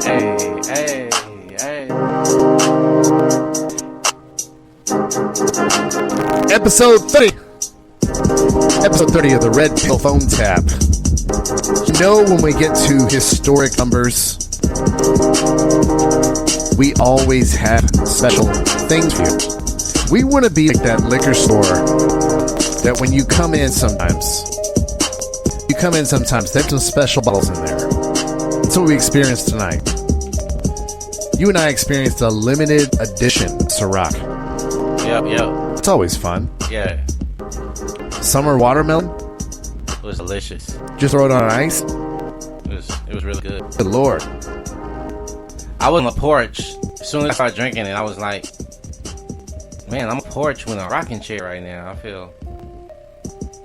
Hey. Episode 30. Episode 30 of the Red Pill Phone Tap. You know, when we get to historic numbers, we always have special things for you. We want to be like that liquor store that when you come in sometimes, there's some special bottles in there. That's what we experienced tonight. You and I experienced a limited edition Ciroc. Yep. It's always fun. Yeah. Summer watermelon. It was delicious. Just throw it on ice. It was really good. Good Lord. I was on the porch. As soon as I started drinking it, I was like, man, I'm a porch with a rocking chair right now. I feel.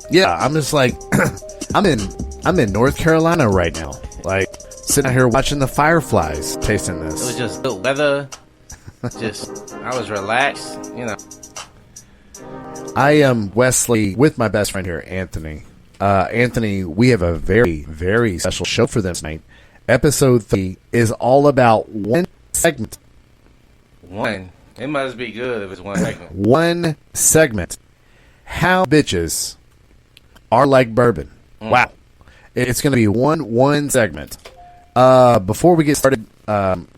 Yeah, I'm just like, I'm in North Carolina right now. Like, sitting out here watching the fireflies, tasting this. It was just good weather. I was relaxed, you know. I am Wesley with my best friend here, Anthony. Anthony, we have a very, very special show for them tonight. Episode 3 is all about one segment. One. It must be good if it's one segment. One segment. How bitches are like bourbon. Wow. It's going to be one segment. Before we get started,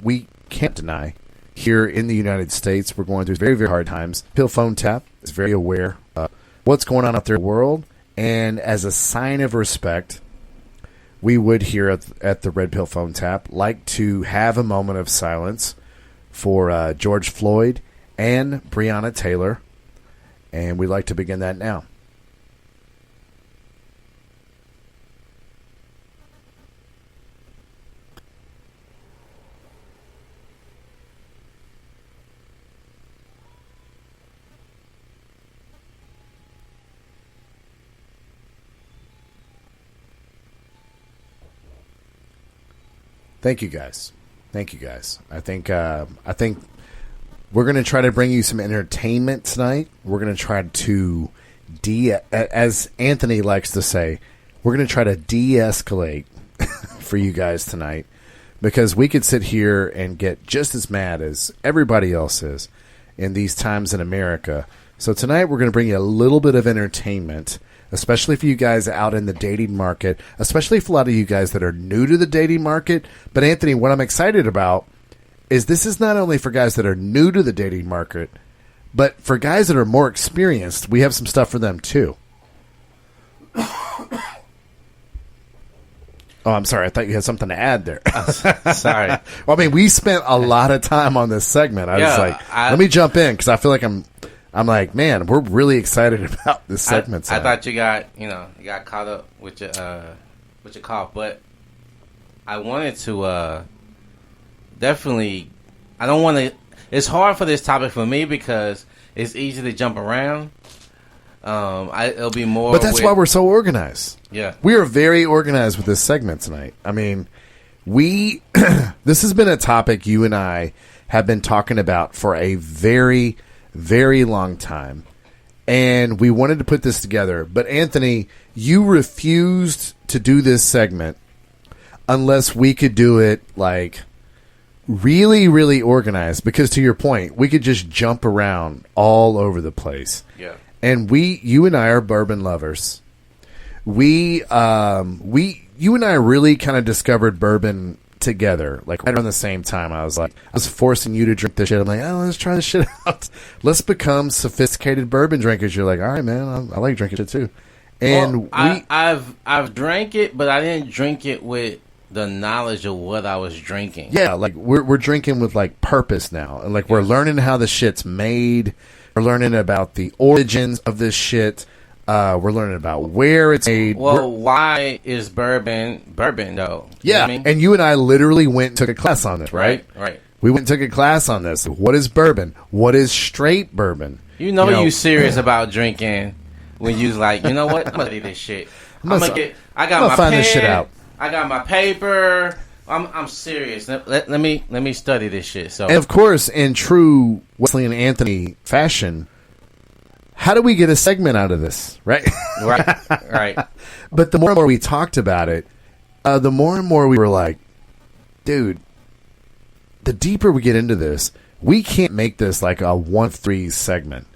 we can't deny here in the United States, we're going through very, very hard times. Pill Phone Tap is very aware of what's going on out there in the world. And as a sign of respect, we would here at the Red Pill Phone Tap like to have a moment of silence for George Floyd and Breonna Taylor. And we'd like to begin that now. Thank you guys. I think we're going to try to bring you some entertainment tonight. We're going to try to as Anthony likes to say, we're going to try to de-escalate for you guys tonight, because we could sit here and get just as mad as everybody else is in these times in America. So tonight we're going to bring you a little bit of entertainment, especially for you guys out in the dating market, especially for a lot of you guys that are new to the dating market. But Anthony, what I'm excited about is this is not only for guys that are new to the dating market, but for guys that are more experienced. We have some stuff for them too. Oh, I'm sorry. I thought you had something to add there. Sorry. Well, I mean, we spent a lot of time on this segment. I was like, let me jump in because I feel like I'm like, man, we're really excited about this segment. I thought you got caught up with your cough, but I wanted to definitely. I don't want to. It's hard for this topic for me because it's easy to jump around. It'll be more. But that's why we're so organized. Yeah, we are very organized with this segment tonight. I mean, this has been a topic you and I have been talking about for a very, very long time, and we wanted to put this together. But Anthony, you refused to do this segment unless we could do it like really, really organized, because to your point, we could just jump around all over the place. Yeah. And you and I are bourbon lovers. You and I really kind of discovered bourbon together, like right around the same time. I was forcing you to drink this shit. I'm like, oh, let's try this shit out. Let's become sophisticated bourbon drinkers. You're like, all right, man, I like drinking it too. And I've drank it, but I didn't drink it with the knowledge of what I was drinking. Yeah, like we're drinking with like purpose now, and like we're learning how the shit's made. We're learning about the origins of this shit. We're learning about where it's made. Well, why is bourbon though? Yeah, I mean? And you and I literally went and took a class on this, right? Right. We went and took a class on this. What is bourbon? What is straight bourbon? You serious about drinking when you like, you know what? I'm gonna do this shit. I got my pen. This shit out. I got my paper. I'm serious. Let me study this shit. So, and of course, in true Wesley and Anthony fashion, how do we get a segment out of this, right? Right. But the more and more we talked about it, the more and more we were like, dude, the deeper we get into this, we can't make this like a 1-3 segment.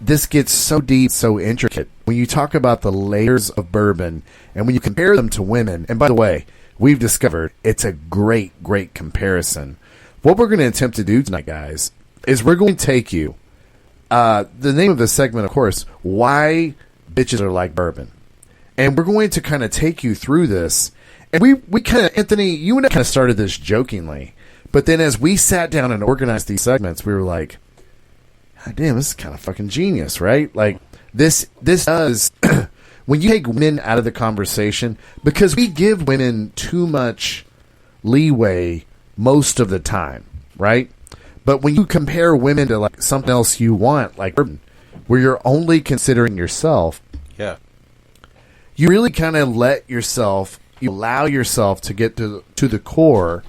This gets so deep, so intricate. When you talk about the layers of bourbon and when you compare them to women, and by the way, we've discovered it's a great, great comparison. What we're going to attempt to do tonight, guys, is we're going to take you, the name of the segment, of course, Why Bitches Are Like Bourbon. And we're going to kind of take you through this. And we kind of, Anthony, you and I kind of started this jokingly. But then as we sat down and organized these segments, we were like, God damn, this is kind of fucking genius, right? Like, this does, when you take women out of the conversation, because we give women too much leeway most of the time, right? But when you compare women to like something else you want, like bourbon, where you're only considering yourself, yeah, you really kind of you allow yourself to get to the core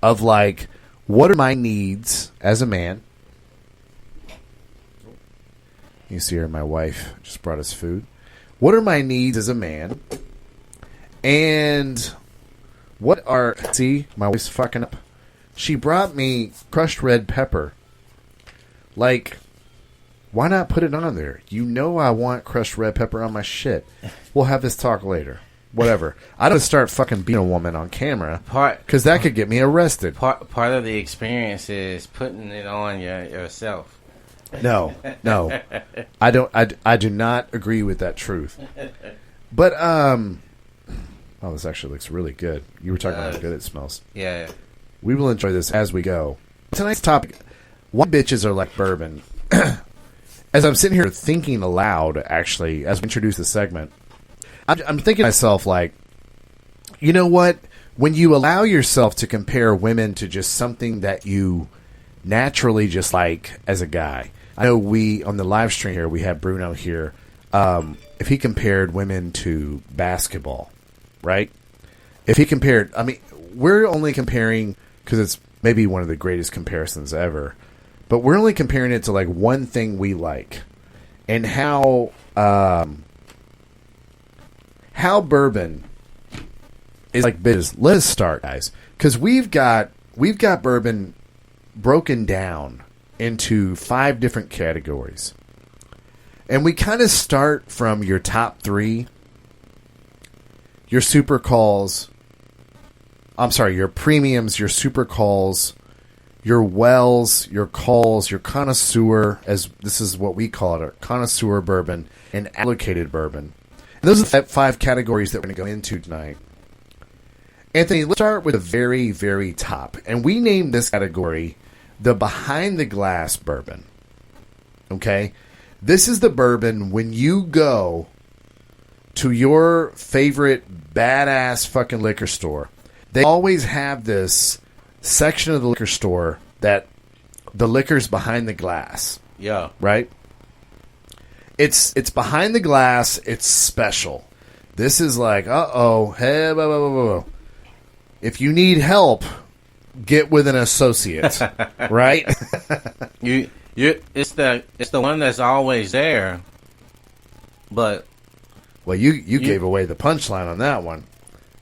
of like, what are my needs as a man? You see here, my wife just brought us food. What are my needs as a man? And what are... See, my wife's fucking up. She brought me crushed red pepper. Like, why not put it on there? You know I want crushed red pepper on my shit. We'll have this talk later. Whatever. I don't start fucking being a woman on camera because that could get me arrested. Part of the experience is putting it on yourself. No. I don't. I do not agree with that truth. But oh, this actually looks really good. You were talking about how good it smells. Yeah. We will enjoy this as we go. Tonight's topic: why bitches are like bourbon. As I'm sitting here thinking aloud, actually, as we introduce the segment, I'm thinking to myself, like, you know what? When you allow yourself to compare women to just something that you naturally just like as a guy. I know on the live stream here, we have Bruno here. If he compared women to basketball, right? If he compared, I mean, we're only comparing, because it's maybe one of the greatest comparisons ever, but we're only comparing it to like one thing we like. And how bourbon is like bitches. Let us start, guys. Because we've got bourbon broken down into 5 different categories. And we kind of start from your top 3, your super calls, your premiums, your super calls, your wells, your calls, your connoisseur, as this is what we call it, connoisseur bourbon and allocated bourbon. And those are the 5 categories that we're going to go into tonight. Anthony, let's start with the very, very top. And we named this category the behind the glass bourbon. Okay? This is the bourbon when you go to your favorite badass fucking liquor store. They always have this section of the liquor store that the liquor's behind the glass. Yeah. Right? It's behind the glass. It's special. This is like, hey, whoa. If you need help, get with an associate, right? It's the one that's always there, but well, you gave away the punchline on that one.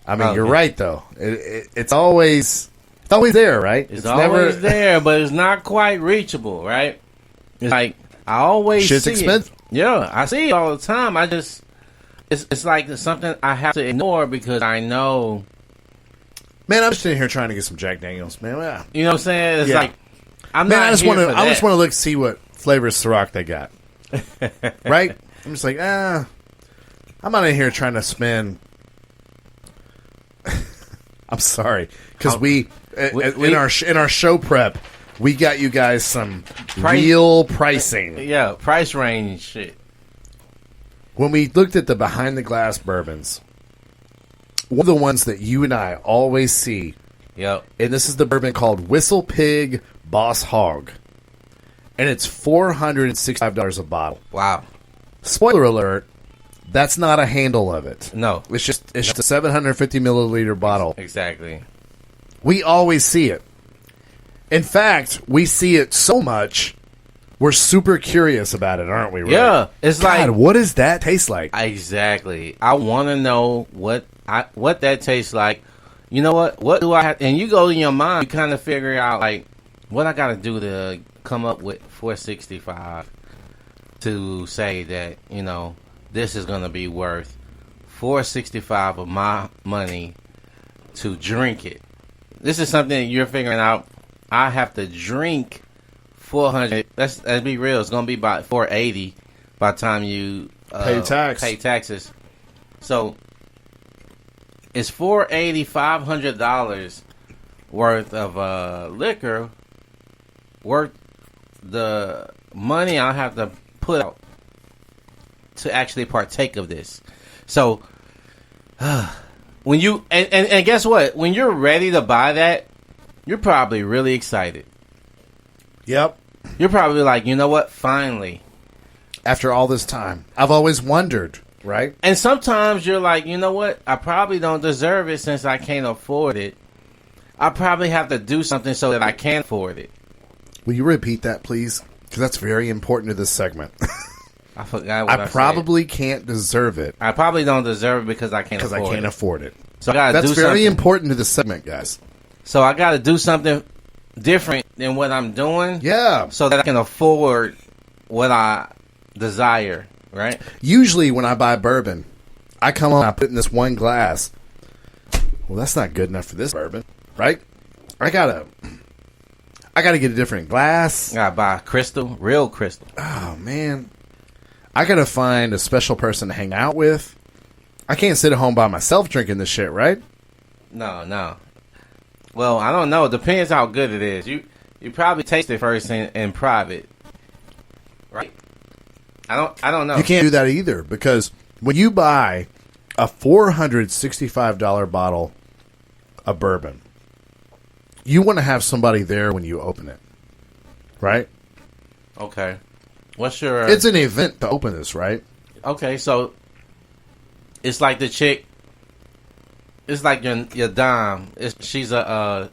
I mean, you're right though. It's always there, right? It's always never there, but it's not quite reachable, right? It's like I always shit's see expensive. It. Yeah, I see it all the time. It's like something I have to ignore because I know. Man, I'm sitting here trying to get some Jack Daniels, man. Yeah. You know what I'm saying? It's like I'm man, not. I just want to look see what flavors Ciroc they got. Right? I'm just like, I'm not in here trying to spend. I'm sorry, because we in our show prep, we got you guys some real pricing. Yeah, price range shit. When we looked at the behind the glass bourbons, one of the ones that you and I always see, yep, and this is the bourbon called Whistle Pig Boss Hog, and it's $465 a bottle. Wow! Spoiler alert. That's not a handle of it. No. It's just a 750 milliliter bottle. Exactly. We always see it. In fact, we see it so much, we're super curious about it, aren't we? Right? Yeah. It's God, like, what does that taste like? Exactly. I want to know what that tastes like. you know what? What do I have? And you go in your mind, you kind of figure out like what I got to do to come up with $4.65 to say that this is going to be worth $4.65 of my money to drink it. This is something you're figuring out. I have to drink 400. Let's be real. It's going to be about $4.80 by the time you pay taxes. So it's $4.80, $500 worth of liquor, worth the money I have to put out to actually partake of this. So when you and guess what? When you're ready to buy that, you're probably really excited. Yep. You're probably like, you know what? Finally. After all this time. I've always wondered, right? And sometimes you're like, you know what? I probably don't deserve it since I can't afford it. I probably have to do something so that I can afford it. Will you repeat that, please? Because that's very important to this segment. I forgot what I probably can't deserve it. I probably don't deserve it because I can't afford it. So I gotta that's do very something. important to this segment, guys. So I got to do something different than what I'm doing. Yeah. So that I can afford what I desire, right? Usually when I buy bourbon, I come home, I put it in this one glass. Well, that's not good enough for this bourbon, right? I gotta get a different glass. I gotta buy crystal, real crystal. Oh, man. I gotta find a special person to hang out with. I can't sit at home by myself drinking this shit, right? No. Well, I don't know. It depends how good it is. You probably taste it first in private, right? I don't know. You can't do that either because when you buy a $465 bottle of bourbon, you want to have somebody there when you open it, right? Okay. What's your? It's an event to open this, right? Okay, so it's like the chick. It's like your dime. She's an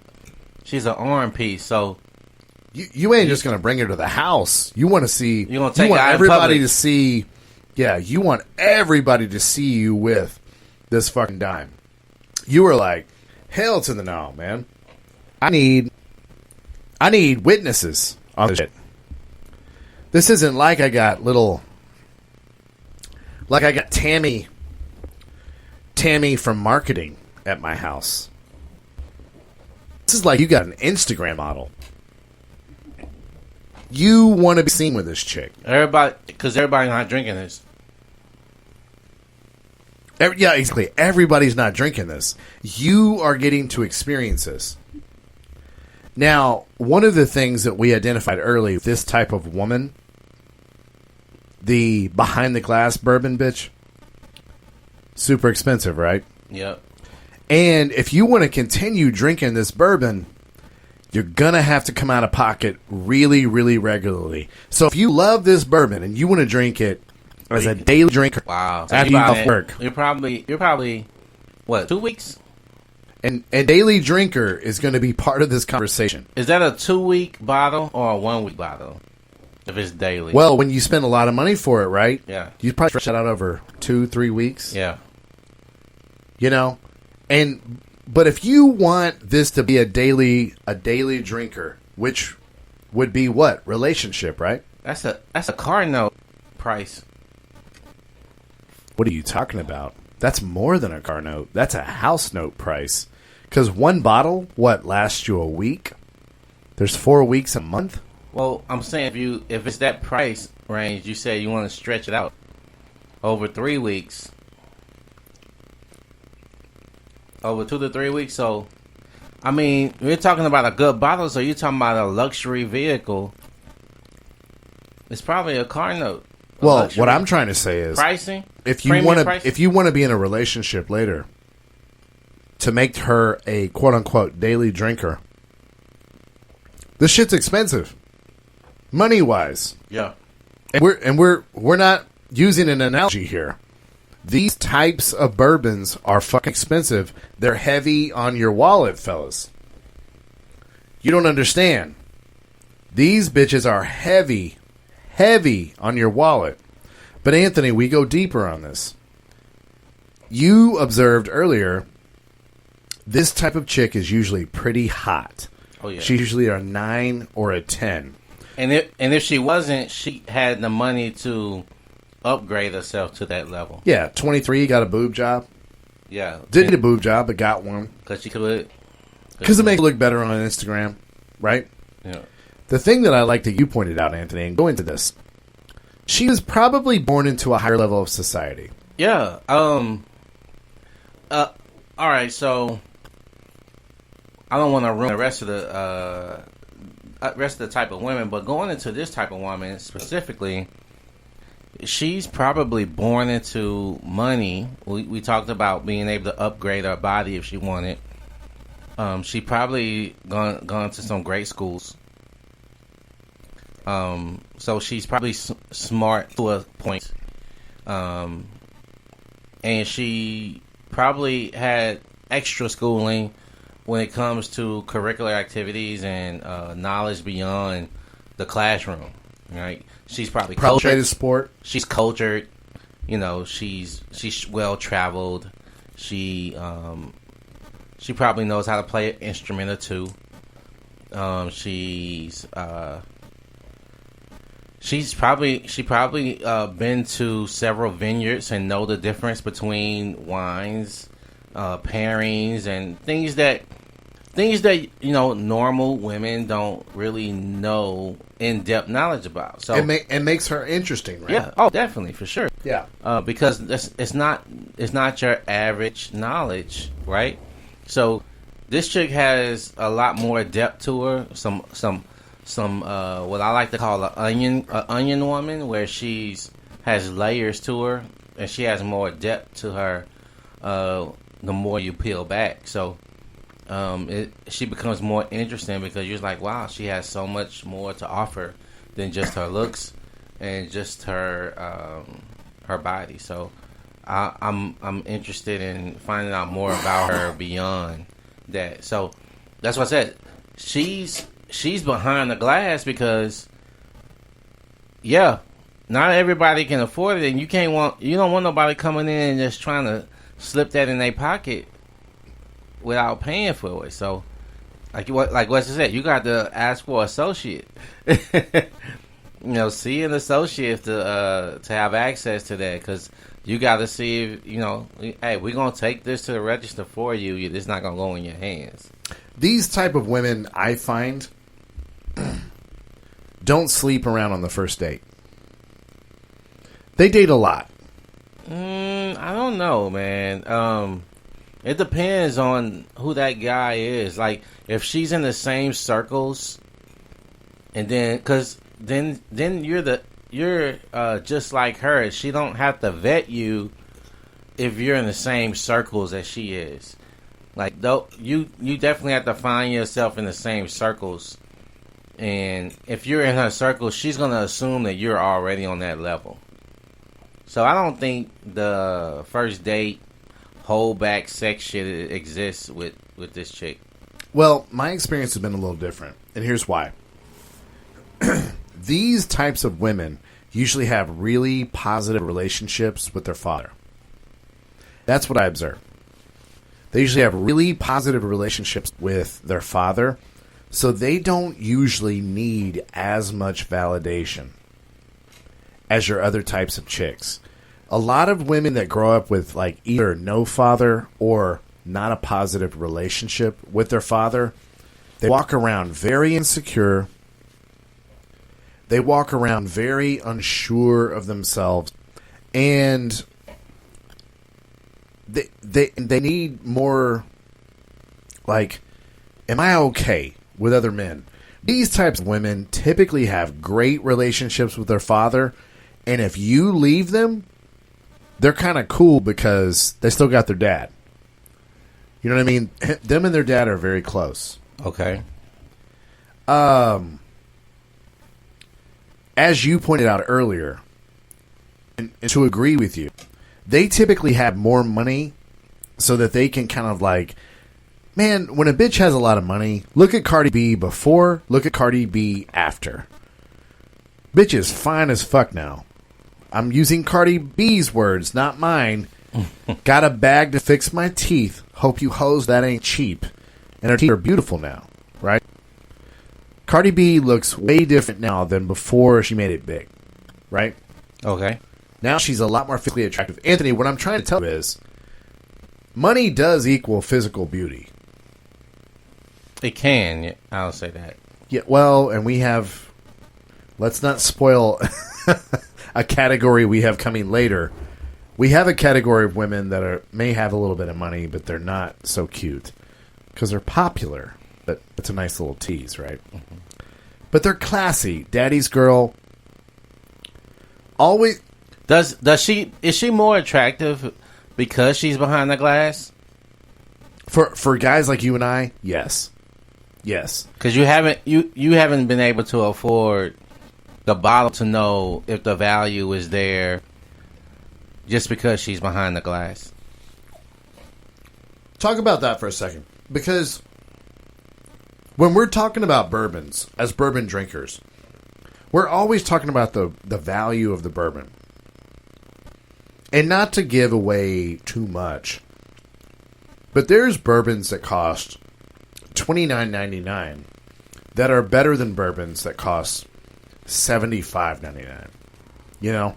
arm piece. So you ain't just gonna bring her to the house. You want to see. You want everybody to see. Yeah, you want everybody to see you with this fucking dime. You were like, hell to the no, man. I need witnesses on this shit. This isn't like I got Tammy from marketing at my house. This is like you got an Instagram model. You want to be seen with this chick. Because everybody's not drinking this. Yeah, exactly. Everybody's not drinking this. You are getting to experience this. Now, one of the things that we identified early, this type of woman, the behind-the-glass bourbon bitch, super expensive, right? Yep. And if you want to continue drinking this bourbon, you're going to have to come out of pocket really, really regularly. So if you love this bourbon and you want to drink it as a daily drinker, wow, so after you off work, you're probably what, 2 weeks? And a daily drinker is going to be part of this conversation. Is that a 2-week bottle or a 1-week bottle? If it's daily. Well, when you spend a lot of money for it, right? Yeah. You probably stretch that out over 2-3 weeks. Yeah. You know? But if you want this to be a daily drinker, which would be what? Relationship, right? That's a car note price. What are you talking about? That's more than a car note. That's a house note price. Because one bottle, lasts you a week? There's 4 weeks a month? Well, I'm saying if it's that price range, you say you want to stretch it out over 3 weeks. Over 2 to 3 weeks. So, I mean, we're talking about a good bottle, so you're talking about a luxury vehicle. It's probably a car note. Well, what I'm trying to say is pricing. If you want to be in a relationship later, to make her a quote unquote daily drinker, this shit's expensive, money wise. Yeah, and we're not using an analogy here. These types of bourbons are fucking expensive. They're heavy on your wallet, fellas. You don't understand. These bitches are heavy on your wallet. But Anthony, we go deeper on this. You observed earlier This type of chick is usually pretty hot. Oh yeah. She's usually a 9 or a 10. And if she wasn't, she had the money to upgrade herself to that level. Yeah, 23, got a boob job. Yeah. Didn't need a boob job, but got one. Because she could. Because it makes it look better on Instagram, right? Yeah. The thing that I like that you pointed out, Anthony, and go into this, she was probably born into a higher level of society. Yeah. All right, so I don't want to ruin the rest of the type of women, but going into this type of woman specifically, she's probably born into money. We talked about being able to upgrade her body if she wanted. She probably gone to some great schools. So she's probably smart to a point. And she probably had extra schooling when it comes to curricular activities and knowledge beyond the classroom, right? She's probably cultured. Sport. She's cultured. You know, she's well traveled. She probably knows how to play an instrument or two. She's probably been to several vineyards and know the difference between wines, pairings, and things that normal women don't really know in-depth knowledge about. So it makes her interesting, right? Yeah. Oh, definitely, for sure. Yeah. Because it's not your average knowledge, right? So this chick has a lot more depth to her. Some what I like to call an onion woman, where has layers to her, and she has more depth to her. The more you peel back, so she becomes more interesting because you're like, wow, she has so much more to offer than just her looks and just her body. So I'm interested in finding out more about her beyond that. So that's what I said. She's behind the glass because, yeah, not everybody can afford it, and you don't want nobody coming in and just trying to slip that in their pocket without paying for it. So, like what I said, you got to ask for associate. See an associate to have access to that, because you got to see if, hey, we're gonna take this to the register for you. It's not gonna go in your hands. These type of women, I find, don't sleep around on the first date. They date a lot. I don't know, man. It depends on who that guy is. Like, if she's in the same circles, and then, cause then you're just like her. She don't have to vet you if you're in the same circles as she is. Like, though, you definitely have to find yourself in the same circles. And if you're in her circle, she's going to assume that you're already on that level. So I don't think the first date hold back sex shit exists with this chick. Well, my experience has been a little different. And here's why. These types of women usually have really positive relationships with their father. That's what I observe. They usually have really positive relationships with their father, so they don't usually need as much validation as your other types of chicks. A lot of women that grow up with like either no father or not a positive relationship with their father, they walk around very insecure. They walk around very unsure of themselves, and they need more, like, am I okay with other men? These types of women typically have great relationships with their father, and if you leave them, they're kind of cool because they still got their dad. You know what I mean? Them and their dad are very close. Okay. As you pointed out earlier, and to agree with you, they typically have more money so that they can kind of like, man, when a bitch has a lot of money, look at Cardi B before, look at Cardi B after. Bitch is fine as fuck now. I'm using Cardi B's words, not mine. Got a bag to fix my teeth. Hope you hoes that ain't cheap. And her teeth are beautiful now, right? Cardi B looks way different now than before she made it big, right? Okay. Now she's a lot more physically attractive. Anthony, what I'm trying to tell you is money does equal physical beauty. It can. I'll say that. Yeah, well, and we have, let's not spoil a category we have coming later. We have a category of women that may have a little bit of money, but they're not so cute because they're popular. But it's a nice little tease, right? Mm-hmm. But they're classy. Daddy's girl. Always. Is she more attractive because she's behind the glass? For guys like you and I, yes. Yes. Because you haven't been able to afford the bottle to know if the value is there just because she's behind the glass. Talk about that for a second. Because when we're talking about bourbons, as bourbon drinkers, we're always talking about the value of the bourbon. And not to give away too much, but there's bourbons that cost $29.99 that are better than bourbons that cost $75.99. You know?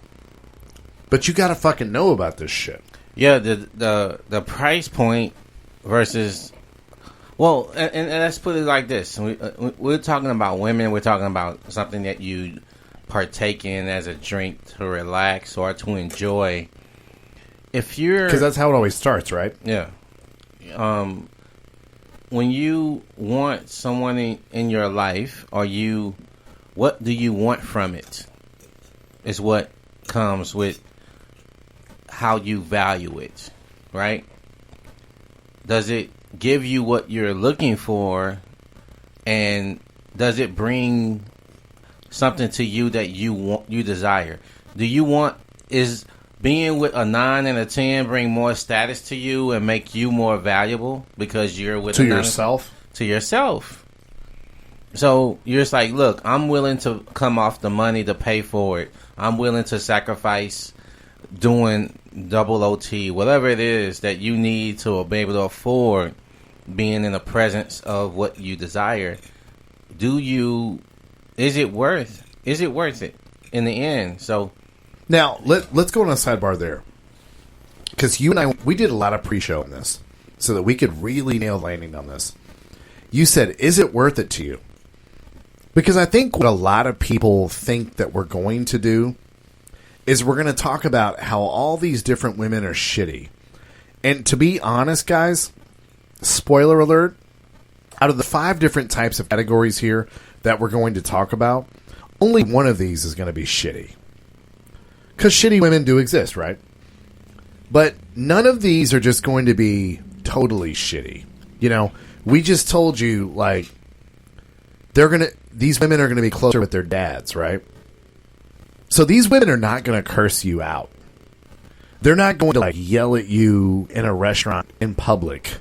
But you gotta fucking know about this shit. Yeah, the price point versus... Well, and let's put it like this. We're talking about women. We're talking about something that you partake in as a drink to relax or to enjoy. If you're... Because that's how it always starts, right? Yeah. When you want someone in your life, what do you want from it? Is what comes with how you value it, right? Does it give you what you're looking for, and does it bring something to you that you desire? Is being with a 9 and a 10 bring more status to you and make you more valuable because you're with to yourself? To yourself. So you're just like, look, I'm willing to come off the money to pay for it. I'm willing to sacrifice doing double OT, whatever it is that you need to be able to afford being in the presence of what you desire. Is it worth it in the end? So now let's go on a sidebar there, because you and I, we did a lot of pre-show on this so that we could really nail landing on this. You said, is it worth it to you? Because I think what a lot of people think that we're going to do is we're going to talk about how all these different women are shitty. And to be honest, guys, spoiler alert, out of the 5 different types of categories here that we're going to talk about, only one of these is going to be shitty. Because shitty women do exist, right? But none of these are just going to be totally shitty. You know, we just told you, like, these women are going to be closer with their dads, right? So these women are not going to curse you out. They're not going to, like, yell at you in a restaurant in public.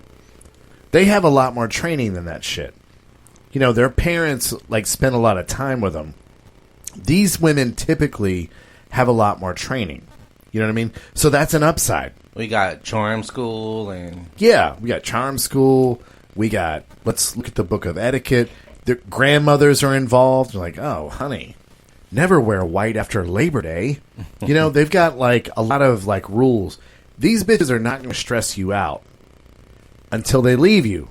They have a lot more training than that shit. You know, their parents, like, spend a lot of time with them. These women typically have a lot more training. You know what I mean? So that's an upside. We got charm school and... Yeah, we got charm school. We got, let's look at the book of etiquette. Their grandmothers are involved. They're like, oh, honey, never wear white after Labor Day. You know, they've got, like, a lot of, like, rules. These bitches are not going to stress you out until they leave you.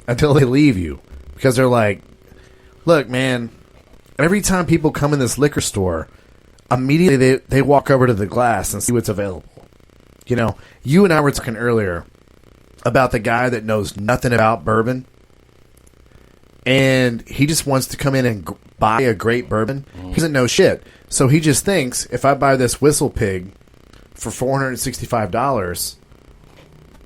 Because they're like, look, man, every time people come in this liquor store, immediately they walk over to the glass and see what's available. You know, you and I were talking earlier about the guy that knows nothing about bourbon, and he just wants to come in and buy a great bourbon. He doesn't know shit. So he just thinks, if I buy this Whistle Pig for $465,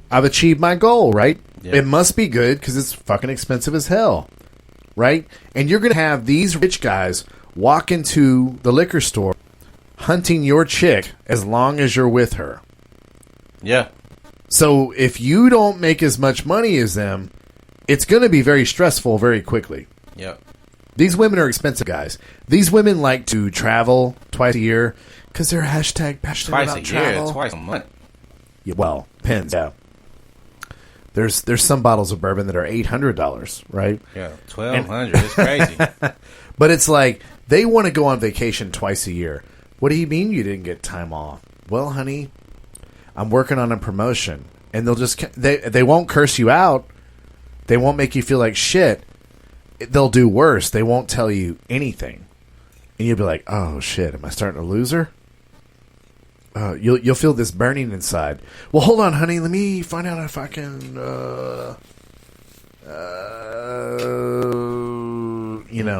I've achieved my goal, right? Yeah. It must be good because it's fucking expensive as hell, right? And you're going to have these rich guys walk into the liquor store hunting your chick as long as you're with her. Yeah. So if you don't make as much money as them, it's going to be very stressful very quickly. Yeah. These women are expensive, guys. These women like to travel twice a year because they're hashtag passionate about travel. Twice a month. Yeah, well, depends. Yeah. There's some bottles of bourbon that are $800, right? Yeah, $1,200. It's crazy. But it's like they want to go on vacation twice a year. What do you mean you didn't get time off? Well, honey, I'm working on a promotion, and they won't curse you out. They won't make you feel like shit. They'll do worse. They won't tell you anything, and you'll be like, "Oh shit, am I starting to lose her?" You'll feel this burning inside. Well, hold on, honey. Let me find out if I can,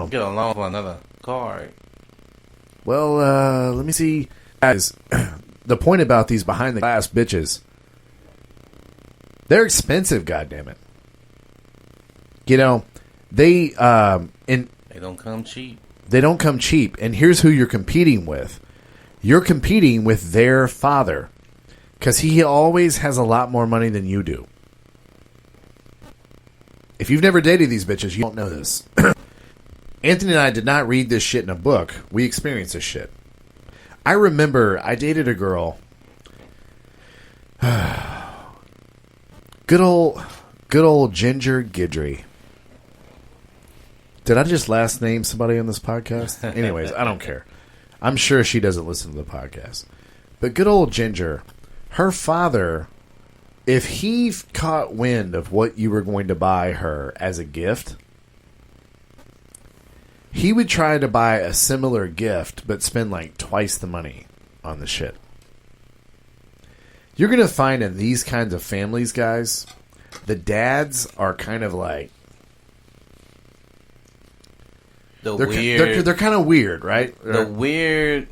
Get a loan for another card. Well, let me see. Guys, the point about these behind the glass bitches, they're expensive, goddammit. They don't come cheap. They don't come cheap. And here's who you're competing with. You're competing with their father, because he always has a lot more money than you do. If you've never dated these bitches, you don't know this. Anthony and I did not read this shit in a book. We experienced this shit. I remember I dated a girl. Good old Ginger Guidry. Did I just last name somebody on this podcast? Anyways, I don't care. I'm sure she doesn't listen to the podcast. But good old Ginger, her father, if he caught wind of what you were going to buy her as a gift, he would try to buy a similar gift but spend like twice the money on the shit. You're going to find in these kinds of families, guys, the dads are kind of like, they're kind of weird, right? The weird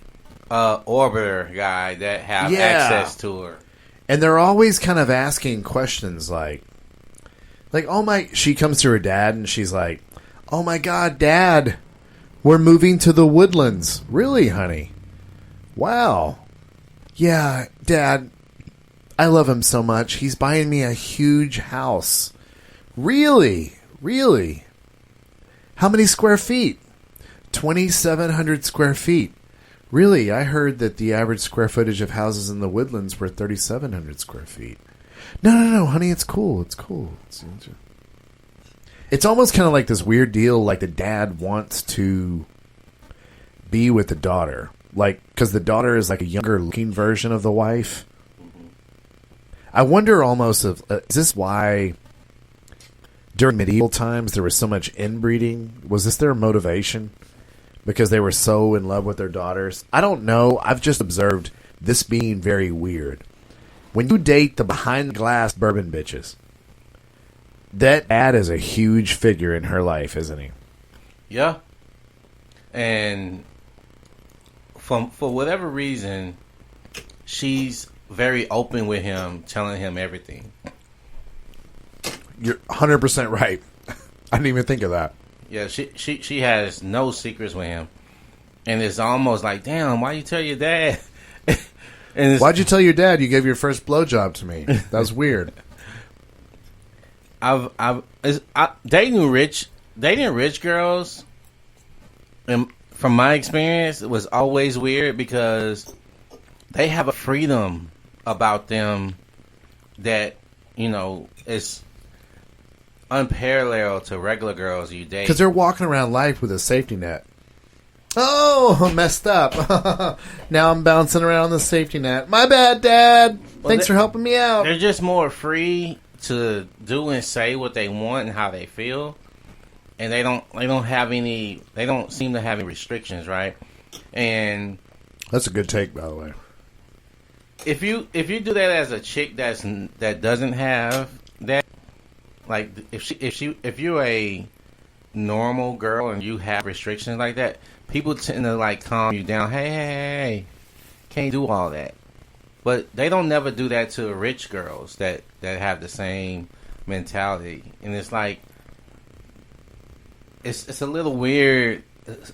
orbiter guy that have access to her. And they're always kind of asking questions like, oh my, she comes to her dad and she's like, oh my God, Dad, we're moving to the Woodlands. Really, honey? Wow. Yeah, Dad, I love him so much. He's buying me a huge house. Really? Really? How many square feet? 2,700 square feet. Really? I heard that the average square footage of houses in the Woodlands were 3,700 square feet. No, honey, it's cool. It's cool. It's almost kind of like this weird deal, like the dad wants to be with the daughter. Like, because the daughter is like a younger looking version of the wife. I wonder almost if, is this why during medieval times there was so much inbreeding? Was this their motivation? Because they were so in love with their daughters? I don't know. I've just observed this being very weird. When you date the behind the glass bourbon bitches, that dad is a huge figure in her life, isn't he? Yeah. And for whatever reason, she's very open with him, telling him everything. You're 100% right. I didn't even think of that. Yeah, she has no secrets with him. And it's almost like, damn, why you tell your dad? And why'd you tell your dad you gave your first blowjob to me? That was weird. Dating rich girls, and from my experience, it was always weird because they have a freedom about them that, is unparalleled to regular girls you date. Because they're walking around life with a safety net. Oh, messed up. Now I'm bouncing around on the safety net. My bad, Dad. Thanks for helping me out. They're just more free to do and say what they want and how they feel, and they don't seem to have any restrictions, right? And that's a good take, by the way. If you do that as a chick that doesn't have that, like if you're a normal girl and you have restrictions like that, people tend to like calm you down. Hey, can't do all that. But they don't never do that to rich girls that have the same mentality. And it's like, it's a little weird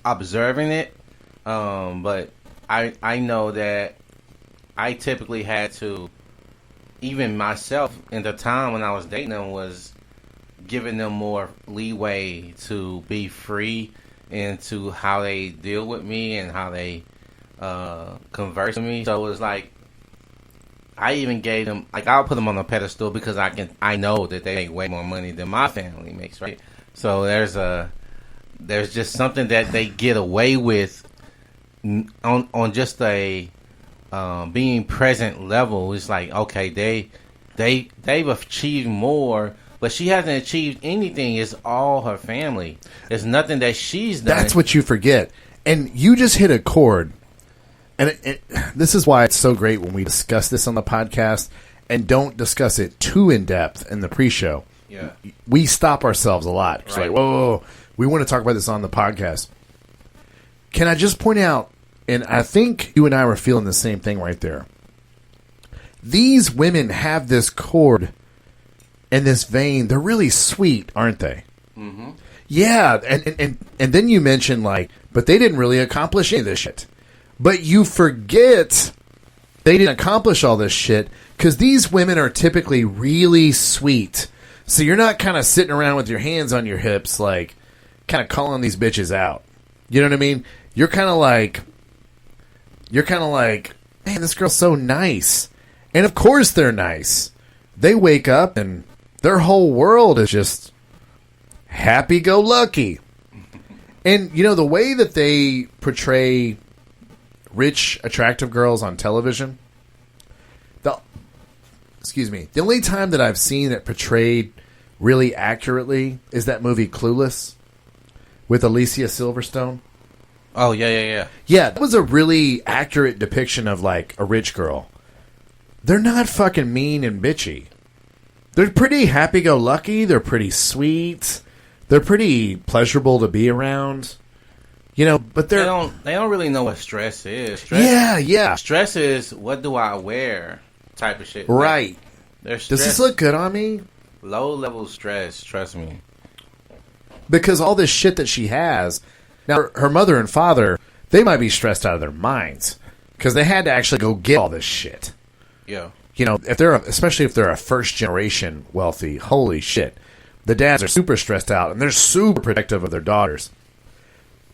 observing it. But I know that I typically had to, even myself in the time when I was dating them, was giving them more leeway to be free into how they deal with me and how they converse with me. So it was like, I even gave them, like, I'll put them on a pedestal because I know that they make way more money than my family makes, right? So there's just something that they get away with on just a being present level. It's like, okay, they've achieved more, but she hasn't achieved anything. It's all her family. There's nothing that she's done. That's what you forget. And you just hit a chord. And this is why it's so great when we discuss this on the podcast and don't discuss it too in depth in the pre-show. Yeah. We stop ourselves a lot. It's Right. like, whoa, we want to talk about this on the podcast. Can I just point out, and I think you and I were feeling the same thing right there. These women have this chord and this vein. They're really sweet, aren't they? Mm-hmm. Yeah, and then you mentioned, like, but they didn't really accomplish any of this shit. But you forget they didn't accomplish all this shit because these women are typically really sweet. So you're not kind of sitting around with your hands on your hips, like, kind of calling these bitches out. You know what I mean? You're kind of like, man, this girl's so nice. And of course they're nice. They wake up and their whole world is just happy-go-lucky. And, you know, the way that they portray rich, attractive girls on television, the only time that I've seen it portrayed really accurately is that movie Clueless with Alicia Silverstone. Oh, yeah. Yeah, that was a really accurate depiction of, like, a rich girl. They're not fucking mean and bitchy. They're pretty happy-go-lucky. They're pretty sweet. They're pretty pleasurable to be around. You know, but they don't really know what stress is. Stress is, what do I wear type of shit. Right. Does this look good on me? Low-level stress, trust me. Because all this shit that she has... Now, her mother and father, they might be stressed out of their minds. Because they had to actually go get all this shit. Yeah. You know, especially if they're a first-generation wealthy, holy shit. The dads are super stressed out, and they're super protective of their daughters.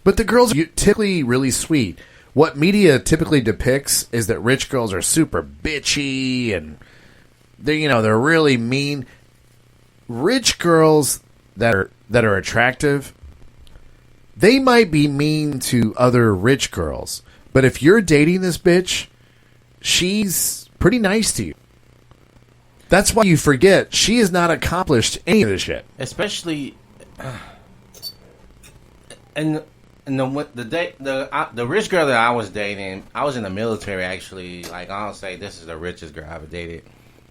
But the girls are typically really sweet. What media typically depicts is that rich girls are super bitchy, and they're really mean. Rich girls that are attractive, they might be mean to other rich girls. But if you're dating this bitch, she's pretty nice to you. That's why you forget she has not accomplished any of this shit. Especially, and the rich girl that I was dating, I was in the military actually. Like, I'll say this is the richest girl I ever dated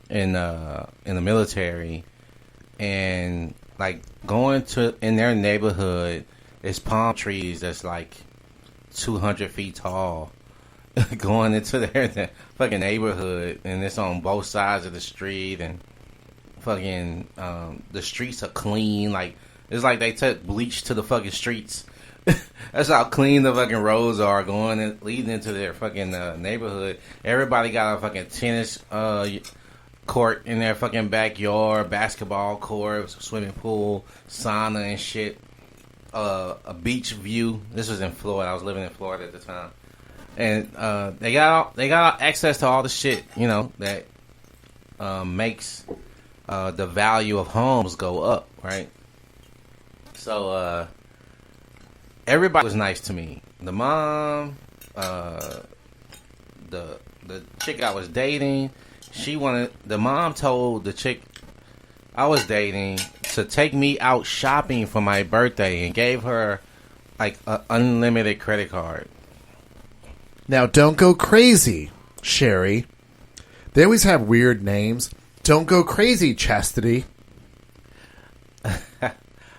in the military, and like going to in their neighborhood, it's palm trees that's like 200 feet tall. Going into their fucking neighborhood, and it's on both sides of the street, and fucking the streets are clean. Like, it's like they took bleach to the fucking streets. That's how clean the fucking roads are going and leading into their fucking neighborhood. Everybody got a fucking tennis court in their fucking backyard, basketball court, swimming pool, sauna and shit. A beach view. This was in Florida. I was living in Florida at the time. And they got access to all the shit, that makes the value of homes go up, right? So everybody was nice to me. The mom, the chick I was dating, the mom told the chick I was dating to take me out shopping for my birthday and gave her like an unlimited credit card. Now, don't go crazy, Sherry. They always have weird names. Don't go crazy, Chastity.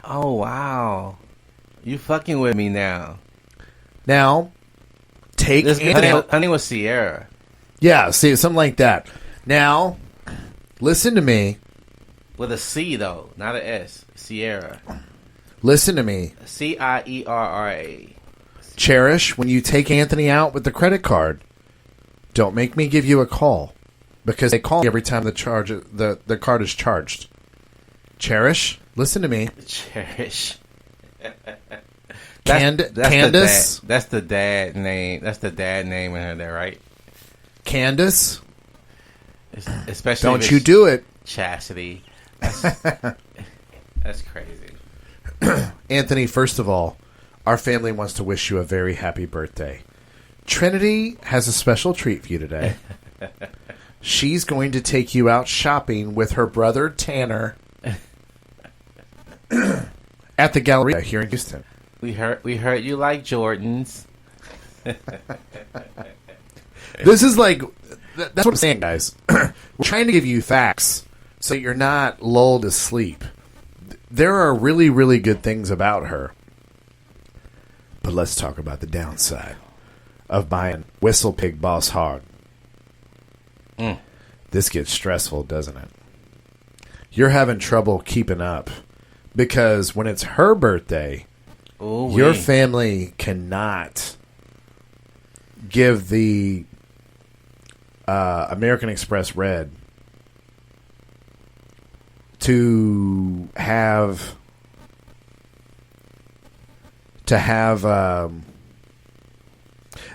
Oh, wow. You fucking with me now. Now, take... Her name was Sierra. Yeah, see, something like that. Now, listen to me. With a C, though, not an S. Sierra. Listen to me. Cierra. Cherish, when you take Anthony out with the credit card, don't make me give you a call, because they call me every time the card is charged. Cherish, listen to me. Cherish. Candace. That's the dad name. That's the dad name in there, right? Candace, Especially Don't you do it. chastity. That's crazy. Anthony, first of all, our family wants to wish you a very happy birthday. Trinity has a special treat for you today. She's going to take you out shopping with her brother Tanner at the Galleria here in Houston. We heard you like Jordans. This is like, that's what I'm saying, guys. We're trying to give you facts so you're not lulled to sleep. There are really, really good things about her. But let's talk about the downside of buying Whistle Pig Boss Hog. This gets stressful, doesn't it? You're having trouble keeping up because when it's her birthday, your family cannot give the American Express Red to have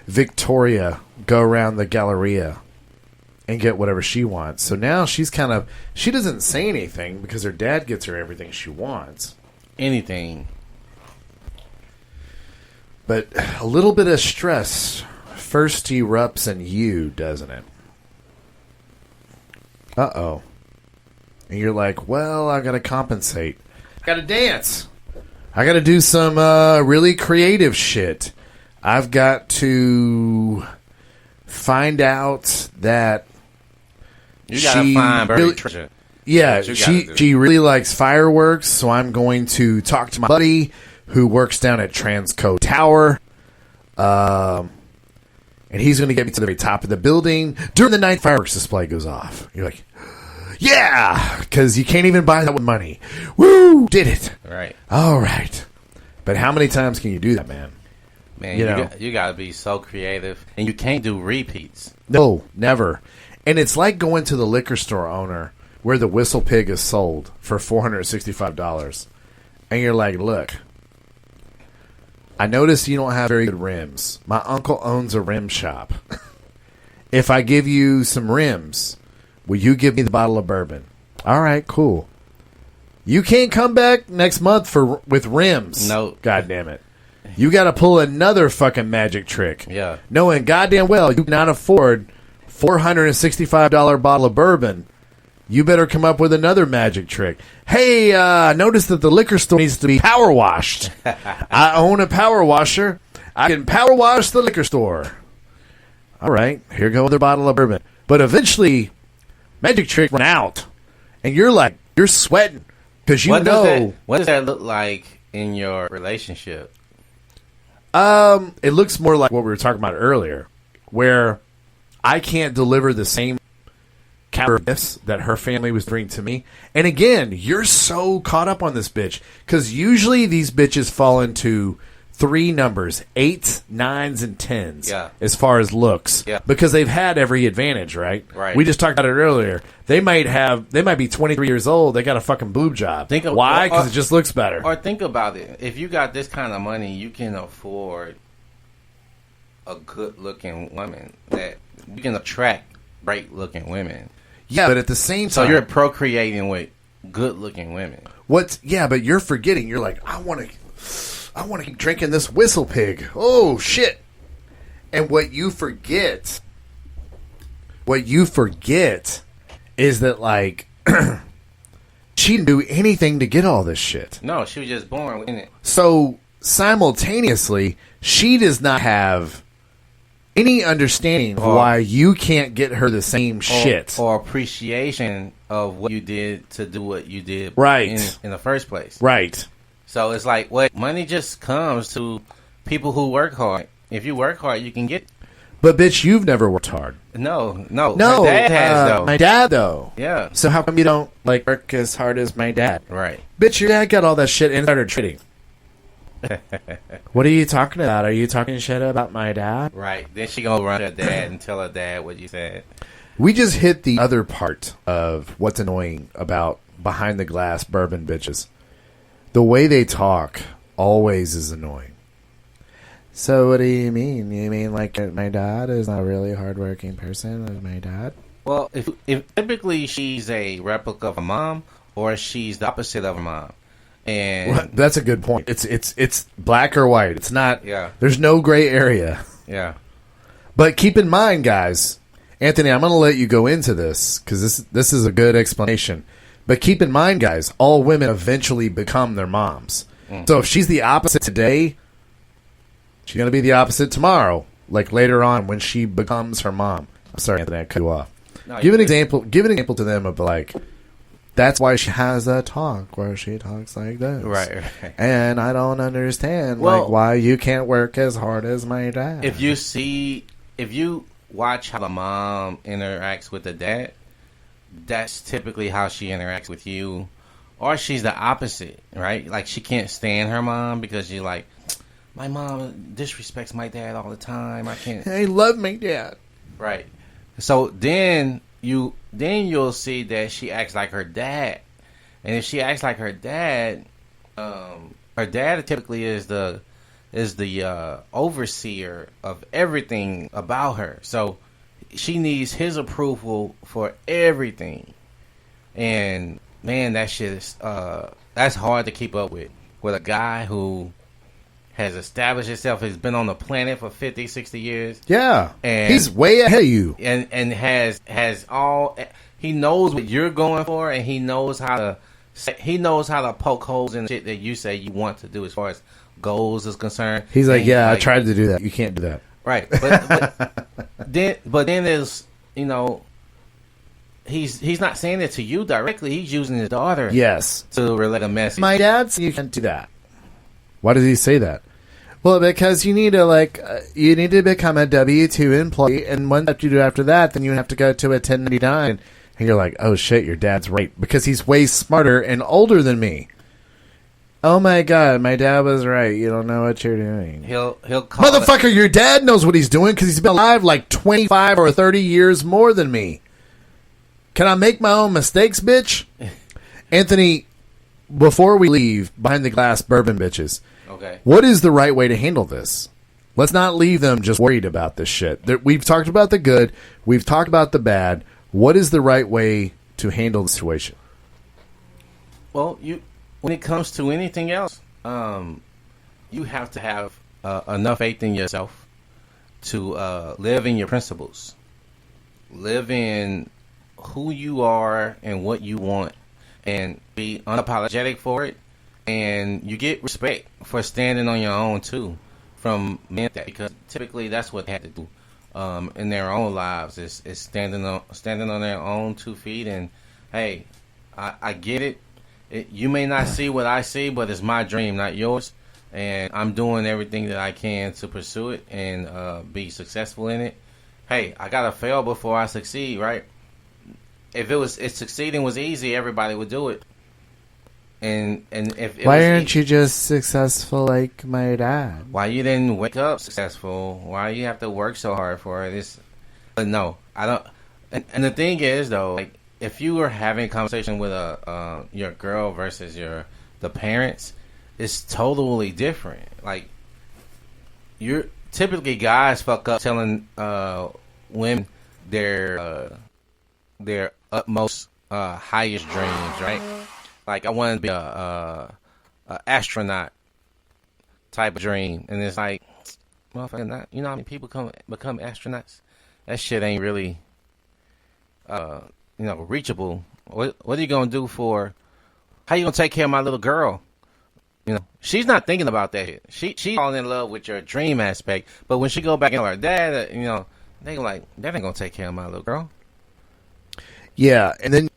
Victoria go around the Galleria and get whatever she wants. So now she doesn't say anything because her dad gets her everything she wants. Anything. But a little bit of stress first erupts in you, doesn't it? Uh-oh. And you're like, well, I got to compensate. I got to dance. I got to do some really creative shit. I've got to find out that you got to find buried treasure. Yeah, she really likes fireworks, so I'm going to talk to my buddy who works down at Transco Tower. And he's going to get me to the very top of the building. During the night, fireworks display goes off. You're like, yeah, because you can't even buy that with money. Woo, did it. Right. All right. But how many times can you do that, man? Man, you got to be so creative. And you can't do repeats. No, never. And it's like going to the liquor store owner where the Whistle Pig is sold for $465. And you're like, look, I noticed you don't have very good rims. My uncle owns a rim shop. If I give you some rims, will you give me the bottle of bourbon? All right, cool. You can't come back next month with rims. No. God damn it. You got to pull another fucking magic trick. Yeah. Knowing goddamn well you cannot afford $465 bottle of bourbon. You better come up with another magic trick. Hey, I noticed that the liquor store needs to be power washed. I own a power washer. I can power wash the liquor store. All right, here goes another bottle of bourbon. But eventually, magic trick run out, and you're sweating because what does that look like in your relationship? It looks more like what we were talking about earlier, where I can't deliver the same caliber of gifts that her family was bringing to me. And again, you're so caught up on this bitch because usually these bitches fall into three numbers: 8s, 9s, and 10s. Yeah. As far as looks, yeah, because they've had every advantage, right? Right. We just talked about it earlier. They might be 23 years old. They got a fucking boob job. Why? Because it just looks better. Or think about it. If you got this kind of money, you can afford a good-looking woman. That you can attract great-looking women. Yeah, but at the same time, so you're procreating with good-looking women. Yeah, but you're forgetting. You're like, I want to keep drinking this Whistle Pig. Oh shit! And what you forget is that like she didn't do anything to get all this shit. No, she was just born with it. So simultaneously, she does not have any understanding of why you can't get her the same shit or appreciation of what you did to do what you did right in the first place. Right. So it's like money just comes to people who work hard. If you work hard, you can get it. But bitch, you've never worked hard. No. My dad has though. My dad though. Yeah. So how come you don't work as hard as my dad? Right. Bitch, your dad got all that shit and started trading. What are you talking about? Are you talking shit about my dad? Right. Then she gonna run to her dad and tell her dad what you said. We just hit the other part of what's annoying about behind the glass bourbon bitches. The way they talk always is annoying. So what do you mean? You mean like my dad is not really a hardworking person as my dad? Well, if typically she's a replica of a mom, or she's the opposite of a mom, and Well, that's a good point. It's black or white. It's not. Yeah. There's no gray area. yeah, But keep in mind, guys, Anthony, I'm going to let you go into this because this is a good explanation. But keep in mind, guys, all women eventually become their moms. So if she's the opposite today, she's going to be the opposite tomorrow, like later on when she becomes her mom. I'm sorry, Anthony, I cut you off. No, Give an example. Give an example to them of like, that's why she has that talk where she talks like this. right. And I don't understand Well, like why you can't work as hard as my dad. If you watch how the mom interacts with the dad, that's typically how she interacts with you. Or she's the opposite, right? Like, she can't stand her mom because she's like, my mom disrespects my dad all the time. I can't. I love my dad. Right. So then you'll see that she acts like her dad. And if she acts like her dad typically is the overseer of everything about her. So she needs his approval for everything. And man, that shit is that's hard to keep up with a guy who has established himself, has been on the planet for 50, 60 years. Yeah. And he's way ahead of you. And has all, he knows what you're going for, and he knows how to poke holes in the shit that you say you want to do as far as goals is concerned. He's like, and yeah, I tried to do that. You can't do that. Right. But then there's, he's not saying it to you directly. He's using his daughter Yes. to relay a message. My dad said you can't do that. Why does he say that? Well, because you need to become a W-2 employee, and once you do after that, then you have to go to a 1099. And you're like, oh shit, your dad's right, because he's way smarter and older than me. Oh my god, my dad was right. You don't know what you're doing. He'll call Motherfucker, your dad knows what he's doing because he's been alive like 25 or 30 years more than me. Can I make my own mistakes, bitch? Anthony, before we leave behind the glass bourbon bitches, okay, what is the right way to handle this? Let's not leave them just worried about this shit. We've talked about the good. We've talked about the bad. What is the right way to handle the situation? Well, when it comes to anything else, you have to have enough faith in yourself to live in your principles, live in who you are and what you want, and be unapologetic for it. And you get respect for standing on your own too from men, because typically that's what they have to do in their own lives is standing on their own 2 feet. And hey, I get it. You may not see what I see, but it's my dream, not yours. And I'm doing everything that I can to pursue it and be successful in it. Hey, I gotta fail before I succeed, right? If succeeding was easy, everybody would do it. And if it Why aren't you just successful like my dad? Why you didn't wake up successful? Why you have to work so hard for it? But no, I don't. And the thing is, though, like, if you were having a conversation with your girl versus the parents, it's totally different. Like, you're typically guys fuck up telling women their utmost highest dreams, right? Like, I want to be a astronaut type of dream, and it's like, motherfucker, not. You know how many people become astronauts? That shit ain't really reachable. What are you gonna do for? How you gonna take care of my little girl? She's not thinking about that. She's falling in love with your dream aspect, but when she go back into her dad, they like, that ain't gonna take care of my little girl. Yeah, and then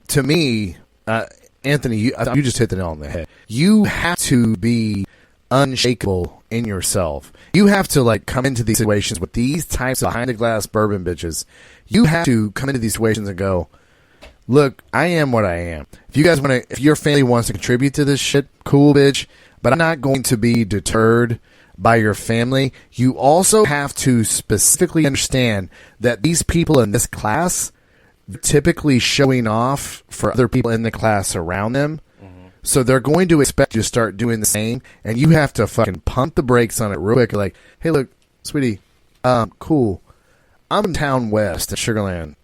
to me, Anthony, you just hit the nail on the head. You have to be unshakable in yourself. You have to like come into these situations with these types of behind the glass bourbon bitches. You have to come into these situations and go, look, I am what I am. If your family wants to contribute to this shit, cool, bitch. But I'm not going to be deterred by your family. You also have to specifically understand that these people in this class, typically showing off for other people in the class around them. Mm-hmm. So they're going to expect you to start doing the same, and you have to fucking pump the brakes on it real quick. Like, hey, look, sweetie, cool. I'm in Town West at Sugarland.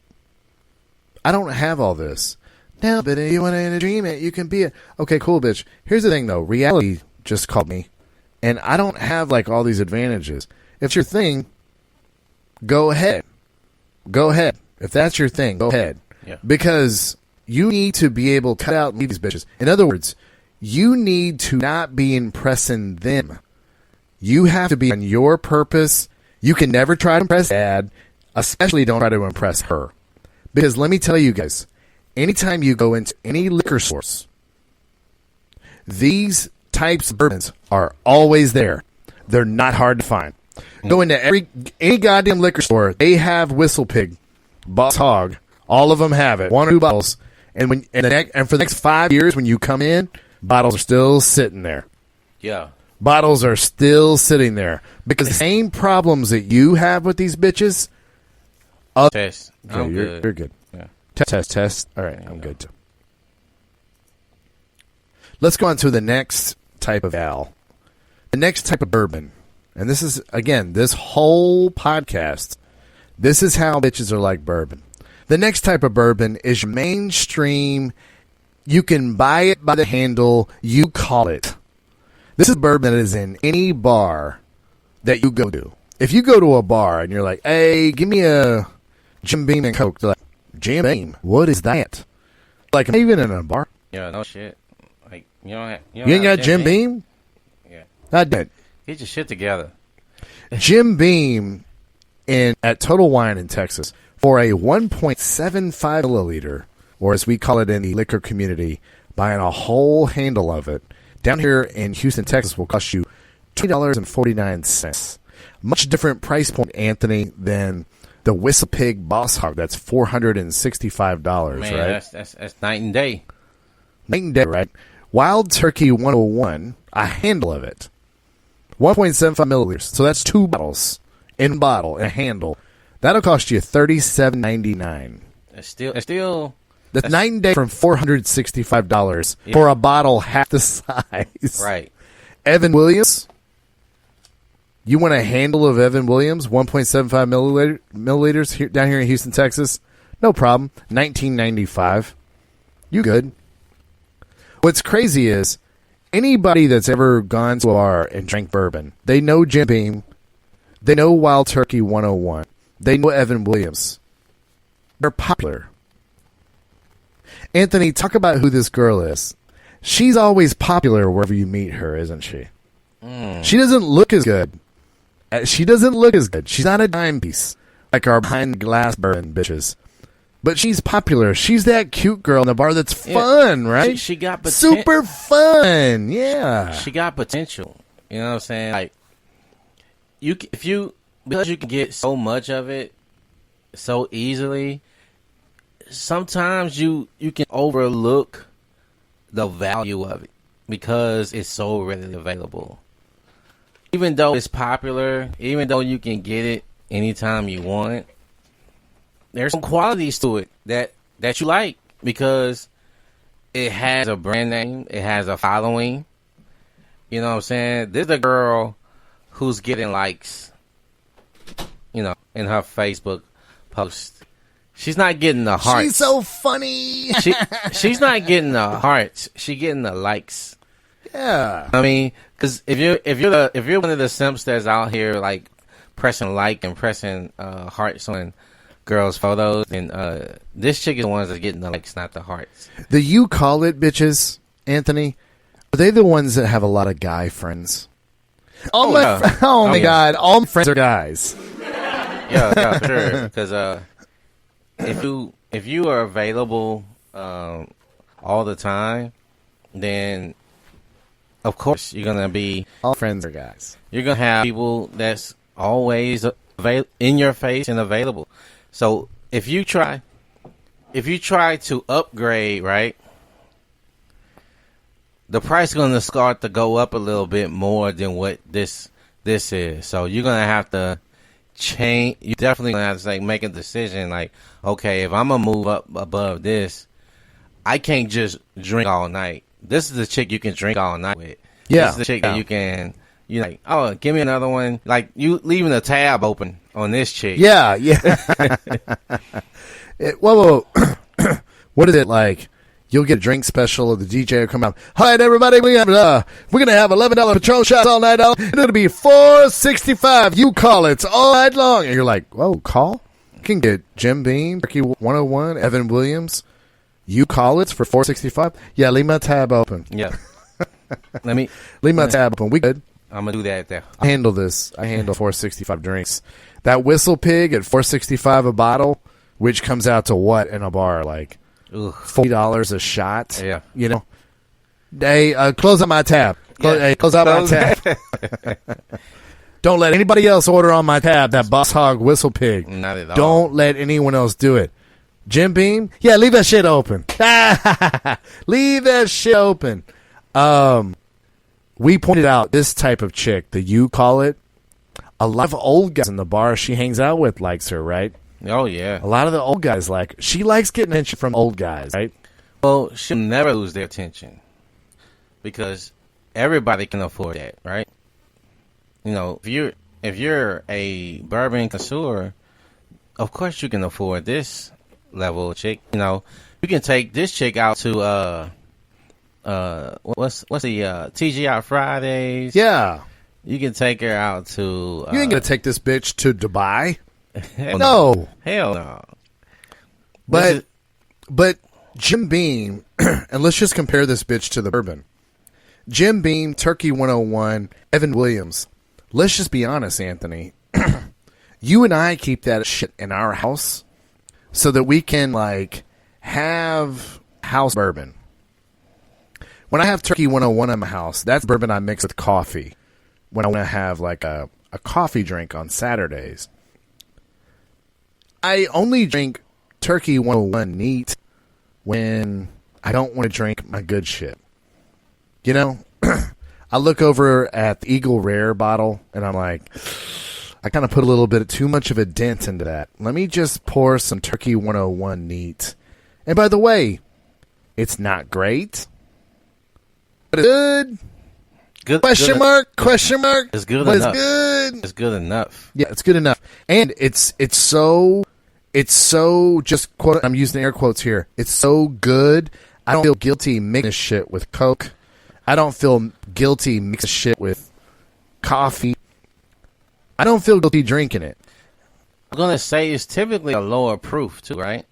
I don't have all this. No, but if you want to dream it, you can be it. Okay, cool, bitch. Here's the thing, though. Reality just called me, and I don't have, like, all these advantages. If it's your thing, go ahead. Go ahead. If that's your thing, go ahead. Yeah. Because you need to be able to cut out and leave these bitches. In other words, you need to not be impressing them. You have to be on your purpose. You can never try to impress Dad, especially don't try to impress her. Because let me tell you guys, anytime you go into any liquor stores, these types of bourbons are always there. They're not hard to find. Go into any goddamn liquor store, they have Whistle Pig, Boss Hog. All of them have it. 1 or 2 bottles. And for the next 5 years, when you come in, bottles are still sitting there. Yeah. Bottles are still sitting there. Because the same problems that you have with these bitches. Test. Okay, you're good. Yeah. Test. All right, I'm good too. Let's go on to the next type of gal. The next type of bourbon. And this is, again, this whole podcast, this is how bitches are like bourbon. The next type of bourbon is your mainstream. You can buy it by the handle. You call it. This is bourbon that is in any bar that you go to. If you go to a bar and you're like, hey, give me a Jim Beam and Coke. They're like, Jim Beam? What is that? Like, even in a bar. Yeah, no shit. Like, you ain't got Jim Beam? Yeah. I did. Get your shit together. Jim Beam at Total Wine in Texas for a 1.75 milliliter, or as we call it in the liquor community, buying a whole handle of it down here in Houston, Texas, will cost you $20.49. Much different price point, Anthony, than the Whistle Pig Boss Hog. That's $465, Man, right? That's night and day. Night and day, right? Wild Turkey 101, a handle of it. 1.75 milliliters. So that's 2 bottles in a handle. That'll cost you $37.99. It's still That's night and day from $465 for a bottle half the size. right. Evan Williams. You want a handle of Evan Williams, 1.75 milliliters here, down here in Houston, Texas? No problem. $19.95. You good. What's crazy is anybody that's ever gone to a bar and drank bourbon, they know Jim Beam, they know Wild Turkey 101, they know Evan Williams. They're popular. Anthony, talk about who this girl is. She's always popular wherever you meet her, isn't she? She doesn't look as good. She's not a dime piece like our behind the glass bourbon bitches. But she's popular. She's that cute girl in the bar that's fun, right? She got super fun. Yeah. She got potential. You know what I'm saying? Like because you can get so much of it so easily, sometimes you can overlook the value of it because it's so readily available. Even though it's popular, even though you can get it anytime you want, there's some qualities to it that you like because it has a brand name, it has a following. You know what I'm saying? This is a girl who's getting likes, in her Facebook post. She's not getting the hearts. She's so funny. She's not getting the hearts. She's getting the likes. Yeah. I mean, because if you're one of the simps that's out here like pressing like and pressing hearts on girls' photos, and this chick is the ones that's getting the likes, not the hearts. The you call it bitches, Anthony, are they the ones that have a lot of guy friends? Oh my God, all my friends are guys. Yeah, sure. Because if you are available all the time, then of course you're gonna be all friends are guys. You're gonna have people that's always in your face and available. So if you try to upgrade, right, the price is gonna start to go up a little bit more than what this is. So you're gonna have to change. You definitely gonna have to make a decision. Like, okay, if I'm gonna move up above this, I can't just drink all night. This is the chick you can drink all night with. Yeah. This is the chick that you're like, oh, give me another one. Like, you leaving a tab open on this chick. Yeah. Whoa. What is it like? You'll get a drink special, or the DJ will come out. All right, everybody, we're gonna have $11 Patron shots all night long. And it'll be $4.65. You call it all night long, and you're like, whoa, call? You can get Jim Beam, Ricky 101, Evan Williams. You call it for $4.65. Yeah, leave my tab open. Yeah. Leave my tab open. We good. I'm gonna do that there. I handle this. I handle $4.65 drinks. That Whistle Pig at $4.65 a bottle, which comes out to what in a bar? Like $40 a shot. Yeah. You know. Hey, close out my tab. Close out my tab. Don't let anybody else order on my tab. That Boss Hog Whistle Pig. Not at all. Don't let anyone else do it. Jim Beam. Yeah, leave that shit open. Leave that shit open. We pointed out this type of chick, the you call it. A lot of old guys in the bar she hangs out with likes her, right? Oh, yeah. A lot of the old guys like her. She likes getting attention from old guys, right? Well, she'll never lose their attention because everybody can afford that, right? You know, if you're a bourbon connoisseur, of course you can afford this level of chick. You know, you can take this chick out to what's the TGI Fridays? Yeah. You can take her out to. You ain't gonna take this bitch to Dubai. Hell No. Hell no. But Jim Beam, and let's just compare this bitch to the bourbon. Jim Beam, Turkey 101, Evan Williams. Let's just be honest, Anthony. You and I keep that shit in our house so that we can, like, have house bourbon. When I have Turkey 101 in my house, that's bourbon I mix with coffee. When I want to have, like, a coffee drink on Saturdays. I only drink Turkey 101 neat when I don't want to drink my good shit. You know, I look over at the Eagle Rare bottle, and I'm like, I kind of put a little bit too much of a dent into that. Let me just pour some Turkey 101 neat. And by the way, it's not great, but it's good. Good. Question mark? It's good but enough. It's good. It's good enough. Yeah, it's good enough. And it's so just quote. I'm using air quotes here. It's so good. I don't feel guilty mixing this shit with Coke. I don't feel guilty mixing shit with coffee. I don't feel guilty drinking it. I'm gonna say it's typically a lower proof too, right?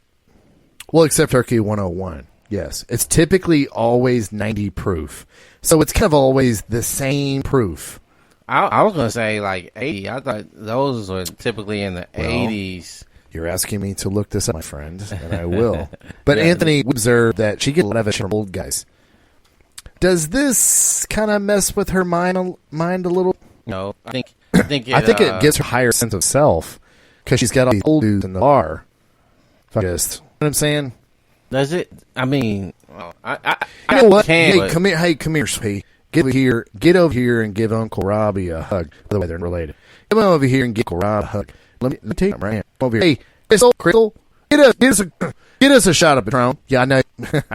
Well, except Turkey 101. Yes, it's typically always 90 proof. So it's kind of always the same proof. I was going to say like 80. I thought those were typically in the 80s. You're asking me to look this up, my friend, and I will. But Anthony observed that she gets a lot of it from old guys. Does this kind of mess with her mind a little? No, I think it gives her a higher sense of self because she's got all these old dudes in the bar. You know what I'm saying? Does it? I mean, I you know what? Can, hey, come here. Hey, come here, sweetie. Get over here and give Uncle Robbie a hug. By the way, they're related. Come on over here and give Uncle Rob a hug. Let me take him right here. Come over here. Hey, Crystal, get us a shot of Patron. Yeah, I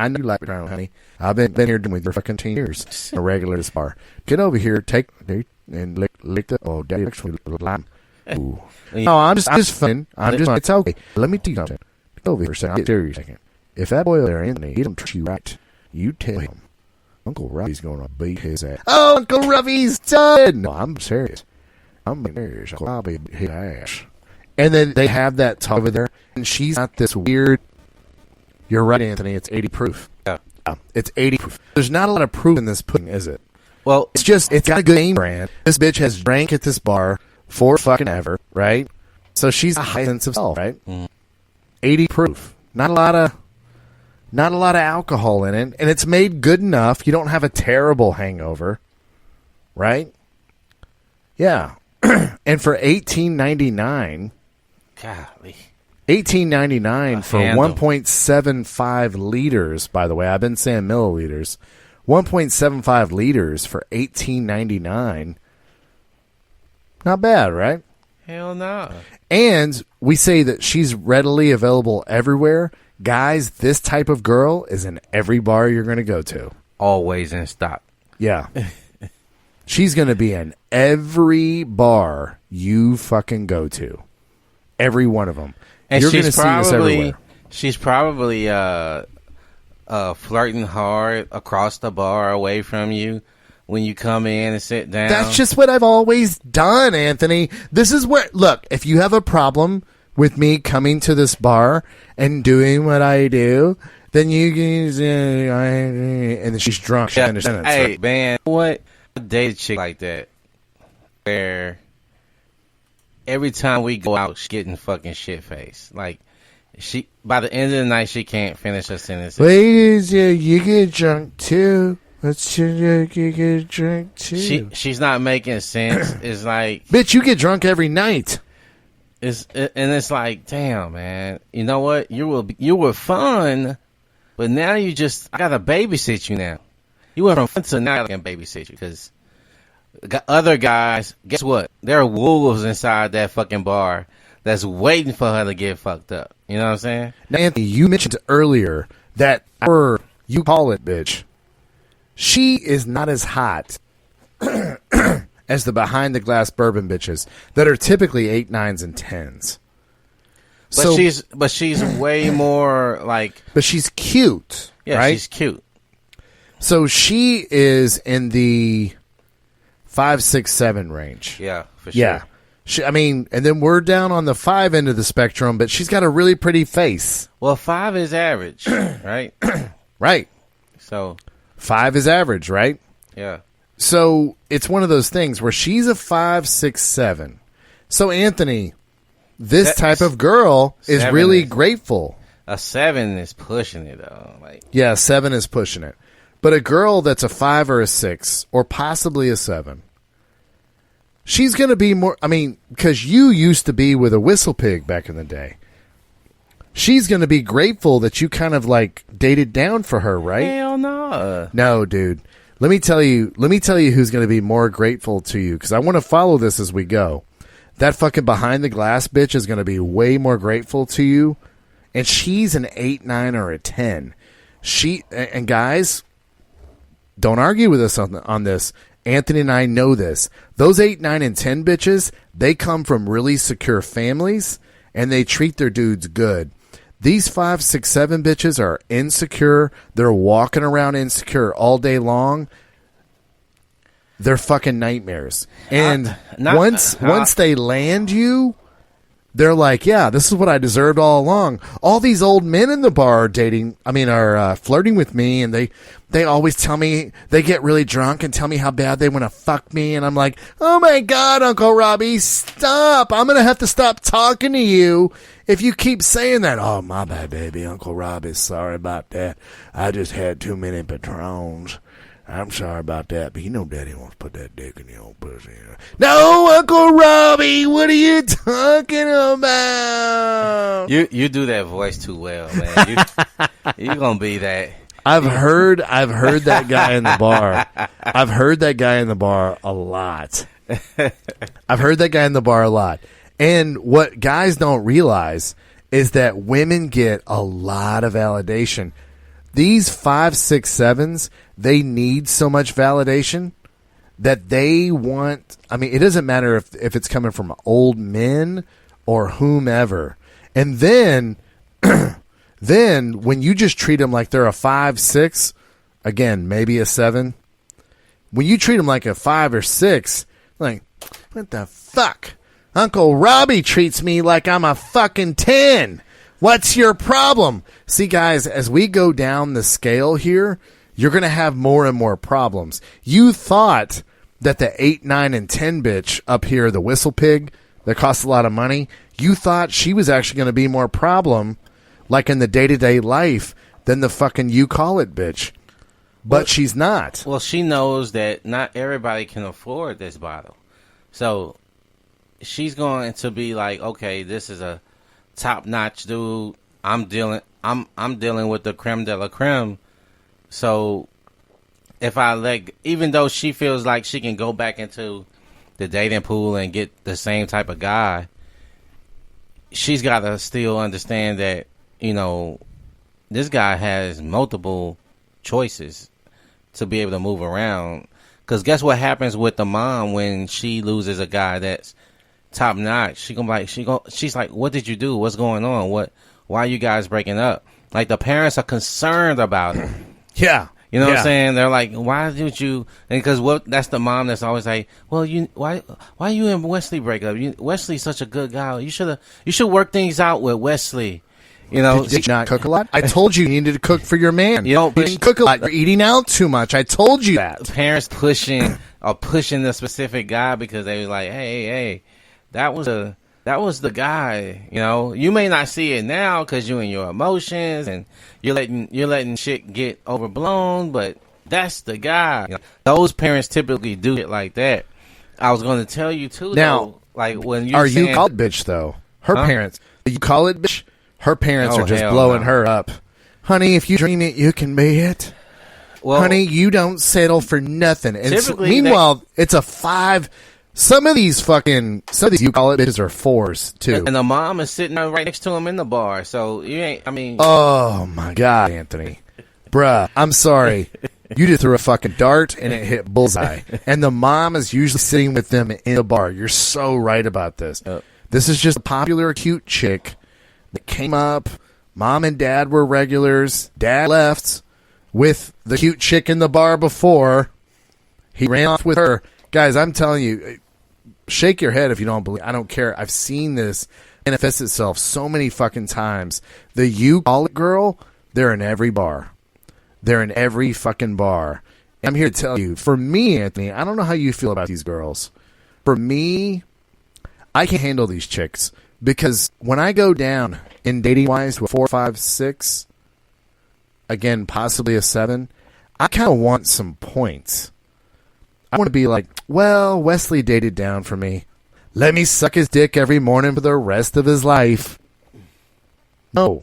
know you like Patron, honey. I've been here with your fucking 10 years. A regular at this bar. Get over here, take and lick the. Oh, daddy, actually, lime. Ooh. No, I'm just fun. It's okay. Let me tell you something. Get over here, I'm serious. If that boy there, Anthony, he don't treat you right, you tell him Uncle Robbie's going to beat his ass. Oh, Uncle Robbie's dead. No, I'm serious. I'm serious. Uncle Robbie beat his ass. And then they have that talk over there, and she's got this weird. You're right, Anthony. It's 80 proof. Yeah, it's 80 proof. There's not a lot of proof in this pudding, is it? Well, it's got a good name brand. This bitch has drank at this bar for fucking ever, right? So she's a high sense of self, right? 80 proof. Not a lot of alcohol in it, and it's made good enough. You don't have a terrible hangover, right? Yeah. And for $18.99, golly, $18.99 for 1.75 liters. By the way, I've been saying milliliters. 1.75 liters for $18.99. Not bad, right? Hell no. And we say that she's readily available everywhere. Guys, this type of girl is in every bar you're going to go to. Always in stock. Yeah. She's going to be in every bar you fucking go to. Every one of them. And you're going to see this everywhere. She's probably flirting hard across the bar away from you when you come in and sit down. That's just what I've always done, Anthony. This is where, look, if you have a problem with me coming to this bar and doing what I do, then you can say, and then she's drunk. Yeah, hey, man, what? I dated a chick like that where every time we go out, she's getting fucking shit-faced. Like, she, by the end of the night, she can't finish her sentences. Ladies, you get drunk too. You get drunk too. She's not making sense. It's like, bitch, you get drunk every night. It's like, damn, man. You know what? You were fun, but now I gotta babysit you now. You went from fun to now I can babysit you because other guys, guess what? There are wolves inside that fucking bar that's waiting for her to get fucked up. You know what I'm saying? Now, Anthony, you mentioned earlier that you call it, bitch. She is not as hot as the behind the glass bourbon bitches that are typically 8, 9s, and 10s. But she's way more like. But she's cute. Yeah, right? She's cute. So she is in the 5, 6, 7 range. Yeah, for sure. Yeah. And then we're down on the 5 end of the spectrum, but she's got a really pretty face. Well, 5 is average, right? Right. So 5 is average, right? Yeah. So it's one of those things where she's a 5, 6, 7. So Anthony, this type of girl is really grateful. A 7 is pushing it though. Like, yeah, 7 is pushing it. But a girl that's a 5 or a 6 or possibly a 7, she's going to be more, because you used to be with a whistle pig back in the day. She's going to be grateful that you kind of like dated down for her, right? Hell no. No, dude. Let me tell you who's going to be more grateful to you, because I want to follow this as we go. That fucking behind the glass bitch is going to be way more grateful to you, and she's an 8, 9, or a 10. And guys, don't argue with us on this. Anthony and I know this. Those 8, 9, and 10 bitches, they come from really secure families, and they treat their dudes good. These 5, 6, 7 bitches are insecure. They're walking around insecure all day long. They're fucking nightmares. And once they land you, they're like, yeah, this is what I deserved all along. All these old men in the bar are flirting with me, and they always tell me, they get really drunk and tell me how bad they want to fuck me. And I'm like, oh my God, Uncle Robbie, stop. I'm going to have to stop talking to you if you keep saying that. Oh, my bad, baby. Uncle Robbie, sorry about that. I just had too many Patrons. I'm sorry about that, but you know Daddy wants to put that dick in your old pussy. No, Uncle Robbie, what are you talking about? You do that voice too well, man. You're going to be that. I've heard that guy in the bar. I've heard that guy in the bar a lot. And what guys don't realize is that women get a lot of validation. These 5, 6, 7s, they need so much validation that they want. It doesn't matter if it's coming from old men or whomever. And then when you just treat them like they're a 5, 6, again, maybe a 7. When you treat them like a 5 or 6, like, what the fuck? Uncle Robbie treats me like I'm a fucking 10. What's your problem? See, guys, as we go down the scale here, you're going to have more and more problems. You thought that the 8, 9, and 10 bitch up here, the whistle pig that costs a lot of money, you thought she was actually going to be more problem, like in the day-to-day life, than the fucking you call it bitch. But she's not. Well, she knows that not everybody can afford this bottle. So she's going to be like, okay, this is a top-notch dude. I'm dealing with the creme de la creme. So if even though she feels like she can go back into the dating pool and get the same type of guy, she's got to still understand that, this guy has multiple choices to be able to move around. Because guess what happens with the mom when she loses a guy that's top notch? She's like, what did you do? What's going on? Why are you guys breaking up? Like the parents are concerned about it. Yeah. You know what I'm saying? They're like, why did you? Because that's the mom that's always like, well, why you and Wesley break up? Wesley's such a good guy. You should work things out with Wesley. You know, did you not cook a lot? I told you needed to cook for your man. You didn't cook a lot. You're eating out too much. I told you that. Parents pushing the specific guy because they was like, hey, that was the guy. You know, you may not see it now because you in your emotions and you're letting shit get overblown, but that's the guy. You know, those parents typically do it like that. I was going to tell you too. Now, though, like when you you call it bitch though? Her parents, you call it bitch? Her parents are just blowing her up. Honey, if you dream it, you can be it. Well, honey, you don't settle for nothing. And meanwhile, it's a 5. Some of these you call it bitches are 4s too. And the mom is sitting right next to him in the bar. So you ain't. I mean, oh my God, Anthony, bruh, I'm sorry. You just threw a fucking dart and it hit bullseye. And the mom is usually sitting with them in the bar. You're so right about this. This is just a popular, cute chick that came up. Mom and dad were regulars. Dad left with the cute chick in the bar before. He ran off with her. Guys, I'm telling you, shake your head if you don't believe. I don't care. I've seen this manifest itself so many fucking times. The you call it girl, they're in every bar. They're in every fucking bar. And I'm here to tell you, for me, Anthony, I don't know how you feel about these girls. For me, I can't handle these chicks. Because when I go down in dating-wise to a 4, 5, 6, again, possibly a 7, I kind of want some points. I want to be like, well, Wesley dated down for me. Let me suck his dick every morning for the rest of his life. No.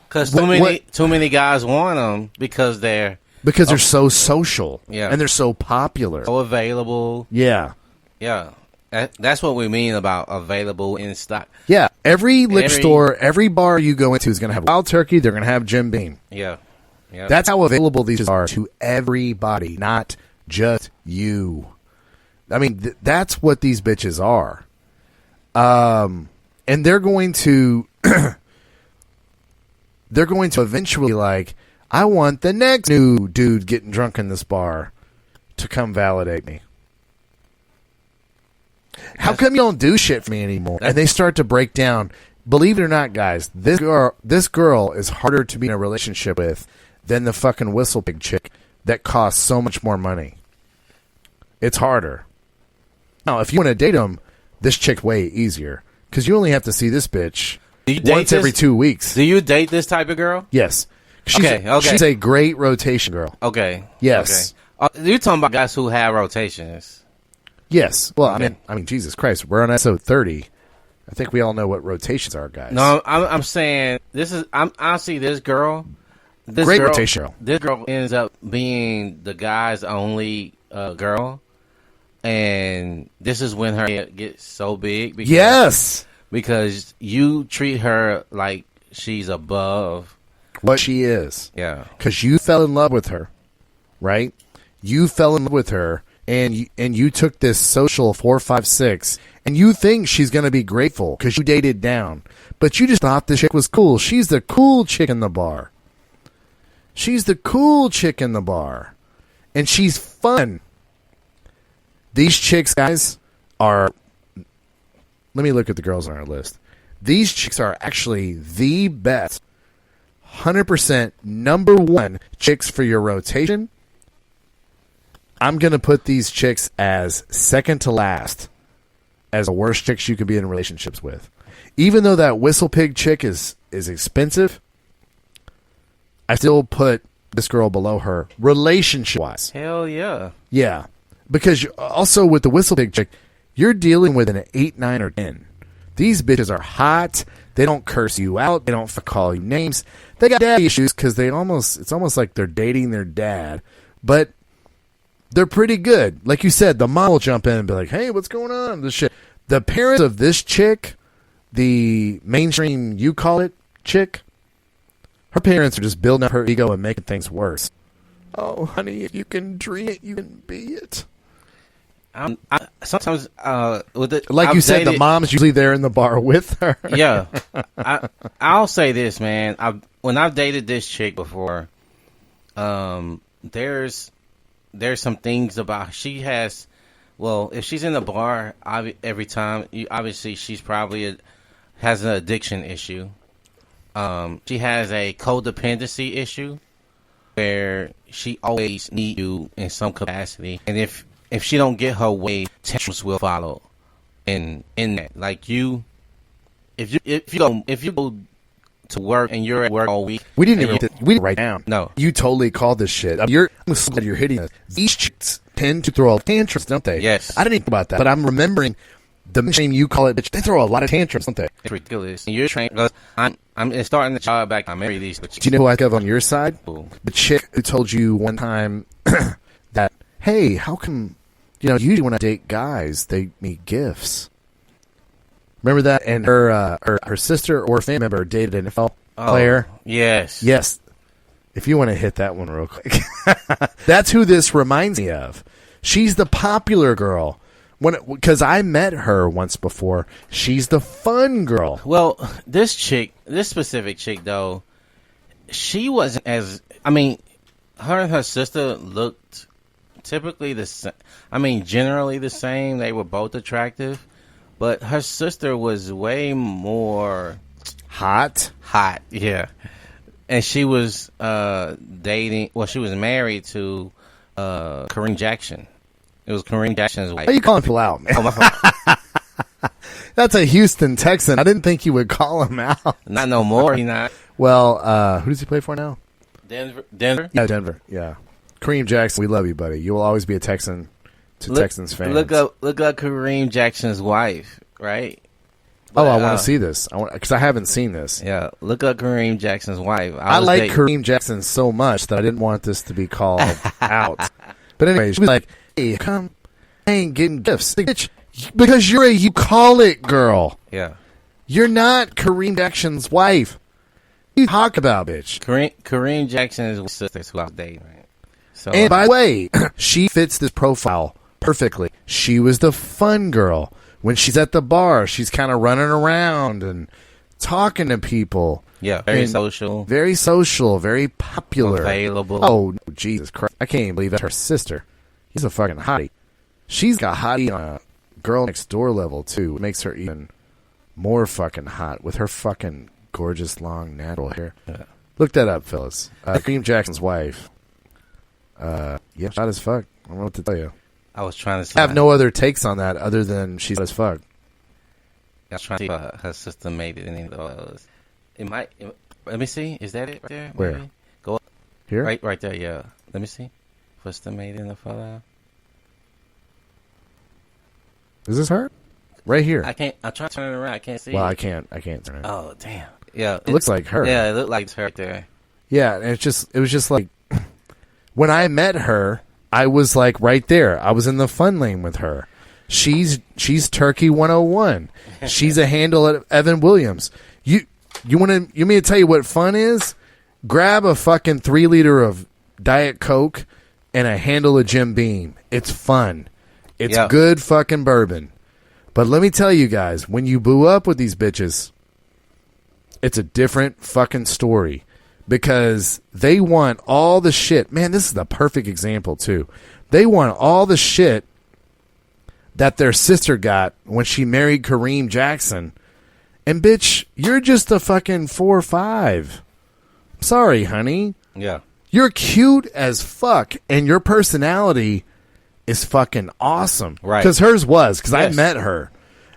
Because too many guys want them because they're so social. Yeah. And they're so popular. So available. Yeah. Yeah. That's what we mean about available in stock. Yeah, every liquor store, every bar you go into is going to have Wild Turkey. They're going to have Jim Beam. Yeah. That's how available these are to everybody, not just you. I mean, that's what these bitches are. And they're going to, eventually like, I want the next new dude getting drunk in this bar to come validate me. How come you don't do shit for me anymore? And they start to break down. Believe it or not, guys, this girl is harder to be in a relationship with than the fucking whistle pig chick that costs so much more money. It's harder. Now, if you want to date them, this chick's way easier because you only have to see this bitch once every 2 weeks. Do you date this type of girl? Yes. Okay. She's a great rotation girl. Okay. Yes. Okay. You're talking about guys who have rotations. Yes. Well, okay. I mean, Jesus Christ, we're on episode 30. I think we all know what rotations are, guys. No, I'm saying honestly this girl. Great rotation girl. This girl ends up being the guy's only girl, and this is when her head gets so big. Because you treat her like she's above what she is. Yeah. Because you fell in love with her, right? You fell in love with her. And you took this social 4, 5, 6, and you think she's going to be grateful because you dated down. But you just thought this chick was cool. She's the cool chick in the bar. And she's fun. These chicks, guys, are... Let me look at the girls on our list. These chicks are actually the best, 100% number 1 chicks for your rotation. I'm going to put these chicks as second to last as the worst chicks you could be in relationships with. Even though that whistle pig chick is expensive, I still put this girl below her relationship-wise. Hell yeah. Yeah. Because also with the whistle pig chick, you're dealing with an 8, 9, or 10. These bitches are hot. They don't curse you out. They don't call you names. They got dad issues because it's almost like they're dating their dad. But they're pretty good. Like you said, the mom will jump in and be like, hey, what's going on? This shit. The parents of this chick, the mainstream, you call it, chick, her parents are just building up her ego and making things worse. Oh, honey, if you can dream it, you can be it. Sometimes, like you said, the mom's usually there in the bar with her. Yeah. I'll say this, man. when I've dated this chick before, there's some things about she has. Well, if she's in the bar every time, obviously she's probably has an addiction issue. She has a codependency issue where she always needs you in some capacity, and if she don't get her way, tantrums will follow. In that, like if you go to work and you're at work all week, we didn't write down. No, you totally called this shit. I'm so glad you're hitting us. These chicks tend to throw tantrums, don't they? Yes. I didn't think about that, but I'm remembering the shame you call it. They throw a lot of tantrums, don't they? It's ridiculous. And you're trained. I'm starting to job back. I marry these. Do you know who I have on your side? Ooh. The chick who told you one time that, hey, how come, usually when I date guys, they me gifts. Remember that? And her sister or family member dated an NFL player. Yes. Yes. If you want to hit that one real quick. That's who this reminds me of. She's the popular girl. Because I met her once before. She's the fun girl. Well, this specific chick, though, she wasn't as... I mean, her and her sister looked typically the same. I mean, generally the same. They were both attractive. But her sister was way more... Hot, yeah. And she was dating... Well, she was married to Kareem Jackson. It was Kareem Jackson's wife. How are you calling people out, man? Oh, my fault. That's a Houston Texan. I didn't think you would call him out. Not no more. He not. Well, who does he play for now? Denver? Yeah, Denver. Yeah. Kareem Jackson, we love you, buddy. You will always be a Texan to Texans fans. Look up Kareem Jackson's wife, right? But, I want to see this. Because I haven't seen this. Yeah, look up Kareem Jackson's wife. I like Kareem Jackson so much that I didn't want this to be called out. But anyway, she was like, hey, come, I ain't getting gifts. Like, bitch, because you're a you call it girl. Yeah. You're not Kareem Jackson's wife. What you talk about, bitch? Kareem Jackson is sisters who I was dating, right? So, and by the way, she fits this profile perfectly. She was the fun girl. When she's at the bar, she's kind of running around and talking to people. Yeah, very social. Very social, very popular. Available. Oh, Jesus Christ. I can't even believe that's her sister. He's a fucking hottie. She's got hottie on a girl next door level, too. It makes her even more fucking hot with her fucking gorgeous, long, natural hair. Yeah. Look that up, fellas. Kareem Jackson's wife. Yeah, hot as fuck. I don't know what to tell you. I was trying to see. I have no other takes on that other than she's hot as fuck. I was trying to see if her sister made it in those. Let me see. Is that it right there? Where? Maybe? Go up. Here? Right there, yeah. Let me see. Sister made it in the photo. Is this her? Right here. I can't. I'm trying to turn it around. I can't see. Well, it. I can't turn it. Oh, damn. Yeah. It looks like her. Yeah, it looked like it's her right there. Yeah, and it was just like when I met her, I was like right there. I was in the fun lane with her. She's Turkey 101. She's a handle at Evan Williams. You want me to tell you what fun is? Grab a fucking 3 liter of Diet Coke and a handle of Jim Beam. It's fun. It's good fucking bourbon. But let me tell you guys, when you boo up with these bitches, it's a different fucking story. Because they want all the shit. Man, this is the perfect example, too. They want all the shit that their sister got when she married Kareem Jackson. And, bitch, you're just a fucking 4 or 5. Sorry, honey. Yeah. You're cute as fuck, and your personality is fucking awesome. Right. Because hers was, because Yes. I met her.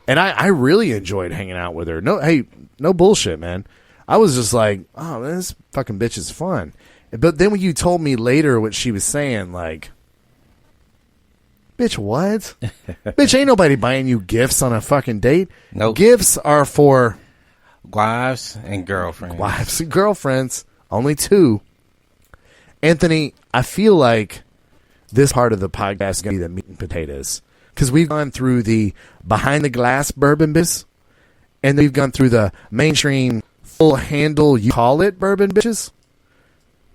And I really enjoyed hanging out with her. No bullshit, man. I was just like, oh, man, this fucking bitch is fun. But then when you told me later what she was saying, like, bitch, what? Bitch, ain't nobody buying you gifts on a fucking date. Nope. Gifts are for Wives and girlfriends. wives and girlfriends. Only 2. Anthony, I feel like this part of the podcast is going to be the meat and potatoes. Because we've gone through the behind the glass bourbon biz, and we've gone through the mainstream full handle, you call it bourbon bitches.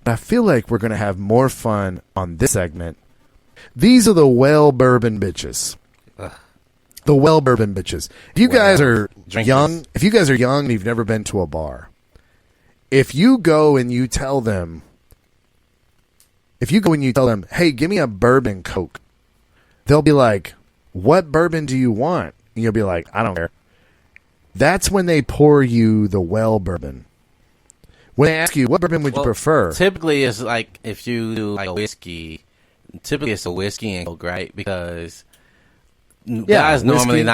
But I feel like we're going to have more fun on this segment. These are the well bourbon bitches. Ugh. The well bourbon bitches. If you guys are Drink young, this. if you guys are young and you've never been to a bar, if you go and you tell them, hey, give me a bourbon Coke, they'll be like, what bourbon do you want? And you'll be like, I don't care. That's when they pour you the well bourbon. When they ask you, what bourbon would you prefer? Typically, it's like if you do like a whiskey. Typically, it's a whiskey and Coke, right? Because guys normally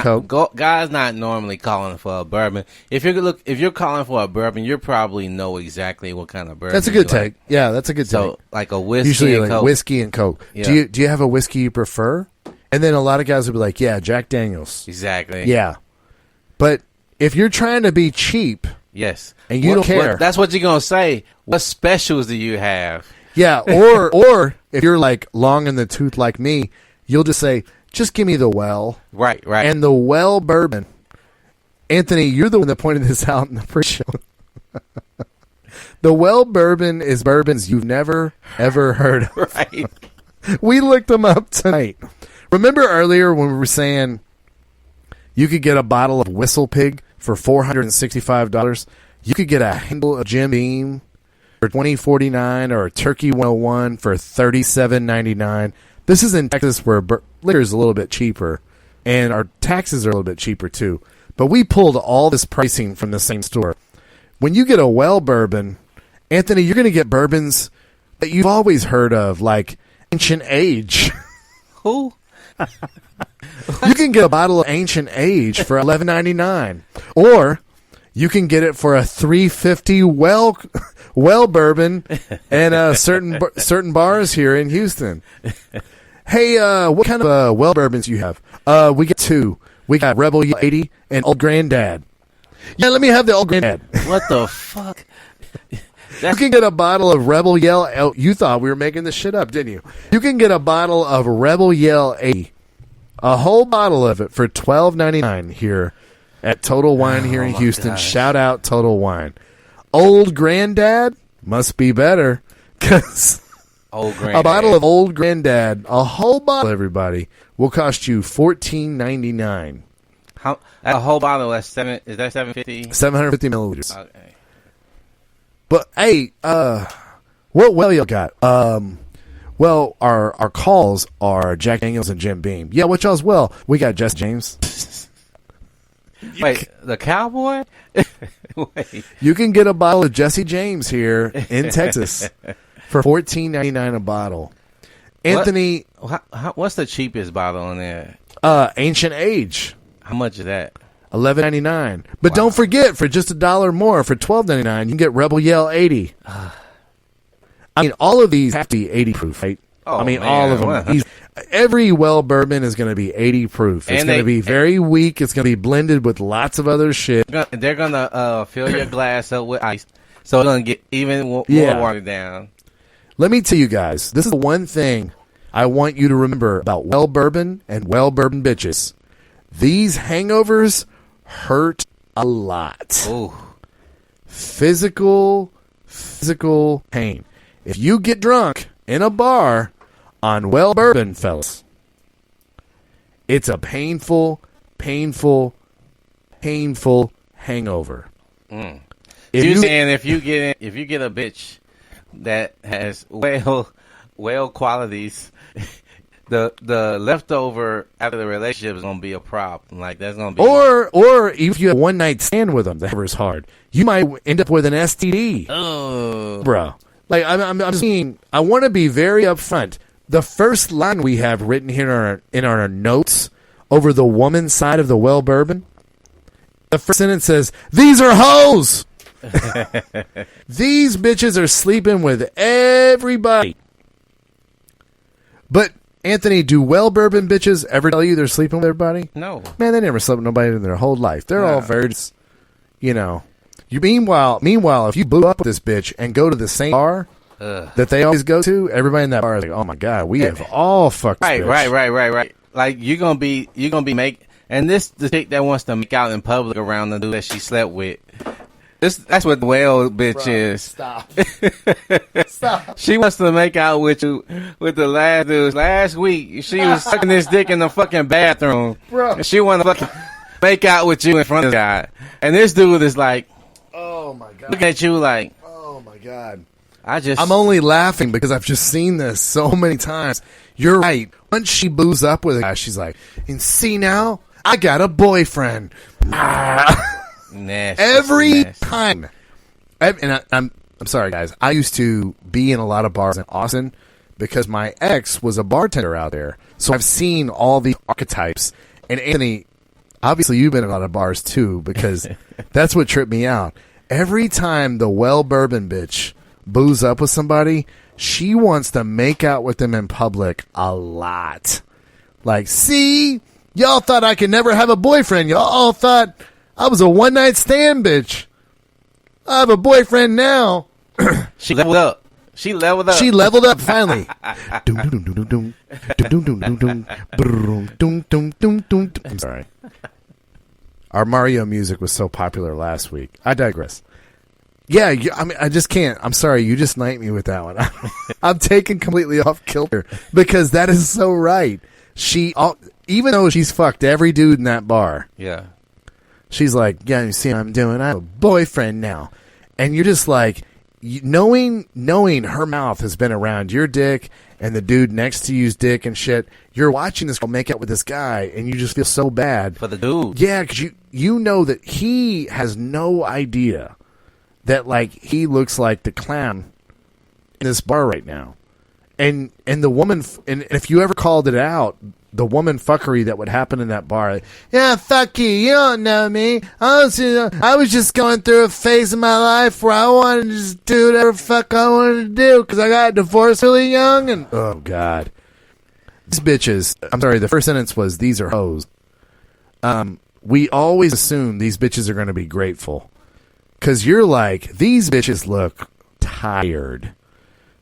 guys not normally calling for a bourbon. If you're calling for a bourbon, you probably know exactly what kind of bourbon. That's a good take. Yeah, that's a good take. So like a whiskey usually and like Coke. Whiskey and Coke. Yeah. Do you have a whiskey you prefer? And then a lot of guys will be like, yeah, Jack Daniels. Exactly. Yeah, but if you're trying to be cheap, yes, and you don't care, that's what you're gonna say. What specials do you have? Yeah, or if you're like long in the tooth like me, you'll just say, just give me the well. Right. And the well bourbon. Anthony, you're the one that pointed this out in the pre-show. The well bourbon is bourbons you've never, ever heard of. Right. We looked them up tonight. Remember earlier when we were saying you could get a bottle of Whistle Pig for $465? You could get a handle of Jim Beam for $20.49 or a Turkey 101 for $37.99. This is in Texas where liquor is a little bit cheaper, and our taxes are a little bit cheaper too. But we pulled all this pricing from the same store. When you get a well bourbon, Anthony, you're going to get bourbons that you've always heard of, like Ancient Age. Who? You can get a bottle of Ancient Age for $11.99, or you can get it for a $3.50 well bourbon and certain bars here in Houston. Hey, what kind of well bourbons do you have? We get two. We got Rebel 80 and Old Granddad. Yeah, let me have the Old Granddad. What the fuck? You can get a bottle of Rebel Yell. Oh, you thought we were making this shit up, didn't you? You can get a bottle of Rebel Yell 80. A whole bottle of it for $12.99 here at Total Wine here in Houston. Gosh. Shout out Total Wine. Old Granddad must be better because a bottle of Old Granddad, a whole bottle, everybody, will cost you $14.99. How a whole bottle? Is that 750? 750 milliliters. Okay. But hey, what well y'all got? Well, our calls are Jack Daniels and Jim Beam. Yeah, what y'all's well? We got Jess James. Wait, the cowboy? Wait. You can get a bottle of Jesse James here in Texas for $14.99 a bottle. Anthony, what's the cheapest bottle in there? Ancient Age. How much is that? $11.99. But don't forget, for just $1 more, for $12.99, you can get Rebel Yell 80. I mean, all of these have to be 80 proof, right? Oh, I mean, man. all of them. Every well bourbon is going to be 80 proof. It's going to be very weak. It's going to be blended with lots of other shit. They're going to fill your glass up with ice, so it's going to get even more watered down. Let me tell you guys, this is the one thing I want you to remember about well bourbon and well bourbon bitches. These hangovers hurt a lot. Ooh. Physical pain. If you get drunk in a bar on well bourbon, fellas, it's a painful hangover. Mm. If you get a bitch that has well qualities, the leftover after the relationship is gonna be a problem. Like that's gonna be or if you have one night stand with them, that is hard. You might end up with an STD. Oh, bro. Like I'm saying, I want to be very upfront. The first line we have written here in our notes over the woman's side of the well bourbon, the first sentence says, "These are hoes." These bitches are sleeping with everybody. But Anthony, do well bourbon bitches ever tell you they're sleeping with everybody? No, man, they never slept with nobody in their whole life. They're all very, Meanwhile, if you blew up with this bitch and go to the same bar that they always go to, everybody in that bar is like, "Oh my god, we have all fucked." Right. Like you're gonna be and the chick that wants to make out in public around the dude that she slept with. That's what the whale bitch is. Stop. She wants to make out with you with the last dude. Last week she was sucking this dick in the fucking bathroom, bro. And she want to fucking make out with you in front of the guy. And this dude is like, "Oh my god," looking at you like, my God. I'm only laughing because I've just seen this so many times. You're right. Once she boos up with a guy, she's like, and see now, I got a boyfriend. Nasty, Every nasty. time. And I'm sorry, guys. I used to be in a lot of bars in Austin because my ex was a bartender out there. So I've seen all these archetypes. And Anthony, obviously you've been in a lot of bars too because that's what tripped me out. Every time the Bourbon bitch boos up with somebody, she wants to make out with them in public a lot. Like, see, y'all thought I could never have a boyfriend. Y'all all thought I was a one-night stand bitch. I have a boyfriend now. She leveled up. She leveled up. She leveled up finally. I'm sorry. Our Mario music was so popular last week. I digress. Yeah, I mean, I just can't. I'm sorry. You just sniped me with that one. I'm taken completely off kilter because that is so right. Even though she's fucked every dude in that bar. Yeah. She's like, yeah, you see what I'm doing? I have a boyfriend now. And you're just like, knowing her mouth has been around your dick and the dude next to you's dick and shit, you're watching this girl make out with this guy and you just feel so bad. For the dude. Yeah, because you know that he has no idea that, like, he looks like the clown in this bar right now. And the woman, and if you ever called it out, the woman fuckery that would happen in that bar. Like, yeah, fuck you don't know me. I was just going through a phase of my life where I wanted to just do whatever fuck I wanted to do because I got divorced really young. And oh, God. These bitches, I'm sorry, the first sentence was, these are hoes. We always assume these bitches are going to be grateful. Because you're like, these bitches look tired.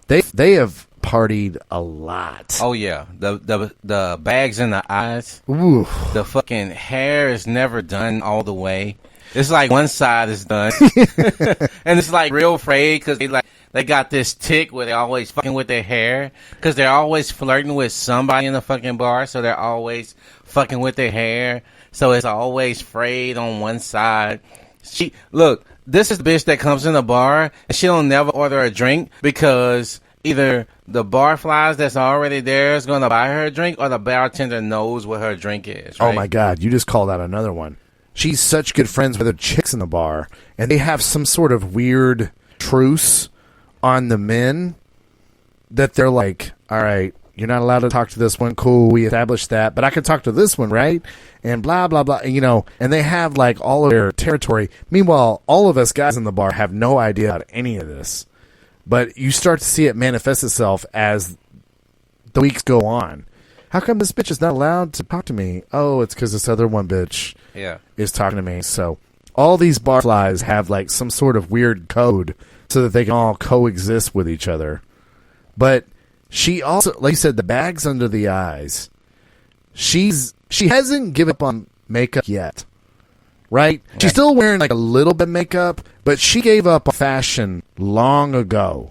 They have partied a lot. Oh yeah, the bags in the eyes. Ooh. The fucking hair is never done all the way. It's like one side is done, and it's like real afraid because they got this tick where they always fucking with their hair because they're always flirting with somebody in the fucking bar, so they're always fucking with their hair. So it's always frayed on one side. This is the bitch that comes in the bar and she don't never order a drink because either the bar flies that's already there is going to buy her a drink or the bartender knows what her drink is. Right? Oh, my God. You just called out another one. She's such good friends with her chicks in the bar, and they have some sort of weird truce on the men that they're like, all right, you're not allowed to talk to this one. Cool, we established that. But I can talk to this one, right? And blah, blah, blah. And they have, like, all of their territory. Meanwhile, all of us guys in the bar have no idea about any of this. But you start to see it manifest itself as the weeks go on. How come this bitch is not allowed to talk to me? Oh, it's because this other one bitch is talking to me. So all these bar flies have, like, some sort of weird code so that they can all coexist with each other. But she also, like you said, the bags under the eyes. She hasn't given up on makeup yet, right? Okay. She's still wearing like a little bit of makeup, but she gave up on fashion long ago.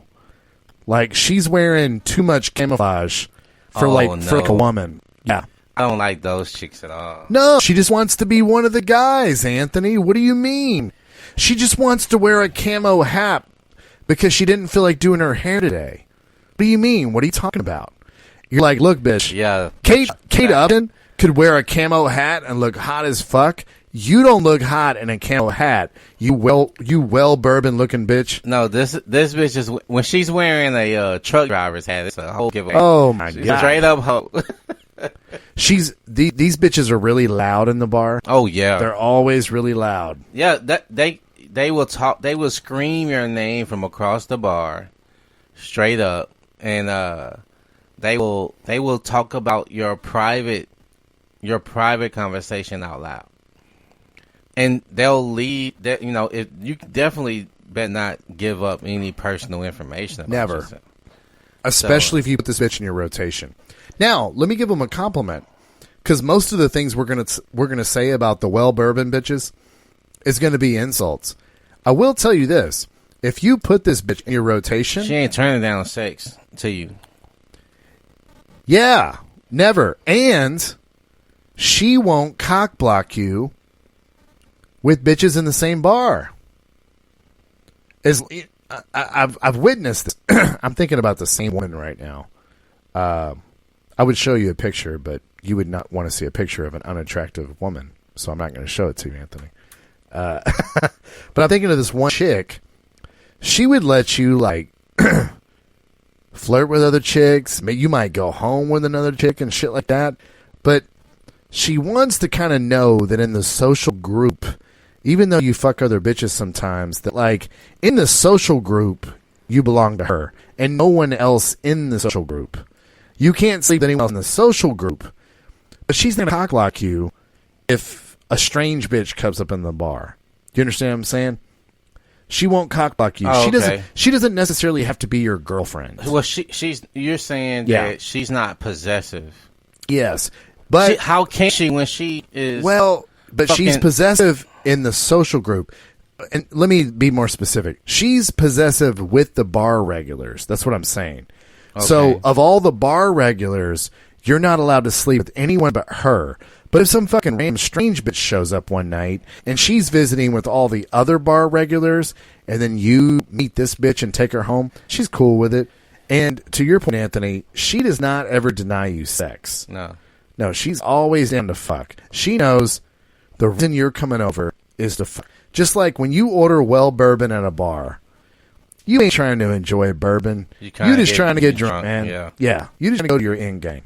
Like she's wearing too much camouflage for for a woman. Yeah, I don't like those chicks at all. No, she just wants to be one of the guys, Anthony. What do you mean? She just wants to wear a camo hat because she didn't feel like doing her hair today. What do you mean? What are you talking about? You're like, look, bitch. Yeah. Kate Upton could wear a camo hat and look hot as fuck. You don't look hot in a camo hat. You bourbon looking bitch. No, this bitch is when she's wearing a truck driver's hat. It's a whole giveaway. Oh my God! Straight up hoe. These bitches are really loud in the bar. Oh yeah, they're always really loud. Yeah, they will talk. They will scream your name from across the bar, straight up. And they will talk about your private conversation out loud, and they'll lead that. If you definitely better not give up any personal information. About Never, yourself. Especially if you put this bitch in your rotation. Now, let me give them a compliment because most of the things we're gonna say about the bourbon bitches is gonna be insults. I will tell you this. If you put this bitch in your rotation... She ain't turning down sex to you. Yeah, never. And she won't cock block you with bitches in the same bar. I've witnessed this. I'm thinking about the same woman right now. I would show you a picture, but you would not want to see a picture of an unattractive woman, so I'm not going to show it to you, Anthony. But I'm thinking of this one chick. She would let you like flirt with other chicks. You might go home with another chick and shit like that. But she wants to kind of know that in the social group, even though you fuck other bitches sometimes, that like in the social group, you belong to her and no one else in the social group. You can't sleep with anyone else in the social group. But she's going to cockblock you if a strange bitch comes up in the bar. Do you understand what I'm saying? She won't cockblock you. Oh, okay. She doesn't necessarily have to be your girlfriend. Well, you're saying that she's not possessive. Yes. But how can she when she is? Well, but she's possessive in the social group. And let me be more specific. She's possessive with the bar regulars. That's what I'm saying. Okay. So, of all the bar regulars, you're not allowed to sleep with anyone but her. But if some fucking random strange bitch shows up one night and she's visiting with all the other bar regulars, and then you meet this bitch and take her home, she's cool with it. And to your point, Anthony, she does not ever deny you sex. No, she's always down to fuck. She knows the reason you're coming over is to fuck. Just like when you order well bourbon at a bar, you ain't trying to enjoy bourbon. You're just trying to get drunk, man. Yeah. You just trying to go to your end game.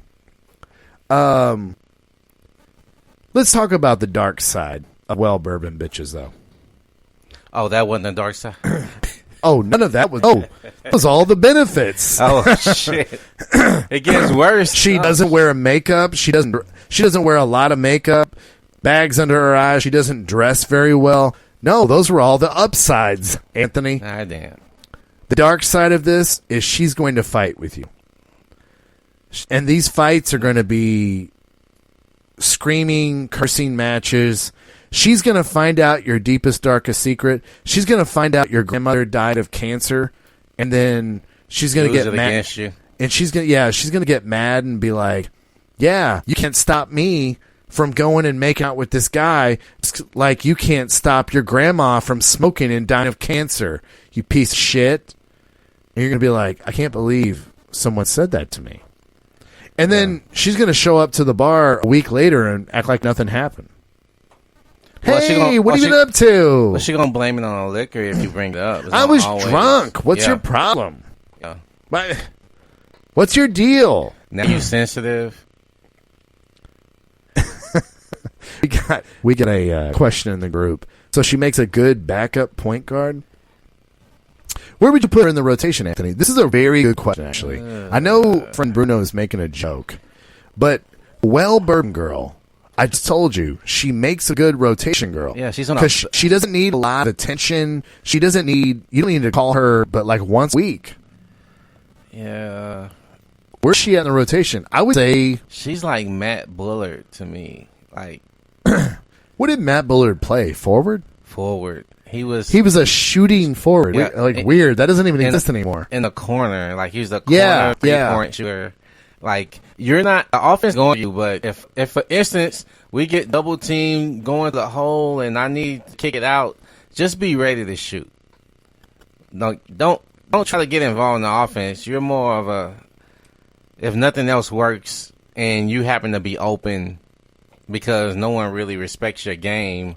Let's talk about the dark side of well bourbon bitches, though. Oh, that wasn't the dark side? Oh, none of that was. Oh, that was all the benefits. Oh, shit. It gets worse. She doesn't wear makeup. She doesn't wear a lot of makeup. Bags under her eyes. She doesn't dress very well. No, those were all the upsides, Anthony. Ah, damn. The dark side of this is she's going to fight with you. And these fights are going to be screaming, cursing matches. She's going to find out your deepest, darkest secret. She's going to find out your grandmother died of cancer. And then she's going to get mad. Against you. And she's going to get mad and be like, yeah, you can't stop me from going and making out with this guy, like you can't stop your grandma from smoking and dying of cancer, you piece of shit. And you're going to be like, I can't believe someone said that to me. And then she's going to show up to the bar a week later and act like nothing happened. Hey, what have you been up to? Well, she going to blame it on the liquor if you bring it up. I was drunk. What's your problem? Yeah. What's your deal? Now you sensitive? We got a question in the group. So she makes a good backup point guard. Where would you put her in the rotation, Anthony? This is a very good question, actually. I know friend Bruno is making a joke, but well, bourbon girl, I just told you she makes a good rotation girl. Yeah, she's on because she doesn't need a lot of attention. You don't need to call her, but like once a week. Yeah. Where's she at in the rotation? I would say she's like Matt Bullard to me. Like, what did Matt Bullard play? Forward. He was a shooting forward. Yeah, weird. That doesn't even exist anymore. In the corner, like he's the corner 3-point shooter. Like you're not the offense going to you, but if for instance we get double team going to the hole and I need to kick it out, just be ready to shoot. No, don't try to get involved in the offense. You're more of a if nothing else works and you happen to be open because no one really respects your game.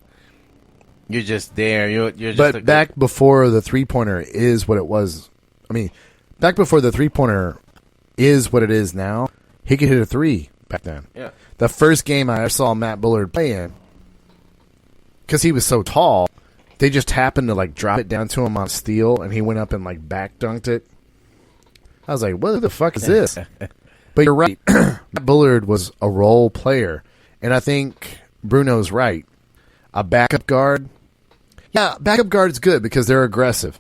You're just there. You're just. But back before the 3-pointer is what it was. I mean, back before the 3-pointer is what it is now. He could hit a 3 back then. Yeah. The first game I ever saw Matt Bullard play in, because he was so tall, they just happened to like drop it down to him on steal, and he went up and like back dunked it. I was like, what the fuck is this? But you're right. Matt Bullard was a role player, and I think Bruno's right. A backup guard. Yeah, backup guard's good because they're aggressive.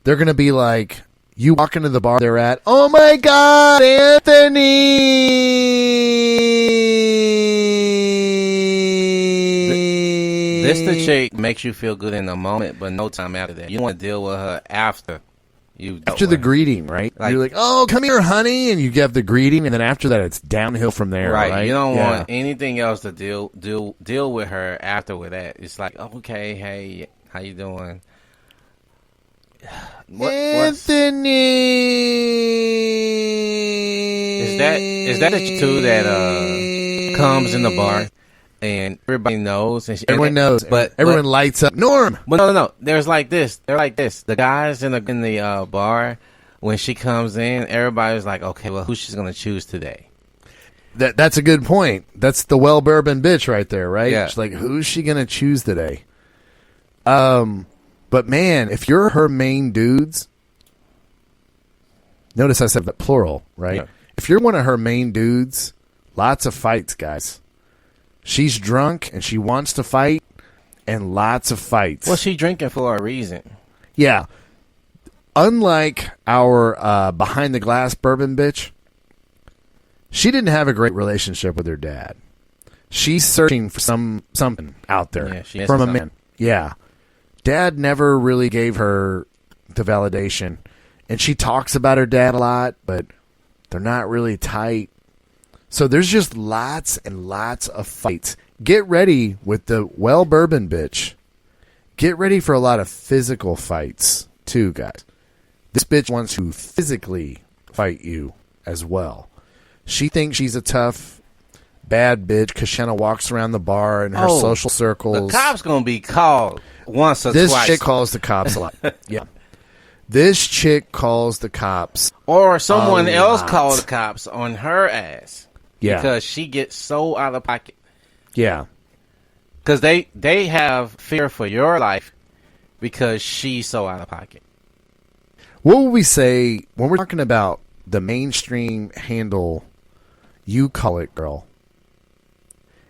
They're going to be like, you walk into the bar they're at, oh my God, Anthony! This the chick makes you feel good in the moment, but no time after that. You want to deal with her after the greeting, right? Like, you're like, oh, come here, honey, and you give the greeting, and then after that, it's downhill from there, right? You don't want anything else to deal with her after with that. It's like, okay, hey, how you doing? Anthony. Is that the two that comes in the bar and everybody knows? And Everyone knows, but everyone lights up. Norm. But no. There's like this. They're like this. The guys in the bar, when she comes in, everybody's like, okay, well, who she's gonna choose today? That's a good point. That's the Bourbon bitch right there, right? Yeah. She's like, who's she gonna choose today? But man, if you're her main dudes, notice I said that plural, right? Yeah. If you're one of her main dudes, lots of fights, guys. She's drunk and she wants to fight, and lots of fights. Well, she drinking for a reason. Yeah. Unlike our behind the glass bourbon bitch, she didn't have a great relationship with her dad. She's searching for something out there from a man. Yeah. Dad never really gave her the validation. And she talks about her dad a lot, but they're not really tight. So there's just lots and lots of fights. Get ready with the Bourbon bitch. Get ready for a lot of physical fights, too, guys. This bitch wants to physically fight you as well. She thinks she's a tough, bad bitch because she kind of walks around the bar in her social circles. The cop's going to be called once or twice. This chick calls the cops a lot. Yeah. This chick calls the cops. Or someone else calls the cops on her ass. Yeah. Because she gets so out of pocket. Yeah. Because they have fear for your life because she's so out of pocket. What would we say when we're talking about the mainstream handle, you call it girl,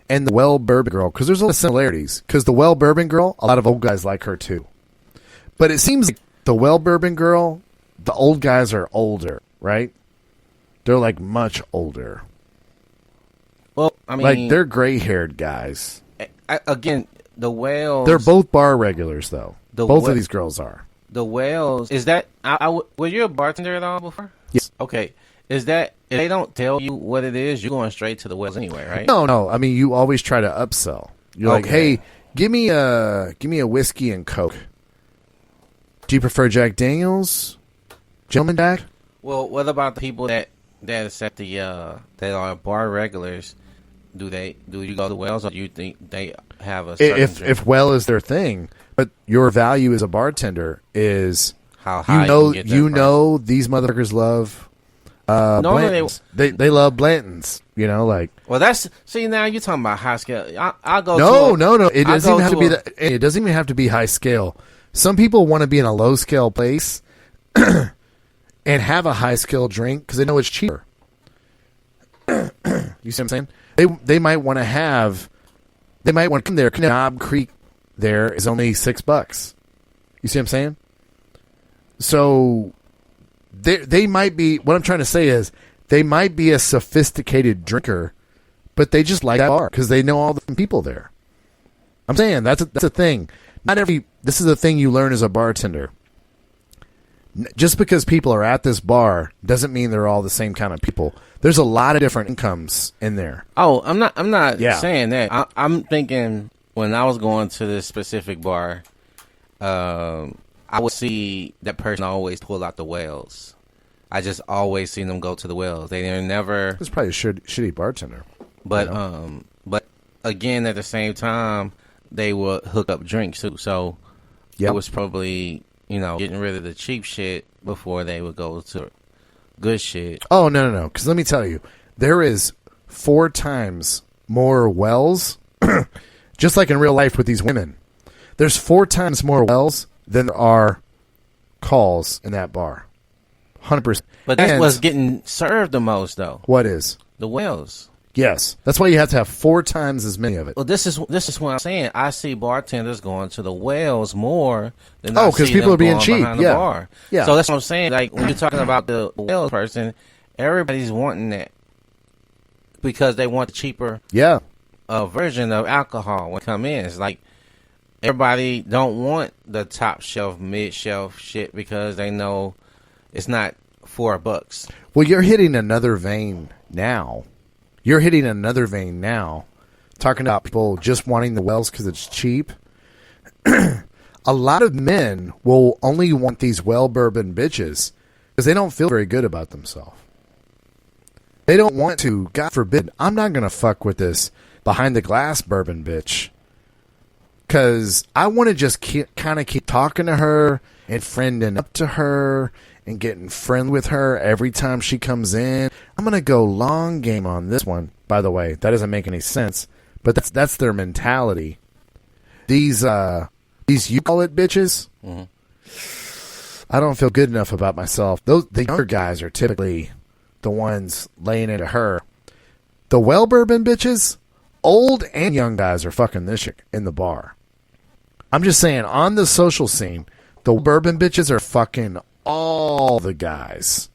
and the Bourbon girl? Because there's a lot of similarities. Because the Bourbon girl, a lot of old guys like her too. But it seems like the Bourbon girl, the old guys are older, right? They're like much older. Well, I mean, like they're gray-haired guys. Again, the Whales. They're both bar regulars, though. Both of these girls are. The Whales. Is that? Were you a bartender at all before? Yes. Okay. Is that if they don't tell you what it is, you're going straight to the Whales anyway, right? No. I mean, you always try to upsell. You're like, hey, give me a whiskey and Coke. Do you prefer Jack Daniels, Gentleman Jack? Well, what about the people that is at the that are bar regulars? Do you go to Wells, or do you think they have a certain if well is their thing? But your value as a bartender is how high you know these motherfuckers love Blanton's. They love Blanton's. You know, like that's now you're talking about high scale. I'll go. No. It doesn't even have to be it doesn't even have to be high scale. Some people want to be in a low scale place and have a high scale drink because they know it's cheaper. You see what I'm saying? They might want to come there. Knob Creek there is only $6. You see what I'm saying? So they might be. What I'm trying to say is they might be a sophisticated drinker, but they just like that bar because they know all the people there. I'm saying that's a thing. This is a thing you learn as a bartender. Just because people are at this bar doesn't mean they're all the same kind of people. There's a lot of different incomes in there. Oh, I'm not saying that. I'm thinking when I was going to this specific bar, I would see that person always pull out the Whales. I just always seen them go to the Whales. They're never. It's probably a shitty bartender. But but again, at the same time, they would hook up drinks too. So it was probably getting rid of the cheap shit before they would go to good shit. Oh, no. Because let me tell you, there is 4 times more Wells, just like in real life with these women. There's 4 times more Wells than there are calls in that bar. 100%. But that's what's getting served the most, though. What is? The Wells. Yes. That's why you have to have 4 times as many of it. Well, this is what I'm saying. I see bartenders going to the Wells more than because people are being cheap. The bar. Yeah. So that's what I'm saying. Like when you're talking about the Wells person, everybody's wanting that because they want the cheaper version of alcohol when they come in. It's like everybody don't want the top shelf, mid shelf shit because they know it's not $4. Well, you're hitting another vein now. Talking about people just wanting the Wells because it's cheap. a lot of men will only want these well-bourbon bitches because they don't feel very good about themselves. They don't want to. God forbid. I'm not going to fuck with this behind-the-glass bourbon bitch because I want to just kind of keep talking to her and friending up to her and getting friendly with her every time she comes in. I'm going to go long game on this one. By the way, that doesn't make any sense, but that's their mentality. These you call it bitches. Mm-hmm. I don't feel good enough about myself. The younger guys are typically the ones laying into her. The well bourbon bitches, old and young guys are fucking this chick in the bar. I'm just saying, on the social scene, the bourbon bitches are fucking all the guys.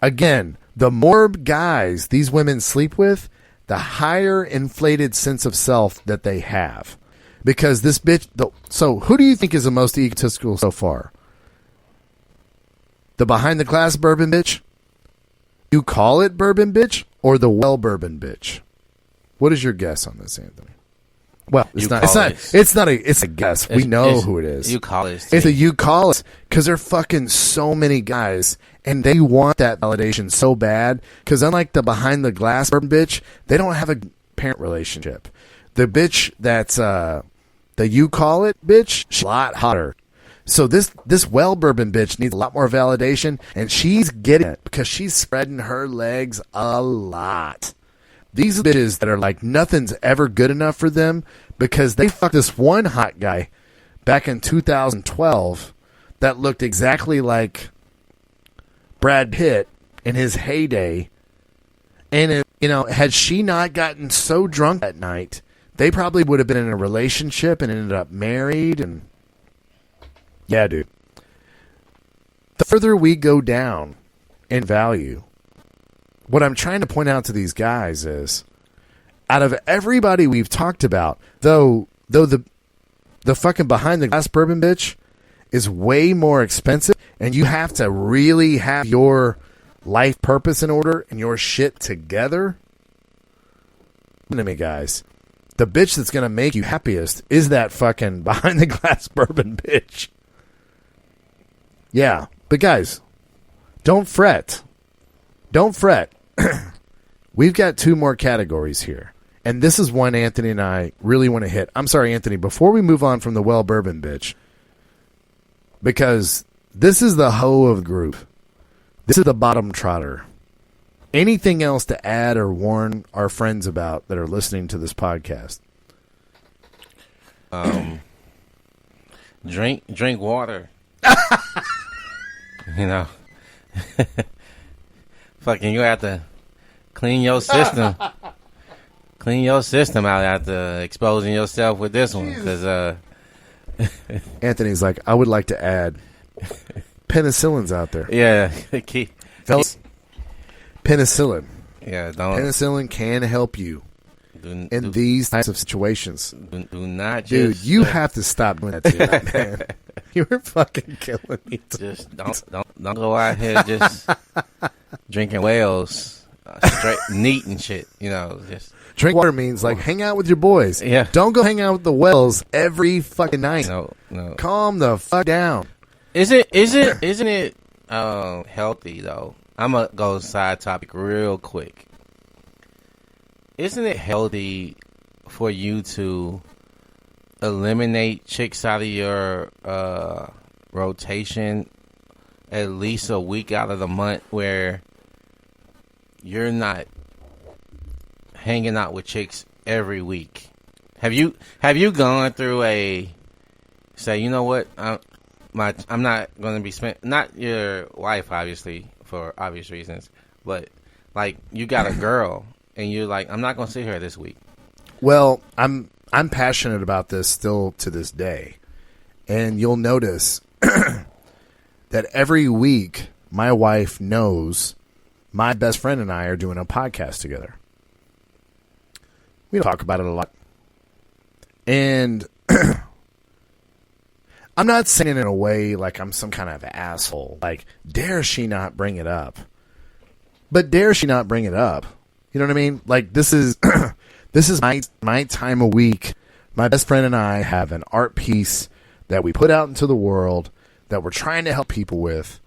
Again, the more guys these women sleep with, the higher inflated sense of self that they have. Because this bitch... So, who do you think is the most egotistical so far? The behind-the-glass bourbon bitch? You call it bourbon bitch? Or the well bourbon bitch? What is your guess on this, Anthony? Well, it's a guess. We know who it is. You call it. It's a you call it. Because they're fucking so many guys. And they want that validation so bad. Because unlike the behind-the-glass bourbon bitch, they don't have a parent relationship. The bitch that's the you call it bitch, she's a lot hotter. So this well bourbon bitch needs a lot more validation, and she's getting it because she's spreading her legs a lot. These bitches that are like nothing's ever good enough for them because they fucked this one hot guy back in 2012 that looked exactly like Brad Pitt in his heyday. And had she not gotten so drunk that night, they probably would have been in a relationship and ended up married. And yeah, dude. The further we go down in value, what I'm trying to point out to these guys is, out of everybody we've talked about, though the fucking behind the glass bourbon bitch is way more expensive, and you have to really have your life purpose in order and your shit together. Listen to me, guys. The bitch that's going to make you happiest is that fucking behind-the-glass bourbon bitch. Yeah. But, guys, don't fret. Don't fret. We've got two more categories here. And this is one Anthony and I really want to hit. I'm sorry, Anthony, before we move on from the well bourbon bitch, because this is the hoe of the group. This is the bottom trotter. Anything else to add or warn our friends about that are listening to this podcast? Drink water. Fucking you have to clean your system. Clean your system out after exposing yourself with this one. Because Anthony's like, I would like to add penicillin's out there. Yeah. Fellas, penicillin. Yeah, penicillin can help you in these types of situations. Do not Dude, just... you have to stop doing that to that, man. You're fucking killing me. Just don't go out here just drinking whales, straight neat and shit. Just drink water means like hang out with your boys. Yeah. Don't go hang out with the whales every fucking night. No. Calm the fuck down. Isn't it healthy though? I'm gonna go side topic real quick. Isn't it healthy for you to eliminate chicks out of your rotation at least a week out of the month where you're not hanging out with chicks every week? Have you gone through say, you know what, I'm not going to be not your wife obviously for obvious reasons, but like you got a girl and you're like, I'm not going to see her this week. Well, I'm passionate about this still to this day. And you'll notice that every week my wife knows my best friend and I are doing a podcast together. We talk about it a lot. And I'm not saying it in a way like I'm some kind of asshole. Like, dare she not bring it up? But dare she not bring it up? You know what I mean? Like, this is this is my time of week. My best friend and I have an art piece that we put out into the world that we're trying to help people with.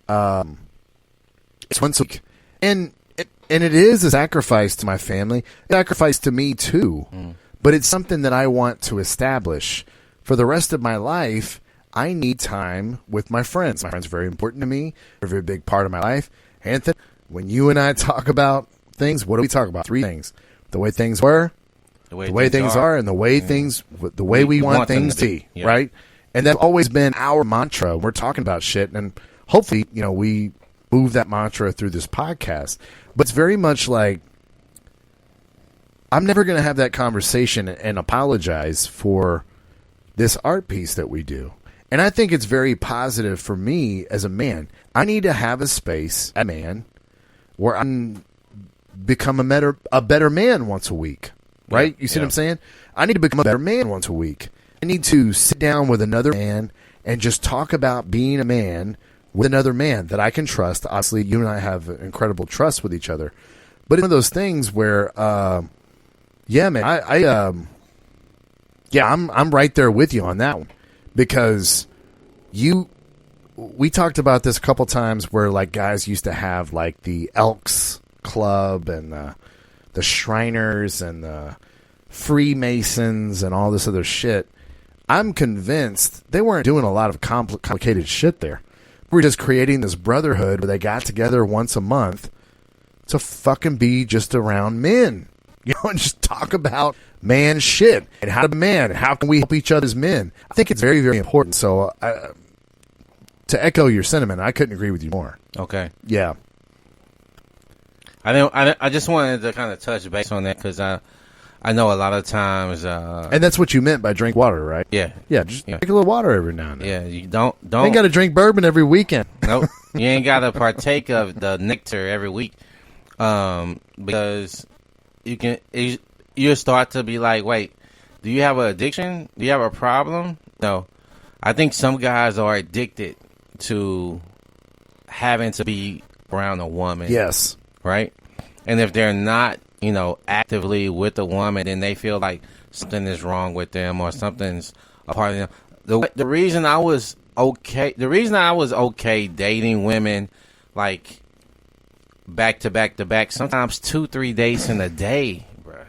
It's once a week. And it is a sacrifice to my family, a sacrifice to me too. But it's something that I want to establish. For the rest of my life, I need time with my friends. My friends are very important to me. They're a very big part of my life. Anthony, when you and I talk about things, what do we talk about? 3 things. The way things were, the way things are, and the way we want things to be, right? And that's always been our mantra. We're talking about shit, and hopefully, we move that mantra through this podcast. But it's very much like, I'm never going to have that conversation and apologize for this art piece that we do. And I think it's very positive for me as a man. I need to have a space, a man, where I become a better man once a week. Right? You see what I'm saying? I need to become a better man once a week. I need to sit down with another man and just talk about being a man with another man that I can trust. Obviously, you and I have incredible trust with each other. But it's one of those things where, man, I'm right there with you on that one. Because we talked about this a couple times where, like, guys used to have, like, the Elks Club and the Shriners and the Freemasons and all this other shit. I'm convinced they weren't doing a lot of complicated shit there. We're just creating this brotherhood where they got together once a month to fucking be just around men. And just talk about man shit and how to be man. How can we help each other as men? I think it's very, very important. So to echo your sentiment, I couldn't agree with you more. Okay. Yeah. I just wanted to kind of touch base on that because I know a lot of times. And that's what you meant by drink water, right? Yeah. Yeah, just drink a little water every now and then. Yeah, you don't. You ain't got to drink bourbon every weekend. Nope. You ain't got to partake of the nectar every week because you start to be like, wait, do you have an addiction? Do you have a problem? No. I think some guys are addicted to having to be around a woman. Yes. Right? And if they're not, actively with a woman, then they feel like something is wrong with them or something's a part of them. The reason I was okay dating women like back to back to back, sometimes 2-3 dates in a day, bruh.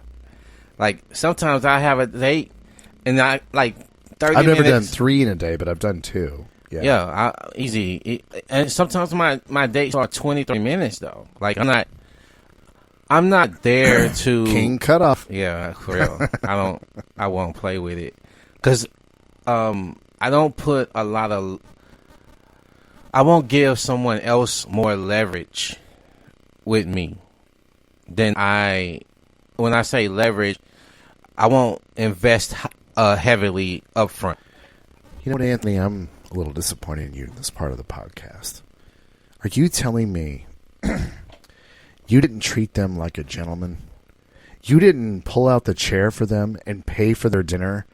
Like sometimes I have a date and I like 30 I've never minutes. done 3 in a day, but I've done 2. Yeah, easy. And sometimes my dates are 23 minutes though. Like I'm not there to King cutoff. Yeah, for real. I won't play with it because I don't put a lot of. I won't give someone else more leverage with me than when I say leverage, I won't invest heavily up front. You know what, Anthony? I'm a little disappointed in you in this part of the podcast. Are you telling me you didn't treat them like a gentleman? You didn't pull out the chair for them and pay for their dinner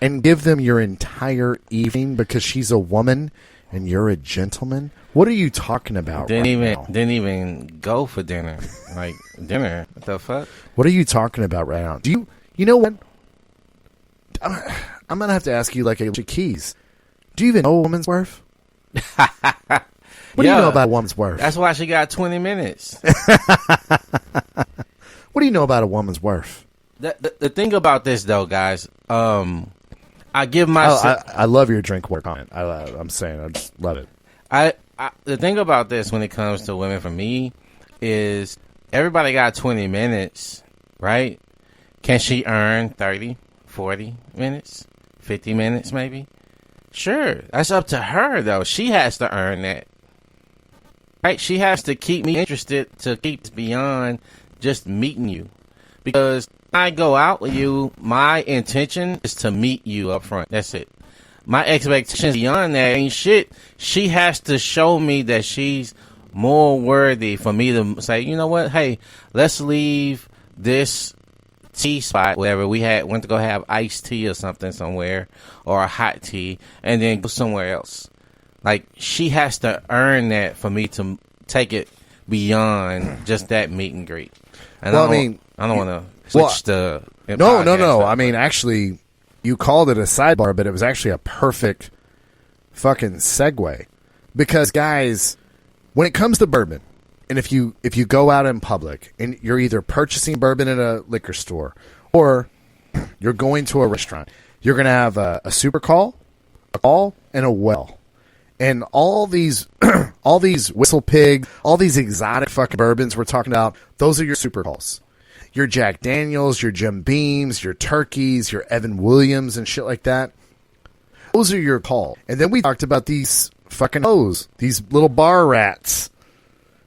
and give them your entire evening because she's a woman and you're a gentleman? What are you talking about? Didn't even go for dinner. Like dinner? What the fuck? What are you talking about right now? Do you know what? I'm gonna have to ask you like a keys. Do you even know a woman's worth? What do you know about a woman's worth? That's why she got 20 minutes. What do you know about a woman's worth? The thing about this, though, guys, I give myself... I love your drink water comment. I'm saying, I just love it. The thing about this when it comes to women for me is everybody got 20 minutes, right? Can she earn 30, 40 minutes, 50 minutes maybe? Sure. That's up to her, though. She has to earn that. Right? She has to keep me interested to keep beyond just meeting you. Because when I go out with you, my intention is to meet you up front. That's it. My expectations beyond that ain't shit. She has to show me that she's more worthy for me to say, you know what? Hey, let's leave this tea spot, whatever. We went to go have iced tea or something somewhere, or a hot tea, and then go somewhere else. Like, she has to earn that for me to take it beyond just that meet and greet. And well, I don't want to switch the... No. I mean, actually, you called it a sidebar, but it was actually a perfect fucking segue. Because, guys, when it comes to bourbon, and if you go out in public and you're either purchasing bourbon at a liquor store or you're going to a restaurant, you're going to have a super call, a call, and a well. And all these Whistle Pig, all these exotic fucking bourbons we're talking about, those are your super calls. Your Jack Daniels, your Jim Beams, your Turkeys, your Evan Williams and shit like that. Those are your call. And then we talked about these fucking O's, these little bar rats.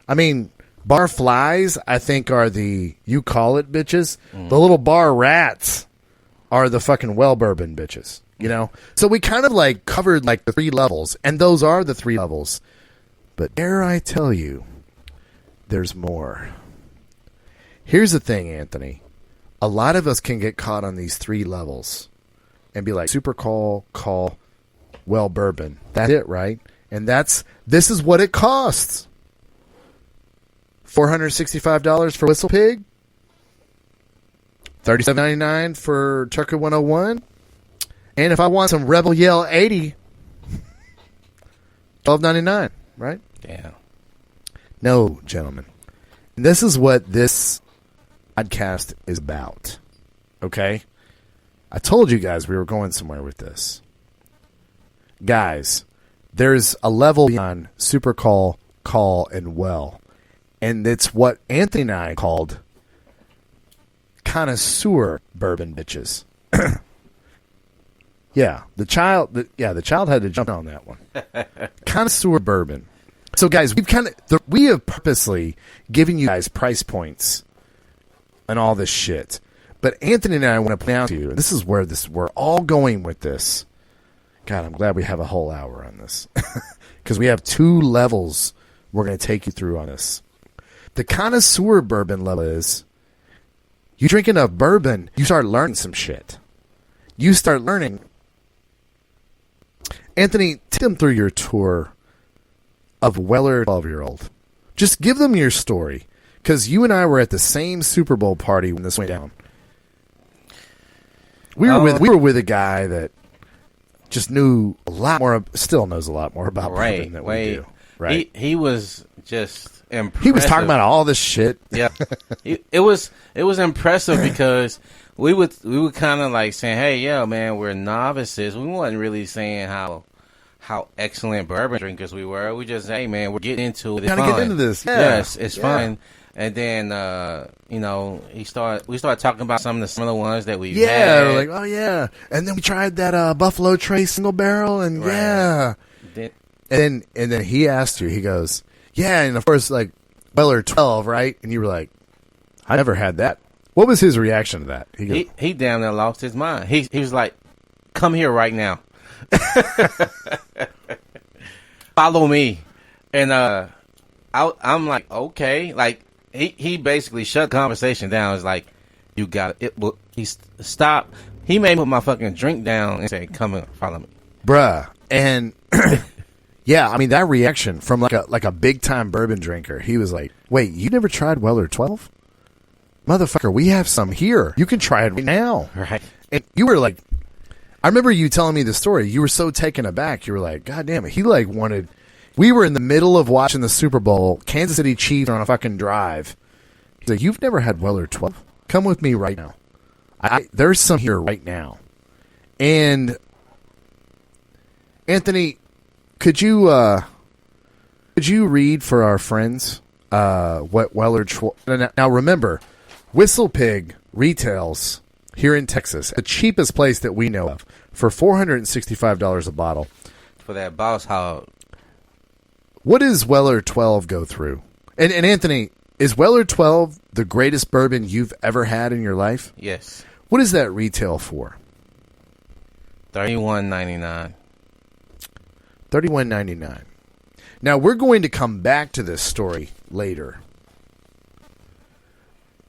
I mean, bar flies, I think, are the you call it bitches. The little bar rats are the fucking well bourbon bitches. You know? So we kind of like covered like the 3 levels, and those are the 3 levels. But dare I tell you, there's more. Here's the thing, Anthony. A lot of us can get caught on these 3 levels and be like, super call, well bourbon. That's it, right? And this is what it costs. $465 for Whistle Pig. $37.99 for Turkey 101. And if I want some Rebel Yell 80, $12.99, right? Damn. No, gentlemen. This is what this podcast is about. Okay? I told you guys we were going somewhere with this. Guys, there's a level beyond super call, and well. And it's what Anthony and I called connoisseur bourbon bitches. Yeah, the child had to jump on that one. Connoisseur bourbon. So, guys, we have purposely given you guys price points and all this shit. But Anthony and I want to point out to you, and this is where we're all going with this. God, I'm glad we have a whole hour on this. Because we have 2 levels we're going to take you through on this. The connoisseur bourbon level is, you drink enough bourbon, you start learning some shit. You start learning. Anthony, take them through your tour of Weller 12-year-old. Just give them your story. Because you and I were at the same Super Bowl party when this went down. We were with a guy that just knew a lot more, still knows a lot more about bourbon than we do. Right? He was just impressive. He was talking about all this shit. Yeah, it was impressive because we would kind of like saying, "Hey, yeah, man, we're novices." We wasn't really saying how excellent bourbon drinkers we were. We just, hey, man, we're getting into it. It's gotta get into this. Yeah. Yes, it's fun. And then, we started talking about some of the similar ones that we've had. Yeah, we're like, oh, yeah. And then we tried that Buffalo Trace single barrel, and yeah. And then he asked you, he goes, yeah, and of course, like, Weller 12, right? And you were like, I never had that. What was his reaction to that? He damn near lost his mind. He was like, come here right now. Follow me. And I'm like, okay. Like, he basically shut the conversation down. It's like, you got it. He stopped. He made me put my fucking drink down and say, come and follow me. Bruh. And yeah, I mean, that reaction from like a big time bourbon drinker, he was like, wait, you never tried Weller 12? Motherfucker, we have some here. You can try it right now. Right. And you were like, I remember you telling me the story. You were so taken aback. You were like, God damn it. He like wanted. We were in the middle of watching the Super Bowl. Kansas City Chiefs on a fucking drive. He's like, you've never had Weller 12? Come with me right now. There's some here right now. And Anthony, could you read for our friends what Weller 12? Now remember, Whistle Pig retails here in Texas, the cheapest place that we know of, for $465 a bottle. For that Boss Hog. What does Weller 12 go through? And Anthony, is Weller 12 the greatest bourbon you've ever had in your life? Yes. What does that retail for? $31.99. $31.99. Now, we're going to come back to this story later.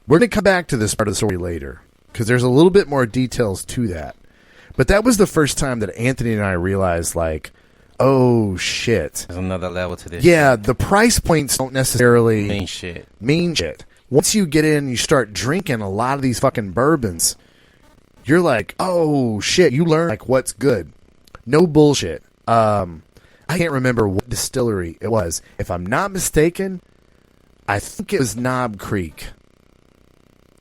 We're going to come back to this part of the story later, because there's a little bit more details to that. But that was the first time that Anthony and I realized, like, oh, shit. There's another level to this. Yeah, the price points don't necessarily mean shit. Once you get in, you start drinking a lot of these fucking bourbons, you're like, oh shit, you learn like what's good. No bullshit. I can't remember what distillery it was. If I'm not mistaken, I think it was Knob Creek.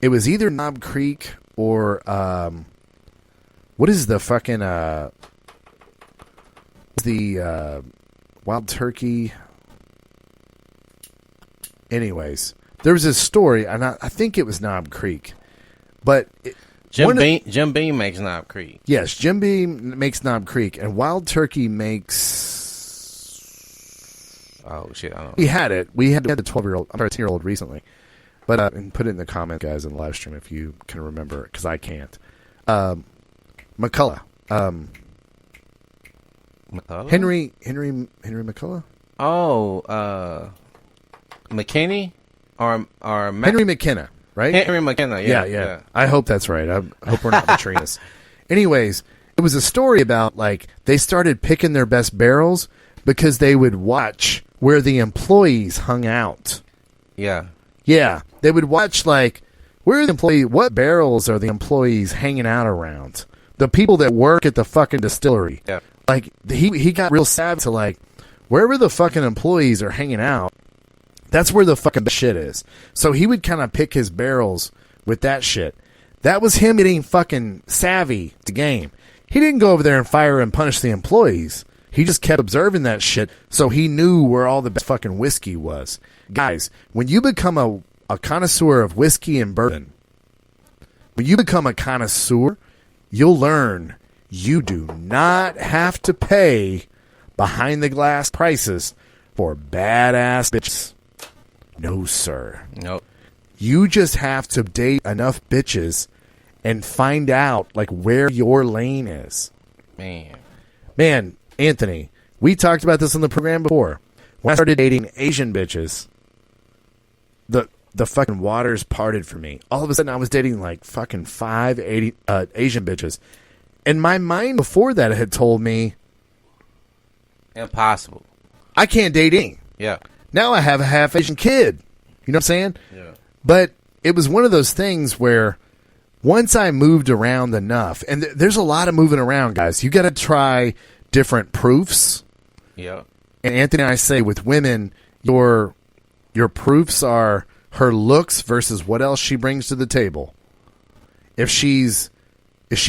It was either Knob Creek or what is the fucking Wild Turkey? Anyways, there was this story, and I think it was Knob Creek, but Jim Beam makes Knob Creek. Yes, Jim Beam makes Knob Creek, and Wild Turkey makes. Oh shit! I don't know. We had it. We had the 12-year-old, 13-year-old recently, but and put it in the comment, guys, in the live stream if you can remember it, because I can't. McCullough. McCullough? Henry McCullough. Oh, McKinney or Henry McKenna, right? Henry McKenna. Yeah. I hope that's right. I hope we're not butchering this. Anyways, it was a story about like they started picking their best barrels because they would watch where the employees hung out. Yeah. Yeah, they would watch like where are the employees? What barrels are the employees hanging out around? The people that work at the fucking distillery. Yeah. Like he got real savvy to like wherever the fucking employees are hanging out. That's where the fucking shit is. So he would kind of pick his barrels with that shit. That was him getting fucking savvy to game. He didn't go over there and fire and punish the employees. He just kept observing that shit, so he knew where all the best fucking whiskey was. Guys, when you become a connoisseur of whiskey and bourbon, when you become a connoisseur, you'll learn you do not have to pay behind the glass prices for badass bitches. No, sir. Nope. You just have to date enough bitches and find out like where your lane is. Man, Anthony, we talked about this on the program before. When I started dating Asian bitches, the fucking waters parted for me. All of a sudden, I was dating like fucking 5 Asian bitches. And my mind before that had told me, impossible. I can't date any. Yeah. Now I have a half Asian kid. You know what I'm saying? Yeah. But it was one of those things where once I moved around enough, and there's a lot of moving around, guys. You got to try different proofs. Yeah. And Anthony and I say with women, your proofs are her looks versus what else she brings to the table. Is she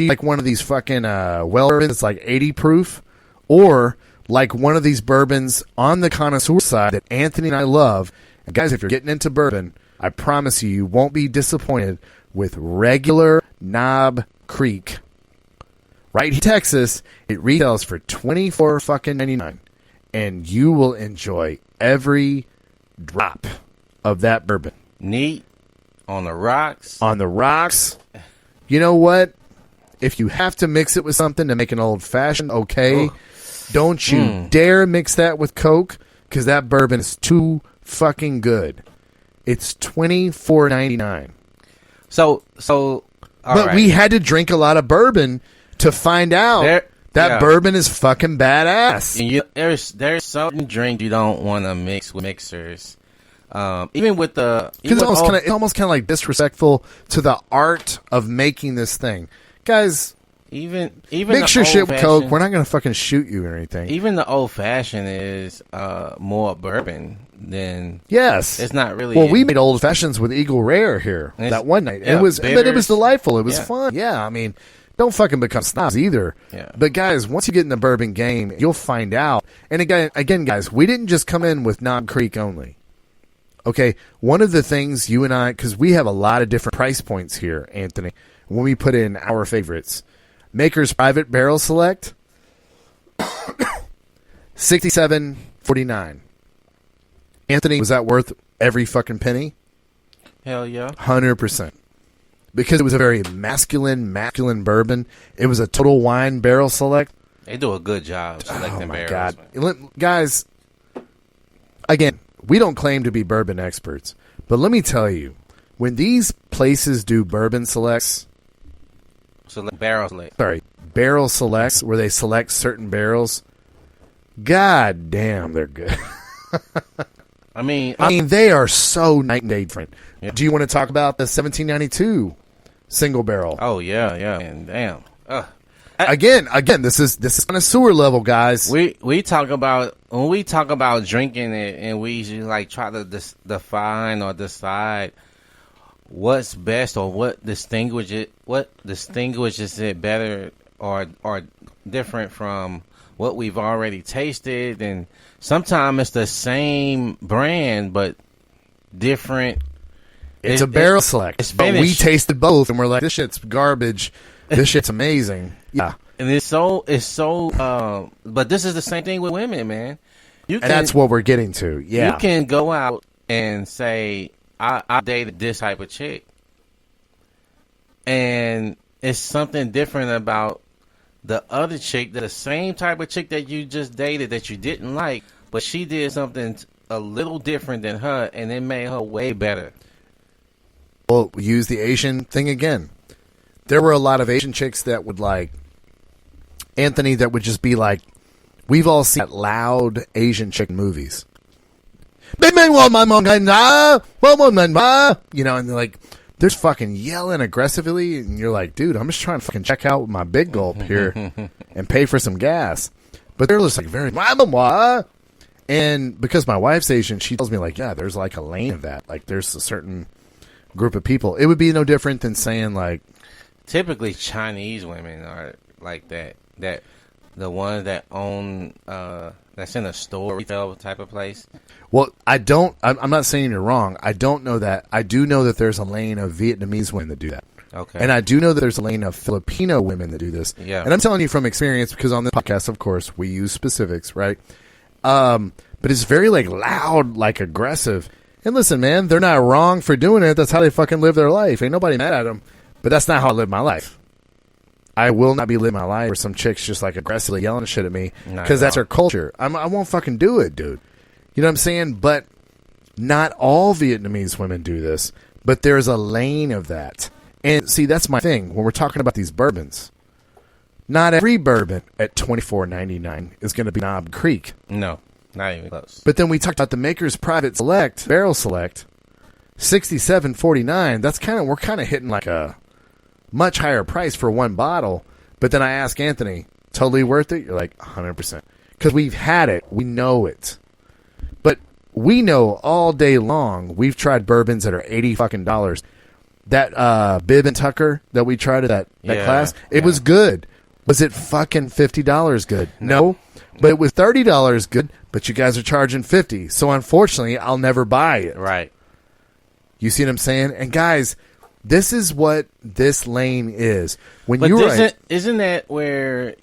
like one of these fucking well bourbons that's like 80 proof, or like one of these bourbons on the connoisseur side that Anthony and I love. And guys, if you're getting into bourbon, I promise you won't be disappointed with regular Knob Creek. Right here in Texas, it retails for $24.99, and you will enjoy every drop of that bourbon. Neat. On the rocks. On the rocks. You know what? If you have to mix it with something to make an old fashioned, okay. Ugh. Don't you dare mix that with Coke, because that bourbon is too fucking good. It's $24.99. So, but we had to drink a lot of bourbon to find out that bourbon is fucking badass. And there's certain drink you don't want to mix with mixers. Even with the, because it's almost kind of like disrespectful to the art of making this thing, guys. Even mix your shit with Coke. We're not gonna fucking shoot you or anything. Even the old fashioned is more bourbon than it's not really. Well, we made old fashions with Eagle Rare here that one night. Yeah, it was bitters. But it was delightful. It was fun. Yeah, I mean, don't fucking become snobs either. Yeah. But guys, once you get in the bourbon game, you'll find out. And again, guys, we didn't just come in with Knob Creek only. Okay, one of the things you and I, because we have a lot of different price points here, Anthony, when we put in our favorites. Maker's Private Barrel Select, $67.49. Anthony, was that worth every fucking penny? Hell yeah. 100%. Because it was a very masculine bourbon. It was a Total Wine Barrel Select. They do a good job selecting barrels. God. Guys, again, we don't claim to be bourbon experts, but let me tell you, when these places do bourbon selects, barrel selects, where they select certain barrels, god damn, they're good. I mean, they are so night and day different. Yeah. Do you want to talk about the 1792 single barrel. Oh yeah, and damn. Again, this is on a sewer level, guys. We talk about when we talk about drinking it, and we usually like try to define or decide what's best or what distinguishes it better or different from what we've already tasted, and sometimes it's the same brand but different. It's a barrel select, but we tasted both, and we're like, this shit's garbage. This shit's amazing. Yeah. And it's so, but this is the same thing with women, man. And that's what we're getting to. Yeah. You can go out and say, I dated this type of chick. And it's something different about the other chick, the same type of chick that you just dated that you didn't like, but she did something a little different than her, and it made her way better. Well, use the Asian thing again. There were a lot of Asian chicks that would like Anthony that would just be like, we've all seen that loud Asian chick movies. You know, and they're like, there's fucking yelling aggressively, and you're like, dude, I'm just trying to fucking check out my big gulp here and pay for some gas. But they're just like very, and because my wife's Asian, she tells me like, yeah, there's like a lane of that. Like there's a certain group of people. It would be no different than saying like, typically Chinese women are like that. That the ones that own that's in a store retail type of place. Well, I'm not saying you're wrong. I don't know that. I do know that there's a lane of Vietnamese women that do that. Okay. And I do know that there's a lane of Filipino women that do this. Yeah. And I'm telling you from experience because on this podcast, of course, we use specifics, right? But it's very like loud, like aggressive. And listen, man, they're not wrong for doing it. That's how they fucking live their life. Ain't nobody mad at them. But that's not how I live my life. I will not be living my life where some chick's just like aggressively yelling shit at me because that's her culture. I won't fucking do it, dude. You know what I'm saying? But not all Vietnamese women do this, but there's a lane of that. And see, that's my thing. When we're talking about these bourbons, not every bourbon at $24.99 is going to be Knob Creek. No, not even close. But then we talked about the Maker's Private Select, Barrel Select, $67.49. That's we're kind of hitting like a much higher price for one bottle. But then I ask Anthony, totally worth it? You're like 100%. Because we've had it. We know it. But we know all day long we've tried bourbons that are $80 fucking dollars. That Bib and Tucker that we tried at that class, it was good. Was it fucking $50 good? No. But it was $30 good, but you guys are charging $50. So unfortunately, I'll never buy it. Right. You see what I'm saying? And guys, this is what this lane is. When but you isn't that where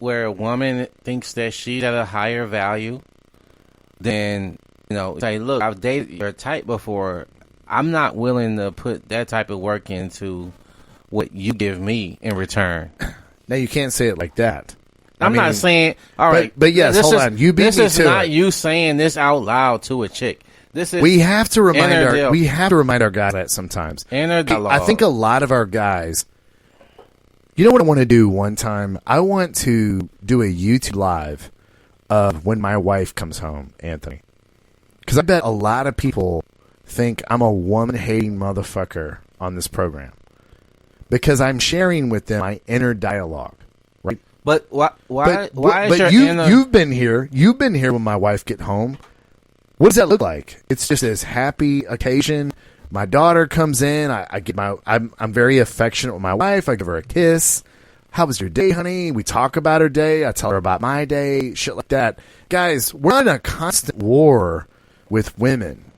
a woman thinks that she's at a higher value than, say, look, I've dated your type before. I'm not willing to put that type of work into what you give me in return. Now you can't say it like that. I'm not saying all right, but yes, hold on. You beat me to it. This is not you saying this out loud to a chick. This is we have to remind our guys that sometimes. I think a lot of our guys. You know what I want to do one time? I want to do a YouTube live of when my wife comes home, Anthony, because I bet a lot of people think I'm a woman-hating motherfucker on this program because I'm sharing with them my inner dialogue, right? But why is you've been here. You've been here when my wife get home. What does that look like? It's just this happy occasion. My daughter comes in. I'm very affectionate with my wife. I give her a kiss. How was your day, honey? We talk about her day. I tell her about my day. Shit like that. Guys, we're not in a constant war with women.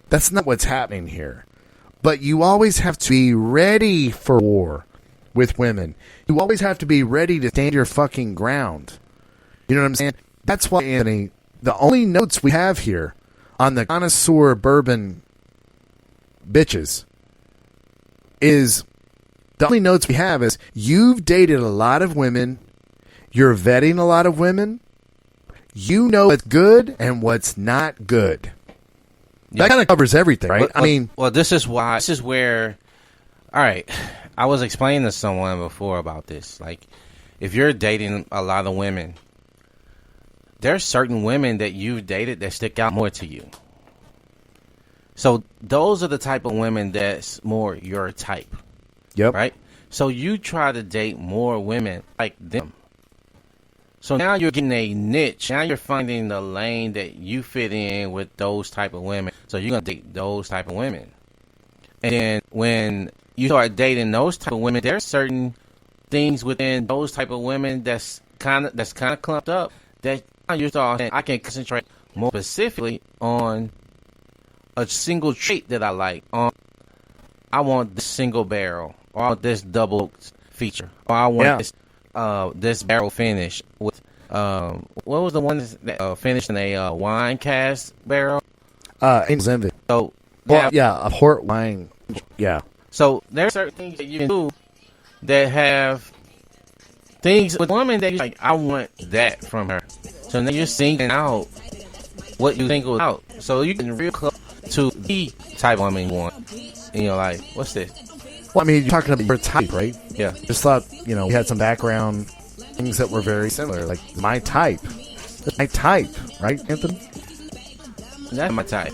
That's not what's happening here. But you always have to be ready for war with women. You always have to be ready to stand your fucking ground. You know what I'm saying? That's why, Anthony, the only notes we have here on the connoisseur bourbon bitches is the only notes we have is you've dated a lot of women. You're vetting a lot of women. You know what's good and what's not good. That kind of covers everything, right? This is where, all right, I was explaining to someone before about this. Like, if you're dating a lot of women, there's certain women that you've dated that stick out more to you. So those are the type of women that's more your type. Yep. Right? So you try to date more women like them. So now you're getting a niche. Now you're finding the lane that you fit in with those type of women. So you're going to date those type of women. And then when you start dating those type of women, there's certain things within those type of women that's kind of clumped up that you start saying, I can concentrate more specifically on a single trait that I like. I want this single barrel, or I want this double feature, or I want this barrel finish with what was the one that finished in a wine cask barrel? Angel's Envy. So a port wine. Yeah. So there's certain things that you can do that have things with women that you're like, I want that from her. So now you're singling out what you think out. So you can real close to the type of woman you want in your life. What's this? Well, I mean, you're talking about your type, right? Yeah. Just thought, we had some background things that were very similar. Like, my type. My type, right, Anthony? That's my type.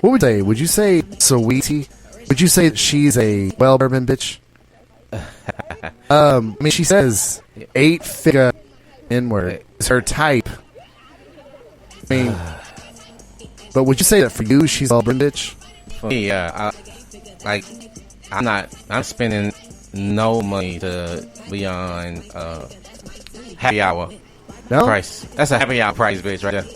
What would you say? Would you say Sweetie? Would you say that she's a bourbon bitch? I mean, she says 8-figure N-word is her type. I mean, but would you say that for you, she's a bourbon bitch? For me, I'm spending no money to be on happy hour price. That's a happy hour price, bitch, right there.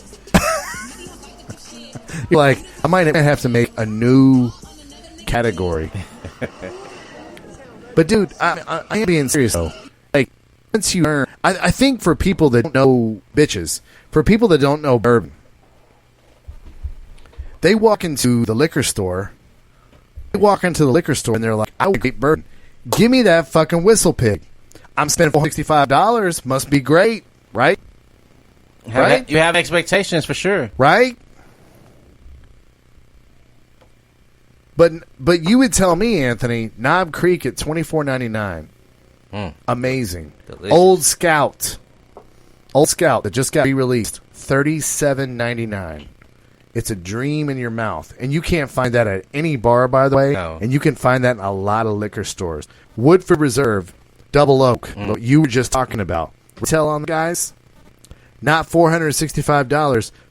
You're like, I might have to make a new category. But dude, I am being serious though. Like, once you learn, I think for people that don't know bitches, for people that don't know bourbon, they walk into the liquor store. And they're like, I want great bourbon. Give me that fucking Whistle Pig. I'm spending $465. Must be great, right? Right? You have expectations for sure, right? But you would tell me, Anthony, Knob Creek at $24.99. Amazing. Delicious. Old Scout that just got re-released, $37.99. It's a dream in your mouth. And you can't find that at any bar, by the way. No. And you can find that in a lot of liquor stores. Woodford Reserve, Double Oak, what you were just talking about. Retail on the guys, not $465,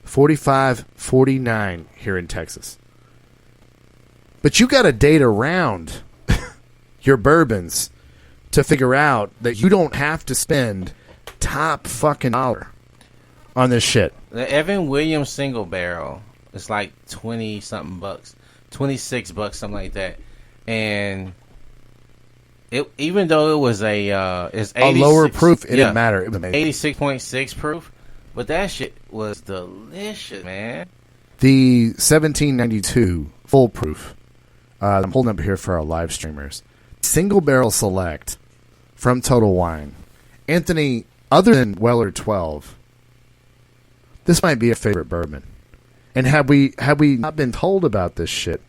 $45.49 here in Texas. But you got to date around your bourbons to figure out that you don't have to spend top fucking dollar on this shit. The Evan Williams single barrel is like 20 something bucks, $26, something like that. And it, even though it was it's a lower proof, it didn't matter. It was 86.6 proof, but that shit was delicious, man. The 1792 full proof. I'm holding up here for our live streamers. Single barrel select from Total Wine. Anthony, other than Weller 12, this might be a favorite bourbon. And had we not been told about this shit,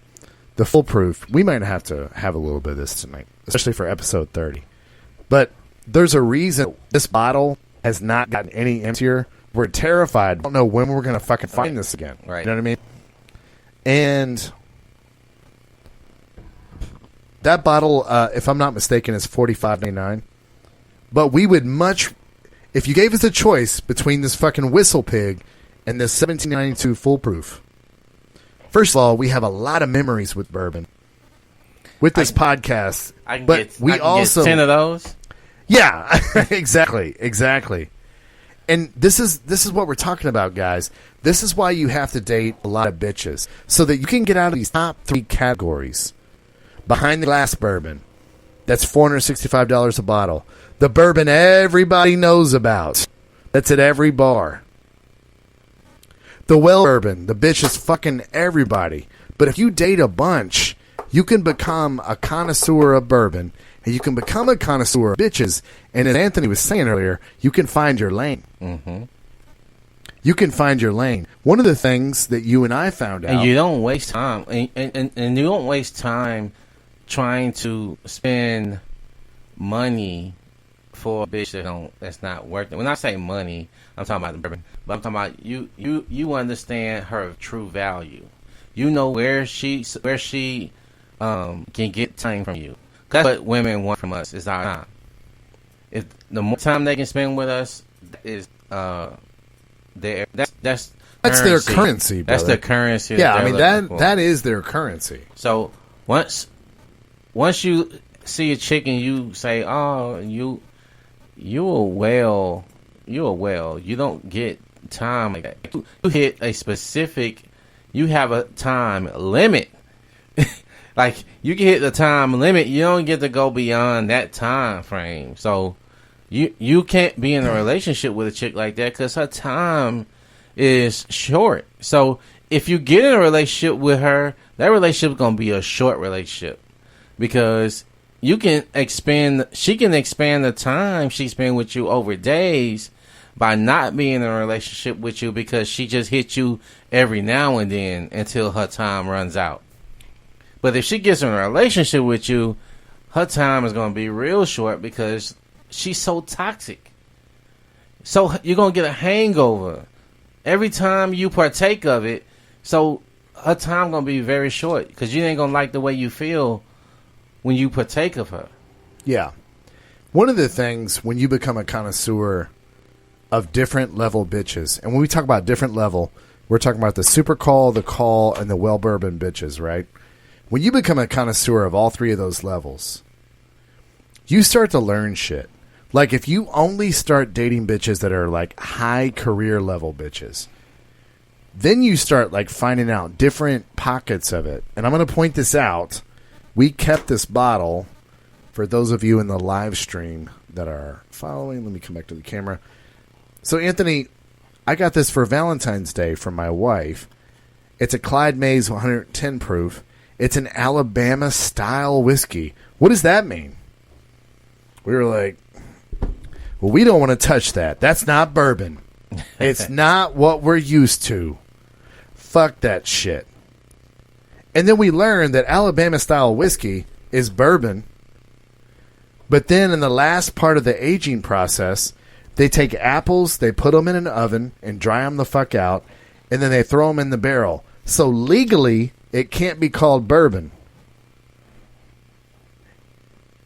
the full proof, we might have to have a little bit of this tonight, especially for episode 30. But there's a reason this bottle has not gotten any emptier. We're terrified. I don't know when we're going to fucking find this again. Right. You know what I mean? And that bottle, if I'm not mistaken, is $45.99. But we would much, if you gave us a choice between this fucking Whistle Pig and this 1792 full proof. First of all, we have a lot of memories with bourbon, with this podcast. I can but get, we I can also get 10 of those. Yeah, exactly. And this is what we're talking about, guys. This is why you have to date a lot of bitches, so that you can get out of these top 3 categories. Behind the glass bourbon, that's $465 a bottle. The bourbon everybody knows about, that's at every bar. The well bourbon, the bitch is fucking everybody. But if you date a bunch, you can become a connoisseur of bourbon, and you can become a connoisseur of bitches. And as Anthony was saying earlier, you can find your lane. Mm-hmm. You can find your lane. One of the things that you and I found out, and you don't waste time, and you don't waste time trying to spend money for a bitch that's not worth it. When I say money, I'm talking about the bourbon, but I'm talking about you understand her true value. You know where she can get time from you. That's what women want from us is our time. If the more time they can spend with us is that's their currency, brother. That's their currency. Yeah, I mean that is their currency. So once you see a chick and you say, "Oh, you a whale," you don't get time like that. You hit a specific. You have a time limit. Like you can hit the time limit. You don't get to go beyond that time frame. So you can't be in a relationship with a chick like that because her time is short. So if you get in a relationship with her, that relationship is gonna be a short relationship because she can expand the time she spent with you over days by not being in a relationship with you because she just hits you every now and then until her time runs out. But if she gets in a relationship with you, her time is going to be real short because she's so toxic. So you're going to get a hangover every time you partake of it. So her time going to be very short because you ain't going to like the way you feel when you partake of her. Yeah. One of the things when you become a connoisseur of different level bitches, and when we talk about different level, we're talking about the super call, the call, and the well bourbon bitches, right? When you become a connoisseur of all three of those levels, you start to learn shit. Like if you only start dating bitches that are like high career level bitches, then you start like finding out different pockets of it. And I'm going to point this out. We kept this bottle for those of you in the live stream that are following. Let me come back to the camera. So Anthony, I got this for Valentine's Day from my wife. It's a Clyde Mays 110 proof. It's an Alabama style whiskey. What does that mean? We were like, well, we don't want to touch that. That's not bourbon. It's not what we're used to. Fuck that shit. And then we learned that Alabama style whiskey is bourbon. But then in the last part of the aging process, they take apples, they put them in an oven and dry them the fuck out, and then they throw them in the barrel. So legally, it can't be called bourbon.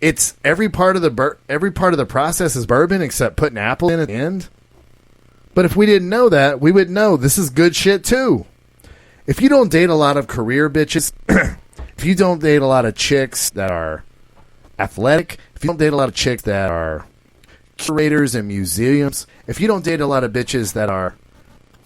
It's every part of the process is bourbon except putting apple in at the end. But if we didn't know that, we would know this is good shit too. If you don't date a lot of career bitches, if you don't date a lot of chicks that are athletic, if you don't date a lot of chicks that are curators in museums, if you don't date a lot of bitches that are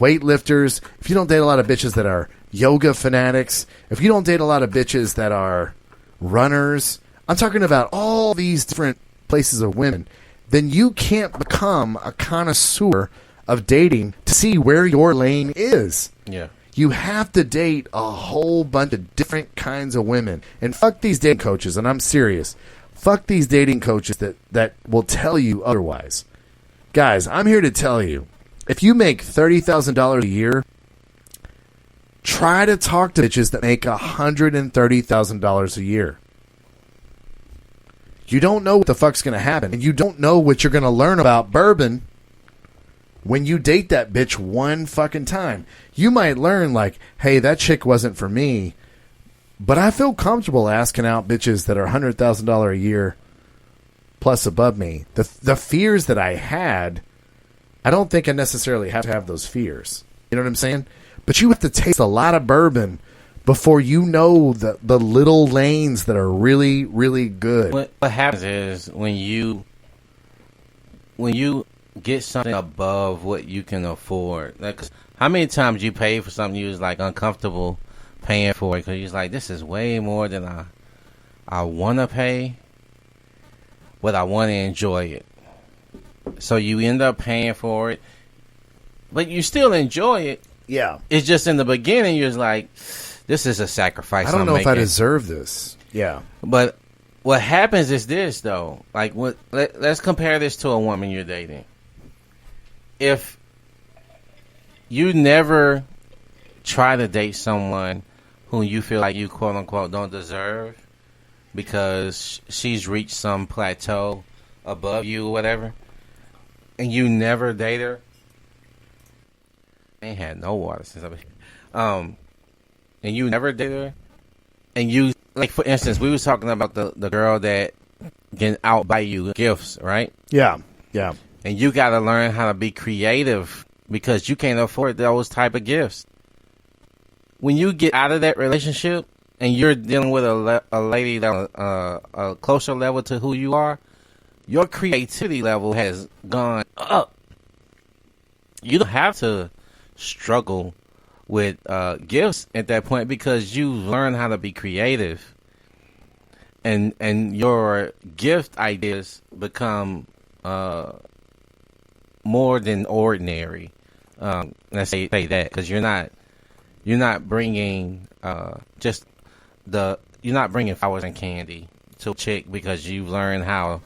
weightlifters, if you don't date a lot of bitches that are yoga fanatics, if you don't date a lot of bitches that are runners, I'm talking about all these different places of women, then you can't become a connoisseur of dating to see where your lane is. Yeah. You have to date a whole bunch of different kinds of women. And fuck these dating coaches, and I'm serious. Fuck these dating coaches that will tell you otherwise. Guys, I'm here to tell you, if you make $30,000 a year, try to talk to bitches that make $130,000 a year. You don't know what the fuck's going to happen, and you don't know what you're going to learn about bourbon when you date that bitch one fucking time. You might learn, like, hey, that chick wasn't for me, but I feel comfortable asking out bitches that are $100,000 a year plus above me. The fears that I had, I don't think I necessarily have to have those fears. You know what I'm saying? But you have to taste a lot of bourbon before you know the little lanes that are really, really good. What happens is when you get something above what you can afford. Like, how many times you pay for something you was like uncomfortable paying for it because you're like, this is way more than I want to pay, but I want to enjoy it. So you end up paying for it, but you still enjoy it. Yeah. It's just in the beginning you're just like, this is a sacrifice. I don't know if I deserve this. Yeah. But what happens is this, though. Like, let's compare this to a woman you're dating. If you never try to date someone who you feel like you, quote unquote, don't deserve because she's reached some plateau above you or whatever, and you never date her, I ain't had no water since I've been and you never date her, and you like for instance, we was talking about the girl that can outbuy you gifts, right? Yeah, yeah. And you got to learn how to be creative because you can't afford those type of gifts. When you get out of that relationship and you're dealing with a lady that a closer level to who you are, your creativity level has gone up. You don't have to struggle with gifts at that point because you learn how to be creative, and your gift ideas become more than ordinary. Let's say that because you're not bringing you're not bringing flowers and candy to a chick because you've learned how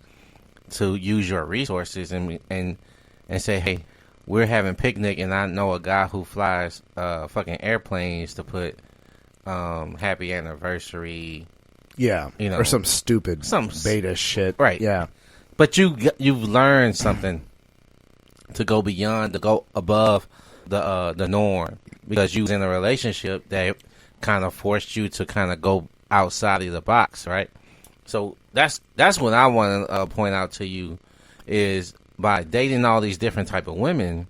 to use your resources and say, hey, we're having picnic and I know a guy who flies fucking airplanes to put happy anniversary. Yeah, or some stupid beta shit. Right. Yeah. But you've learned something to go beyond, to go above the norm because you was in a relationship that kind of forced you to kind of go outside of the box, right? So that's what I want to point out to you is by dating all these different type of women,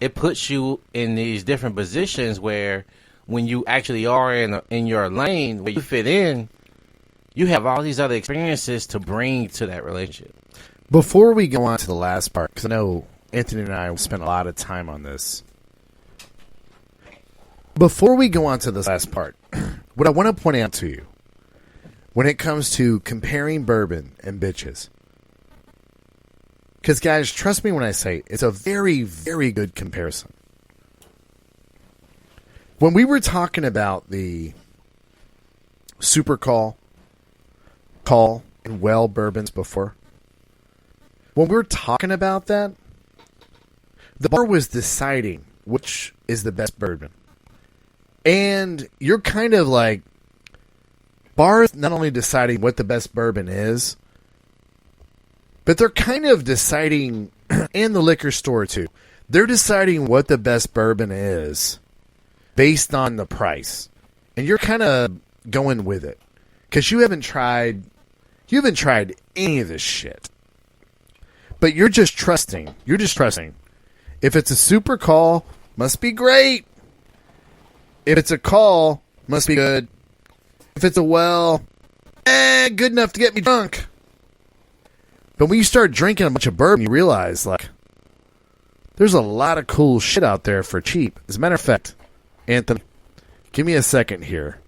it puts you in these different positions where when you actually are in your lane where you fit in, you have all these other experiences to bring to that relationship. Before we go on to the last part, because I know Anthony and I spent a lot of time on this. Before we go on to this last part, what I want to point out to you, when it comes to comparing bourbon and bitches, because guys, trust me when I say it's a very, very good comparison. When we were talking about the Super Call, and Well bourbons before, when we were talking about that, the bar was deciding which is the best bourbon. And you're kind of like, bars not only deciding what the best bourbon is, but they're kind of deciding, and the liquor store too, they're deciding what the best bourbon is based on the price. And you're kind of going with it. Because you haven't tried any of this shit. But you're just trusting. If it's a Super Call, must be great. If it's a Call, must be good. If it's a Well, good enough to get me drunk. But when you start drinking a bunch of bourbon, you realize, like, there's a lot of cool shit out there for cheap. As a matter of fact, Anthony, give me a second here.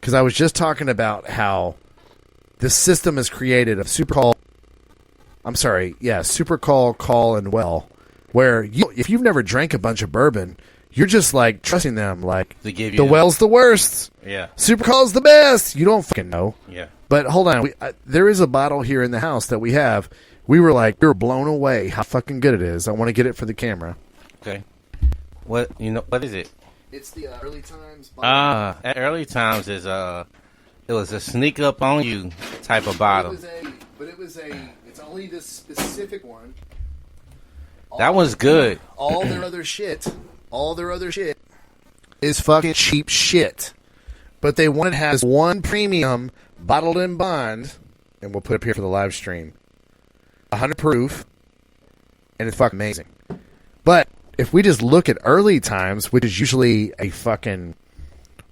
Because I was just talking about how the system is created of Super Call, Call, and Well, where if you've never drank a bunch of bourbon, you're just like trusting them, like the Well's the worst, Super Call's the best. You don't fucking know. Yeah. But hold on, there is a bottle here in the house that we have. We were blown away how fucking good it is. I want to get it for the camera. Okay. What is it? It's the Early Times bottle. Early Times is it was a sneak up on you type of bottle. It's only this specific one. That was good. All their other shit is fucking cheap shit. But they wanted to have one premium bottled in bond, and we'll put it up here for the live stream. 100 proof, and it's fucking amazing. But if we just look at Early Times, which is usually a fucking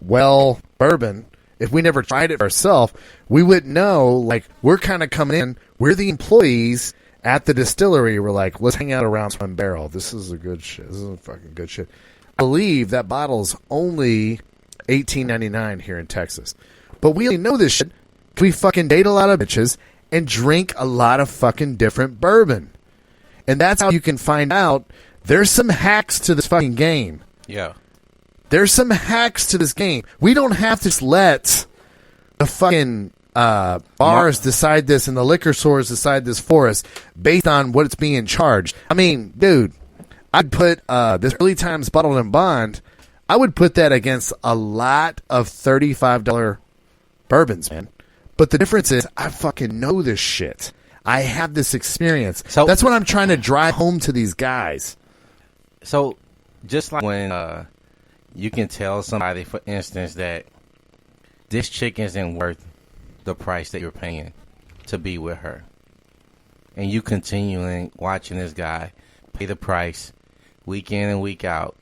Well bourbon, if we never tried it ourselves, we wouldn't know. Like, we're kind of coming in. We're the employees at the distillery. We're like, let's hang out around one barrel. This is a good shit. This is a fucking good shit. I believe that bottle's only $18.99 here in Texas. But we only know this shit. We fucking date a lot of bitches and drink a lot of fucking different bourbon. And that's how you can find out there's some hacks to this fucking game. Yeah. There's some hacks to this game. We don't have to just let the fucking bars decide this and the liquor stores decide this for us based on what it's being charged. I mean, dude, I'd put this Early Times bottled in bond, I would put that against a lot of $35 bourbons, man. But the difference is I fucking know this shit. I have this experience. So that's what I'm trying to drive home to these guys. So just like when you can tell somebody, for instance, that this chick isn't worth the price that you're paying to be with her. And you continuing watching this guy pay the price week in and week out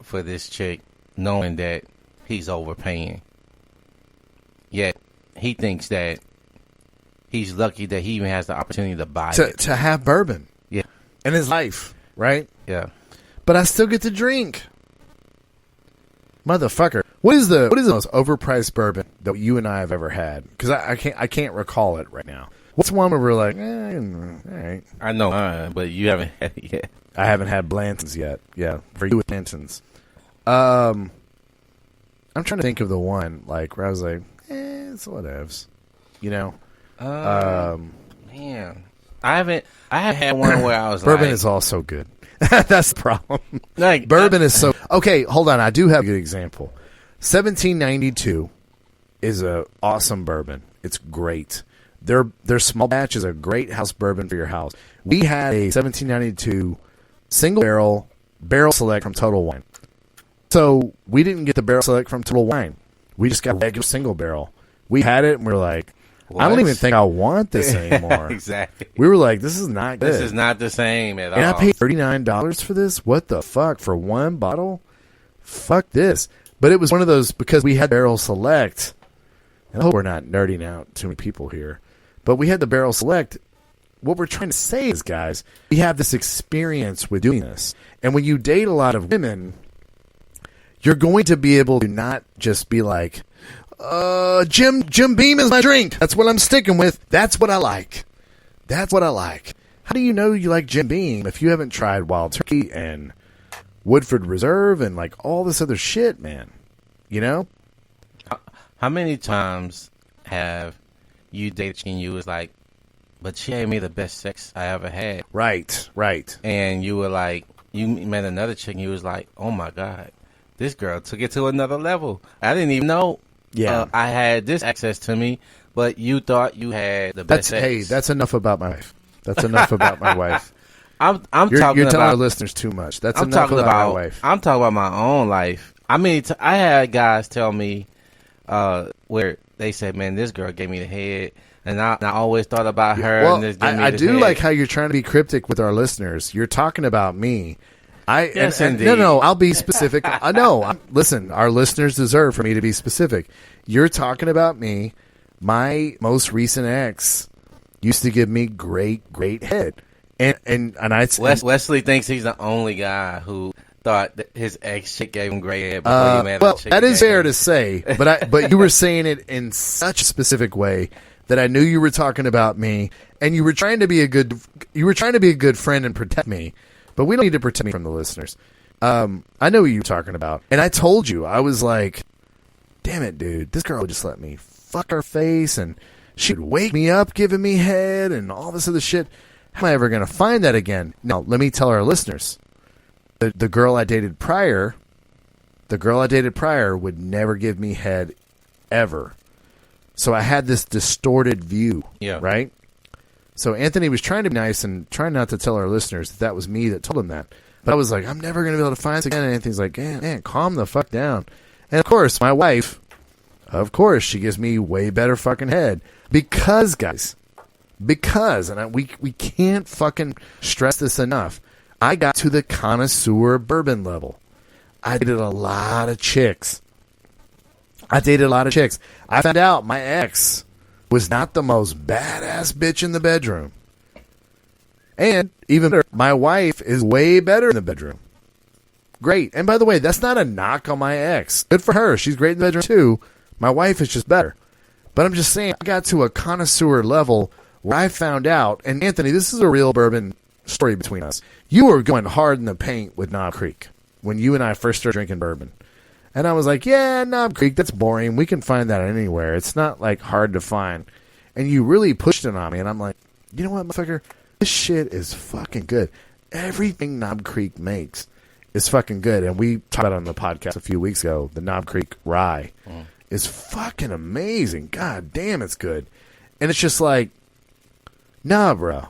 for this chick, knowing that he's overpaying. Yet he thinks that he's lucky that he even has the opportunity to buy it. To have bourbon. Yeah. In his life, right? Yeah. But I still get to drink. Motherfucker. What is the most overpriced bourbon that you and I have ever had? Because I can't recall it right now. What's one where we're like, all right. I know, but you haven't had it yet. I haven't had Blanton's yet. Yeah, for you with Blanton's. I'm trying to think of the one like where I was like, it's whatevs. You know? Man. I haven't had one where I was bourbon like... is also good. That's the problem. Like, bourbon is so... Okay, hold on. I do have a good example. 1792 is a awesome bourbon. It's great. Their small batch is a great house bourbon for your house. We had a 1792 single barrel select from Total Wine. So we didn't get the barrel select from Total Wine. We just got a regular single barrel. We had it and we're like, what? I don't even think I want this anymore. Exactly. We were like, this is not good. This is not the same at all. And I paid $39 for this? What the fuck? For one bottle? Fuck this. But it was one of those, because we had barrel select, and I hope we're not nerding out too many people here, but we had the barrel select. What we're trying to say is, guys, we have this experience with doing this. And when you date a lot of women, you're going to be able to not just be like, Jim Beam is my drink. That's what I'm sticking with. That's what I like. That's what I like. How do you know you like Jim Beam if you haven't tried Wild Turkey and Woodford Reserve and like all this other shit, man? You know? How many times have you dated and you was like, but she gave me the best sex I ever had? Right. And you were like, you met another chick and you was like, oh my God, this girl took it to another level. I didn't even know I had this access to me, but you thought you had the best sex. Hey, that's enough about my wife. That's enough about my wife. You're telling our listeners too much. That's enough about my wife. I'm talking about my own life. I mean, I had guys tell me where they said, man, this girl gave me the head. And I always thought about her. Well, and this gave me I the do head. like how you're trying to be cryptic with our listeners. You're talking about me. Yes, indeed. No, I'll be specific. Listen, our listeners deserve for me to be specific. You're talking about me. My most recent ex used to give me great head. And Wesley thinks he's the only guy who thought that his ex chick gave him great head before he met a chick. That is fair to say, but you were saying it in such a specific way that I knew you were talking about me, and you were trying to be a good friend and protect me. But we don't need to protect me from the listeners. I know what you were talking about, and I told you, I was like, damn it, dude, this girl would just let me fuck her face, and she'd wake me up giving me head and all this other shit. How am I ever going to find that again? Now, let me tell our listeners. The girl I dated prior would never give me head ever. So I had this distorted view, right? So Anthony was trying to be nice and trying not to tell our listeners that was me that told him that. But I was like, I'm never going to be able to find this again. And Anthony's like, man, calm the fuck down. And of course, my wife, she gives me way better fucking head. Because, guys, we can't fucking stress this enough. I got to the connoisseur bourbon level. I dated a lot of chicks. I found out my ex was not the most badass bitch in the bedroom. And even better, my wife is way better in the bedroom. Great. And by the way, that's not a knock on my ex. Good for her. She's great in the bedroom too. My wife is just better. But I'm just saying, I got to a connoisseur level where I found out, and Anthony, this is a real bourbon story between us. You were going hard in the paint with Knob Creek when you and I first started drinking bourbon. And I was like, yeah, Knob Creek, that's boring. We can find that anywhere. It's not, like, hard to find. And you really pushed it on me. And I'm like, you know what, motherfucker? This shit is fucking good. Everything Knob Creek makes is fucking good. And we talked about it on the podcast a few weeks ago. The Knob Creek Rye is fucking amazing. God damn, it's good. And it's just like, nah, bro.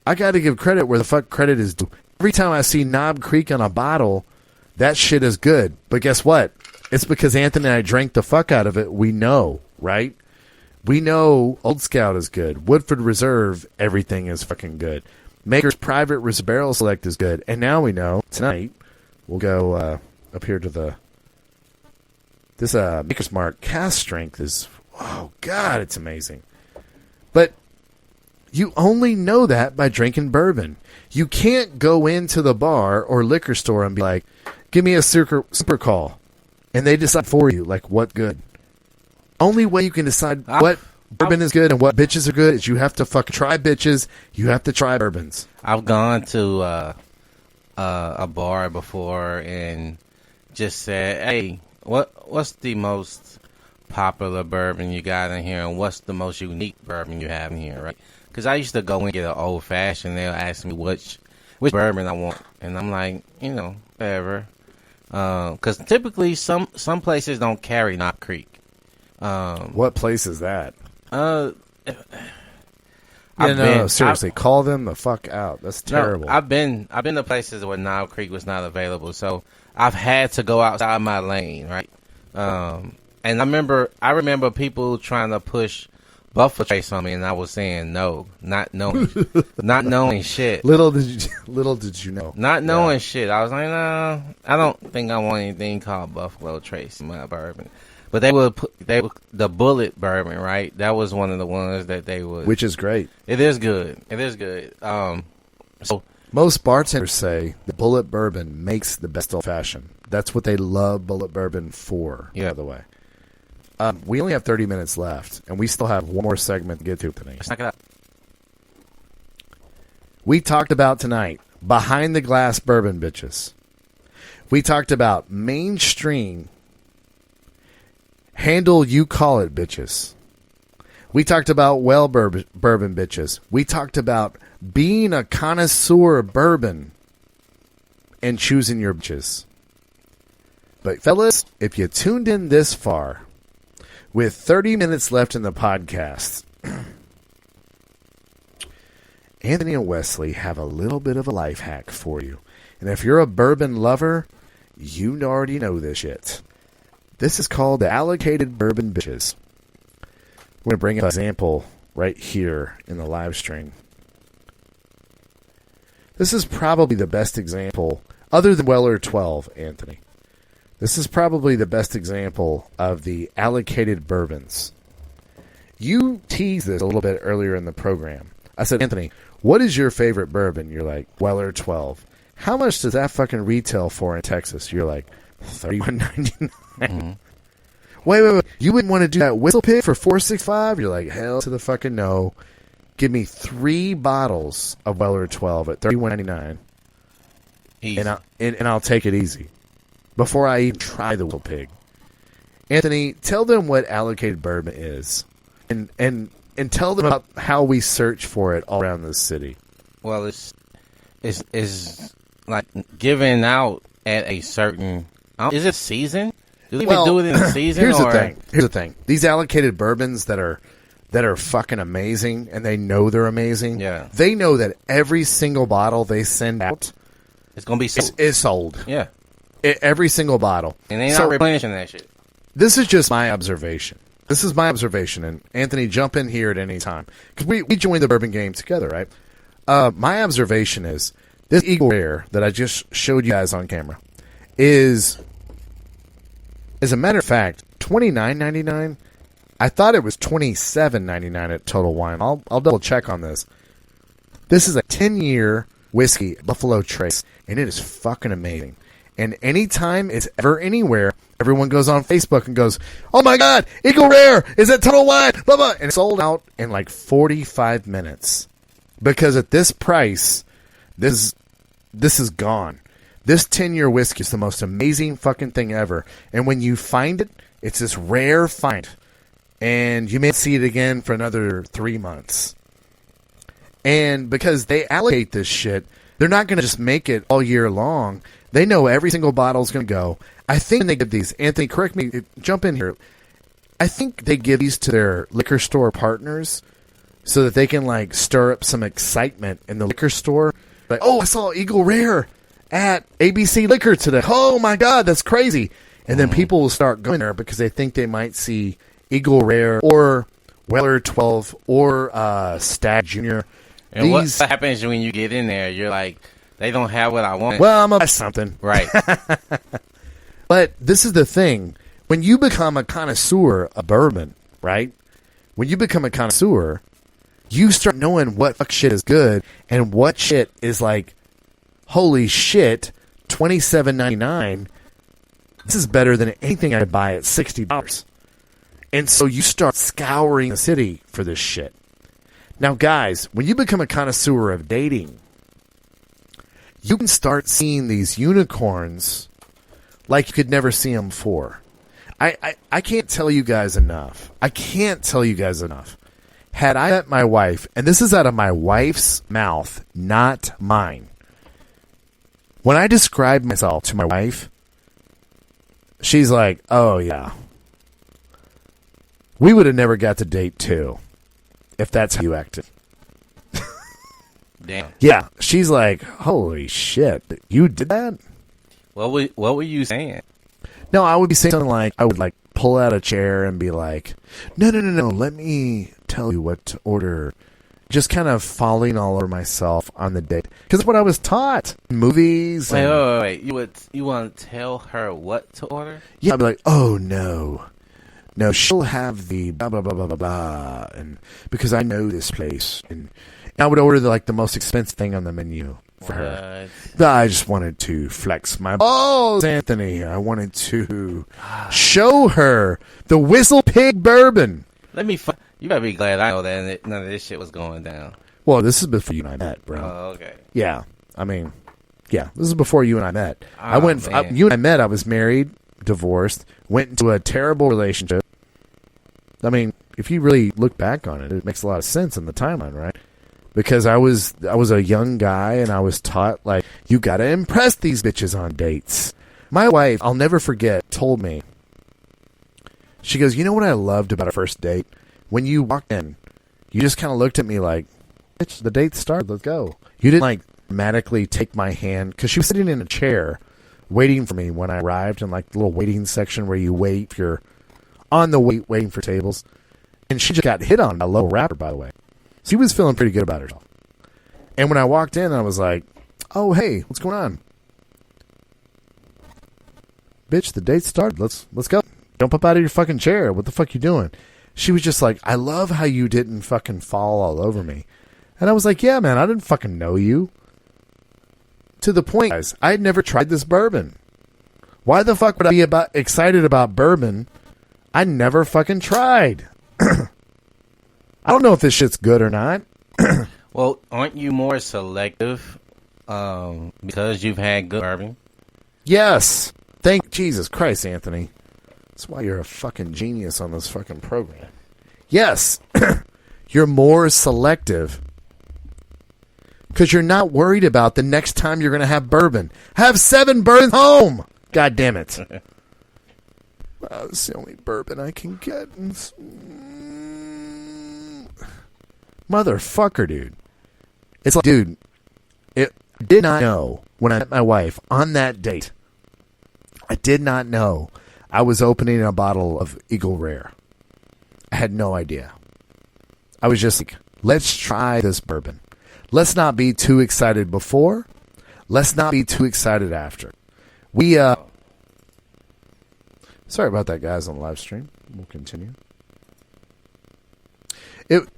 I got to give credit where the fuck credit is due. Every time I see Knob Creek on a bottle, that shit is good. But guess what? It's because Anthony and I drank the fuck out of it. We know, right? We know Old Scout is good. Woodford Reserve, everything is fucking good. Maker's Private Barrel Select is good. And now we know, tonight, we'll go up here to this Maker's Mark cast strength is, oh, God, it's amazing. But you only know that by drinking bourbon. You can't go into the bar or liquor store and be like, give me a super call. And they decide for you, like, what good. Only way you can decide what bourbon is good and what bitches are good is you have to fucking try bitches. You have to try bourbons. I've gone to a bar before and just said, hey, what's the most popular bourbon you got in here, and what's the most unique bourbon you have in here, right? Because I used to go and get an old fashioned. They'll ask me which bourbon I want, and I'm like, whatever. Because typically some places don't carry Knob Creek. What place is that? Seriously, call them the fuck out. That's terrible. No, I've been to places where Knob Creek was not available, so I've had to go outside my lane, right? And I remember people trying to push Buffalo Trace on me, and I was saying no, not knowing shit. Little did you know. Not knowing shit. I was like, no, I don't think I want anything called Buffalo Trace in my bourbon. But they would the Bullet bourbon, right? That was one of the ones that they would. Which is great. It is good. So most bartenders say the Bullet bourbon makes the best old fashioned. That's what they love Bullet bourbon for. Yeah. By the way, we only have 30 minutes left, and we still have one more segment to get to tonight. Let's knock it out. We talked about tonight behind the glass bourbon bitches. We talked about mainstream. Handle you call it bitches. We talked about bourbon bitches. We talked about being a connoisseur of bourbon and choosing your bitches. But fellas, if you tuned in this far, with 30 minutes left in the podcast, Anthony and Wesley have a little bit of a life hack for you. And if you're a bourbon lover, you already know this shit. This is called the allocated bourbon bitches. We're going to bring an example right here in the live stream. This is probably the best example, other than Weller 12, Anthony. This is probably the best example of the allocated bourbons. You teased this a little bit earlier in the program. I said, Anthony, what is your favorite bourbon? You're like, Weller 12. How much does that fucking retail for in Texas? You're like, $31.99. Mm-hmm. Wait. You wouldn't want to do that whistle pig for $4.65? You're like, hell to the fucking no. Give me 3 bottles of Weller 12 at $31.99. And I'll take it easy. Before I even try the whistle pig. Anthony, tell them what allocated bourbon is. And tell them about how we search for it all around the city. Well, it's like given out at a certain. Is it season? Do they do it in the season? Here's the thing. These allocated bourbons that are fucking amazing, and they know they're amazing. Yeah. They know that every single bottle they send out, it's gonna be sold. Is sold. Yeah. Every single bottle. And they're not replenishing that shit. This is just my observation. And Anthony, jump in here at any time because we joined the bourbon game together, right? My observation is this Eagle Rare that I just showed you guys on camera is, as a matter of fact, $29.99. I thought it was $27.99 at Total Wine. I'll double check on this. This is a 10-year whiskey, Buffalo Trace, and it is fucking amazing. And anytime it's ever anywhere, everyone goes on Facebook and goes, "Oh my God, Eagle Rare is at Total Wine!" Blah blah, and it's sold out in like 45 minutes. Because at this price, this is gone. This 10-year whiskey is the most amazing fucking thing ever. And when you find it, it's this rare find. And you may see it again for another 3 months. And because they allocate this shit, they're not going to just make it all year long. They know every single bottle is going to go. I think when they give these, Anthony, correct me, jump in here. I think they give these to their liquor store partners so that they can like stir up some excitement in the liquor store. Like, oh, I saw Eagle Rare at ABC Liquor today. Oh my God, that's crazy. And then people will start going there because they think they might see Eagle Rare or Weller 12 or Stag Junior. And what happens when you get in there? You're like, they don't have what I want. Well, I'm going to buy something. Right. But this is the thing. When you become a connoisseur of bourbon, right? When you become a connoisseur, you start knowing what fuck shit is good and what shit is like, holy shit, $27.99. This is better than anything I could buy at $60. And so you start scouring the city for this shit. Now, guys, when you become a connoisseur of dating, you can start seeing these unicorns like you could never see them before. I can't tell you guys enough. I can't tell you guys enough. Had I met my wife, and this is out of my wife's mouth, not mine. When I describe myself to my wife, she's like, oh, yeah. We would have never got to date, too, if that's how you acted. Damn. Yeah, she's like, holy shit, you did that? What were you saying? No, I would be saying something like, I would like pull out a chair and be like, no, let me tell you what to order. Just kind of falling all over myself on the date. Because that's what I was taught in movies. Wait. You want to tell her what to order? Yeah, I'd be like, oh, no. No, she'll have the blah, blah, blah, blah, blah, blah. And because I know this place. And I would order the most expensive thing on the menu for her. I just wanted to flex my balls, Anthony. I wanted to show her the Whistle Pig Bourbon. You better be glad I know that none of this shit was going down. Well, this is before you and I met, bro. Oh, okay. Yeah, I mean, yeah, this is before you and I met. You and I met. I was married, divorced, went into a terrible relationship. I mean, if you really look back on it, it makes a lot of sense in the timeline, right? Because I was a young guy and I was taught, like, you got to impress these bitches on dates. My wife, I'll never forget, told me, she goes, you know what I loved about our first date? When you walked in, you just kind of looked at me like, bitch, the date started, let's go. You didn't, like, automatically take my hand, because she was sitting in a chair waiting for me when I arrived in, like, the little waiting section where you wait if you're on the waiting for tables. And she just got hit on by a low rapper, by the way. She was feeling pretty good about herself. And when I walked in, I was like, oh, hey, what's going on? Bitch, the date started. Let's go. Jump up out of your fucking chair. What the fuck you doing? She was just like, I love how you didn't fucking fall all over me. And I was like, yeah, man, I didn't fucking know you. To the point, guys, I had never tried this bourbon. Why the fuck would I be excited about bourbon I never fucking tried? I don't know if this shit's good or not. Well, aren't you more selective because you've had good bourbon? Yes. Thank Jesus Christ, Anthony. That's why you're a fucking genius on this fucking program. Yes. You're more selective because you're not worried about the next time you're going to have bourbon. Have 7 bourbons home. God damn it. It's the only bourbon I can get. Motherfucker, dude. It's like, dude, I did not know when I met my wife on that date. I did not know I was opening a bottle of Eagle Rare. I had no idea. I was just like, let's try this bourbon. Let's not be too excited before. Let's not be too excited after. Sorry about that, guys, on the live stream. We'll continue.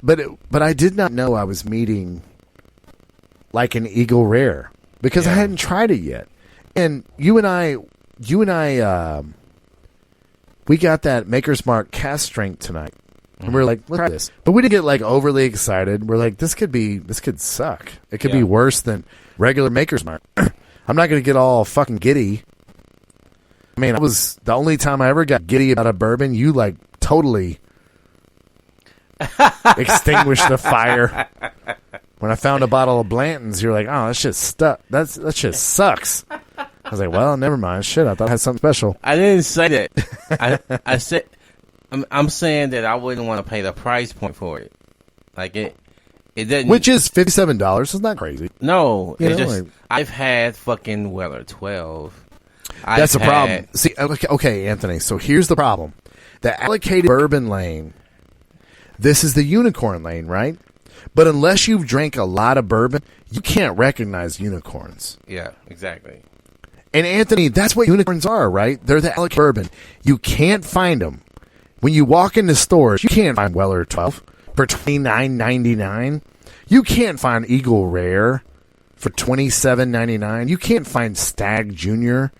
But I did not know I was meeting like an Eagle Rare because I hadn't tried it yet. And you and I, we got that Maker's Mark cask strength tonight. And we're like, let's try this. But we didn't get like overly excited. We're like, this could suck. It could be worse than regular Maker's Mark. I'm not going to get all fucking giddy. I mean, that was the only time I ever got giddy about a bourbon. You like totally extinguished the fire. When I found a bottle of Blanton's, you're like, oh, that shit stuck. That shit sucks. I was like, well, never mind. Shit, I thought I had something special. I didn't say that. I said, I'm saying that I wouldn't want to pay the price point for it. Like it doesn't. Which is $57. It's not crazy. No, it's just I've had fucking Weller 12. That's the problem. See, okay, Anthony. So here's the problem: the allocated bourbon lane. This is the unicorn lane, right? But unless you've drank a lot of bourbon, you can't recognize unicorns. Yeah, exactly. And Anthony, that's what unicorns are, right? They're the allocated bourbon. You can't find them. When you walk into stores, you can't find Weller 12 for $29.99. You can't find Eagle Rare for $27.99. You can't find Stag Junior.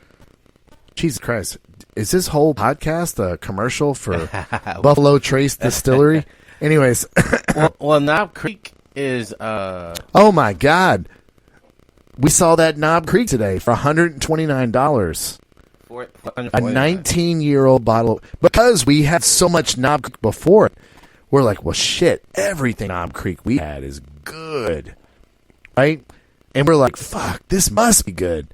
Jesus Christ. Is this whole podcast a commercial for Buffalo Trace Distillery? Anyways. well, Knob Creek is... Oh, my God. We saw that Knob Creek today for $129. A 19-year-old bottle. Because we had so much Knob Creek before it, we're like, well, shit, everything Knob Creek we had is good. Right? And we're like, fuck, this must be good.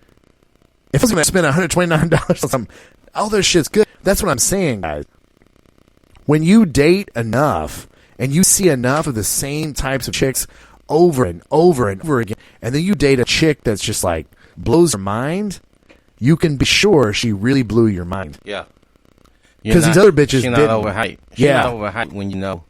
If I was going to spend $129 on something, all this shit's good. That's what I'm saying, guys. When you date enough and you see enough of the same types of chicks over and over and over again, and then you date a chick that's just like blows your mind, you can be sure she really blew your mind. Yeah. Because these other bitches she's not overhyped. She's not overhyped when you know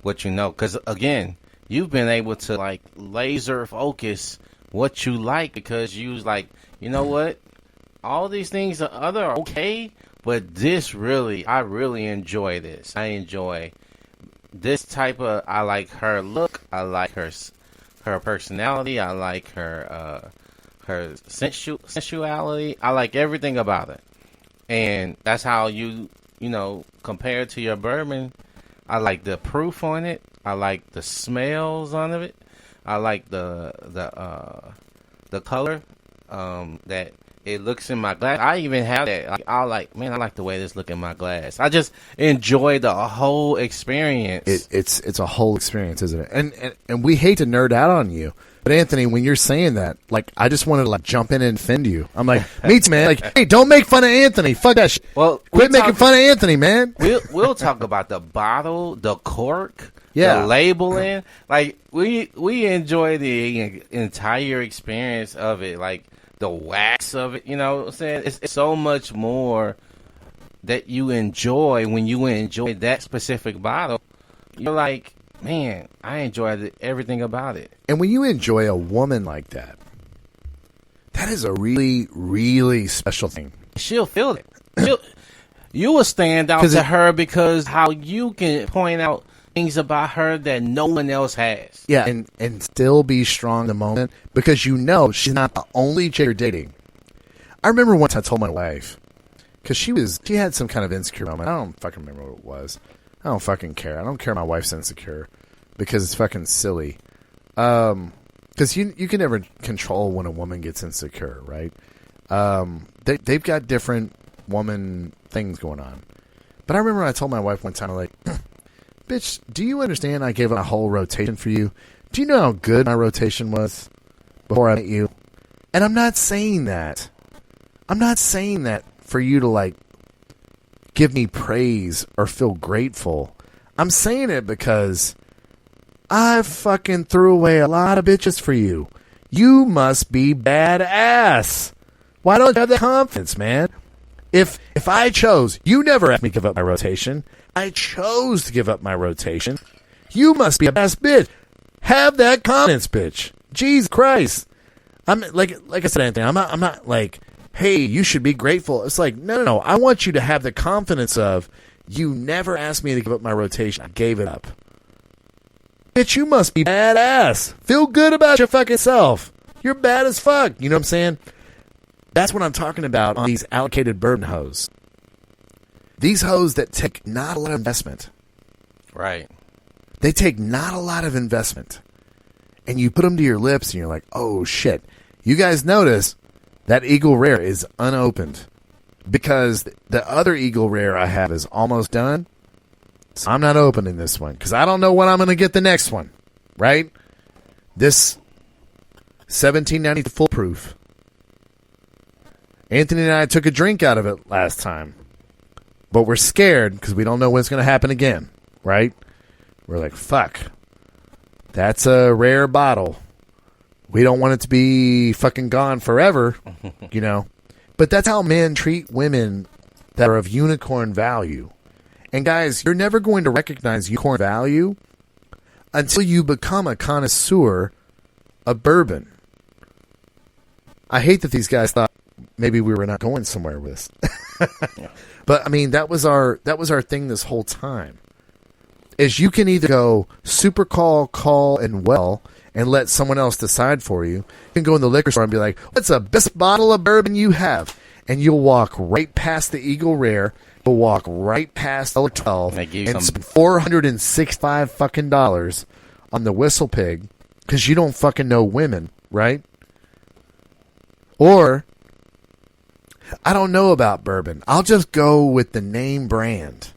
what you know. Because, again, you've been able to, like, laser focus what you like because you was like, you know what? All these things are okay, but this really, I really enjoy this. I enjoy this type of, I like her look. I like her personality. I like her sensuality. I like everything about it. And that's how you compared to your bourbon, I like the proof on it. I like the smells on it. I like the color that it looks in my glass. I even have that. I like the way this look in my glass. I just enjoy the whole experience. It's a whole experience, isn't it? And we hate to nerd out on you. But Anthony, when you're saying that, like, I just wanted to like jump in and offend you. I'm like, me too, man. Like, hey, don't make fun of Anthony. Fuck that shit. Well, quit making fun of Anthony, man. We'll talk about the bottle, the cork, the labeling. Like, we enjoy the entire experience of it. Like the wax of it. You know what I'm saying? It's so much more that you enjoy when you enjoy that specific bottle. You're like, man, I enjoyed everything about it. And when you enjoy a woman like that, that is a really, really special thing. She'll feel it. You will stand out to her because how you can point out things about her that no one else has. Yeah, and still be strong in the moment because you know she's not the only chick you're dating. I remember once I told my wife, because she had some kind of insecure moment. I don't fucking remember what it was. I don't fucking care. I don't care my wife's insecure because it's fucking silly. Because you can never control when a woman gets insecure, right? They've got different woman things going on. But I remember I told my wife one time, like, bitch, do you understand I gave a whole rotation for you? Do you know how good my rotation was before I met you? And I'm not saying that. I'm not saying that for you to, like, give me praise or feel grateful. I'm saying it because I fucking threw away a lot of bitches for you. You must be badass. Why don't you have that confidence, man? If I chose, you never asked me to give up my rotation. I chose to give up my rotation. You must be a badass bitch. Have that confidence, bitch. Jesus Christ. I'm like I said, Anthony, I'm not like, hey, you should be grateful. It's like, no. I want you to have the confidence of, you never asked me to give up my rotation. I gave it up. Bitch, you must be badass. Feel good about your fucking self. You're bad as fuck. You know what I'm saying? That's what I'm talking about on these allocated bourbon hoes. These hoes that take not a lot of investment. Right. They take not a lot of investment. And you put them to your lips and you're like, oh shit. You guys notice that Eagle Rare is unopened. Because the other Eagle Rare I have is almost done. So I'm not opening this one. Because I don't know when I'm going to get the next one. Right? This $17.90 full proof. Anthony and I took a drink out of it last time. But we're scared because we don't know when it's going to happen again. Right? We're like, fuck. That's a rare bottle. We don't want it to be fucking gone forever. You know? But that's how men treat women that are of unicorn value. And guys, you're never going to recognize unicorn value until you become a connoisseur of bourbon. I hate that these guys thought maybe we were not going somewhere with this. But I mean, that was our thing this whole time. Is you can either go super call, and well, and let someone else decide for you. You can go in the liquor store and be like, what's the best bottle of bourbon you have? And you'll walk right past the Eagle Rare. You'll walk right past the 12 and spend $465 fucking dollars on the Whistle Pig because you don't fucking know women, right? Or, I don't know about bourbon. I'll just go with the name brand.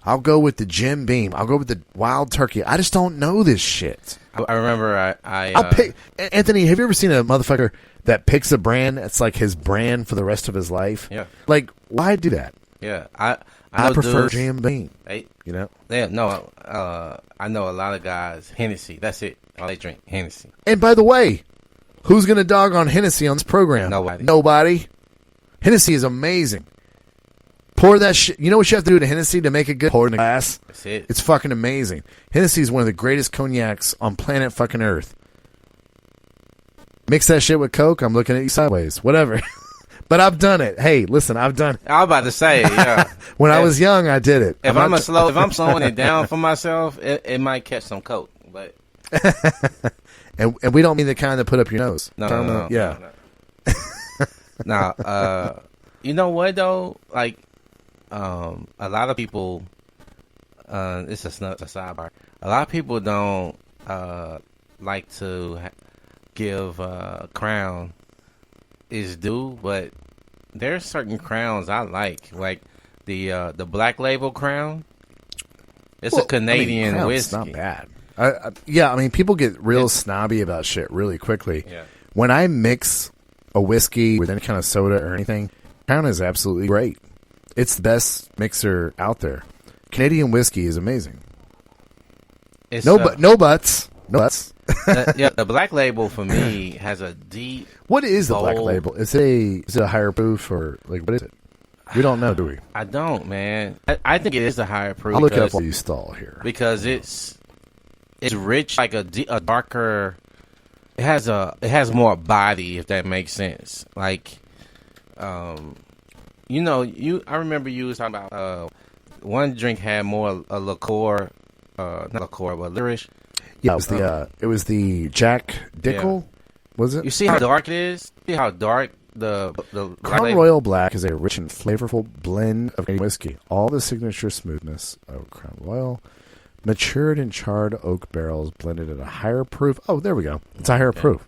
I'll go with the Jim Beam. I'll go with the Wild Turkey. I just don't know this shit. I remember I'll pick. Anthony, have you ever seen a motherfucker that picks a brand that's like his brand for the rest of his life? Yeah. Like, why do that? Yeah. I prefer Jim Beam. You know? Yeah, no, I know a lot of guys, Hennessy. That's it. All they drink, Hennessy. And by the way, who's going to dog on Hennessy on this program? Nobody. Hennessy is amazing. Pour that shit. You know what you have to do to Hennessy to make it good? Pour it in a glass. That's it. It's fucking amazing. Hennessy is one of the greatest cognacs on planet fucking Earth. Mix that shit with Coke, I'm looking at you sideways. Whatever. But I've done it. Hey, listen, I've done it. I was about to say, yeah. When I was young, I did it. If I'm slowing it down for myself, it might catch some Coke. But and we don't mean the kind that put up your nose. No. Yeah. Now, you know what though? Like, a lot of people. This is a sidebar. A lot of people don't like to give Crown its due, but there's certain crowns I like the Black Label Crown. It's a Canadian whiskey. Not bad. I mean, people get real snobby about shit really quickly. Yeah. When I mix a whiskey with any kind of soda or anything, Crown is absolutely great. It's the best mixer out there. Canadian whiskey is amazing. No buts. Yeah, the Black Label for me has a deep. What is the Black Label? Is it a higher proof or like what is it? We don't know, do we? I don't, man. I think it is a higher proof. I'll look up while you stall here because it's rich, like a darker. It has more body, if that makes sense. Like, I remember you was talking about one drink had more a liqueur, not liqueur, but licorice. Yeah, it was the Jack Dickel, was it? You see how dark it is? See how dark the Crown Royal Black is a rich and flavorful blend of Canadian whiskey. All the signature smoothness of Crown Royal, matured in charred oak barrels, blended at a higher proof. Oh, there we go. It's a higher proof.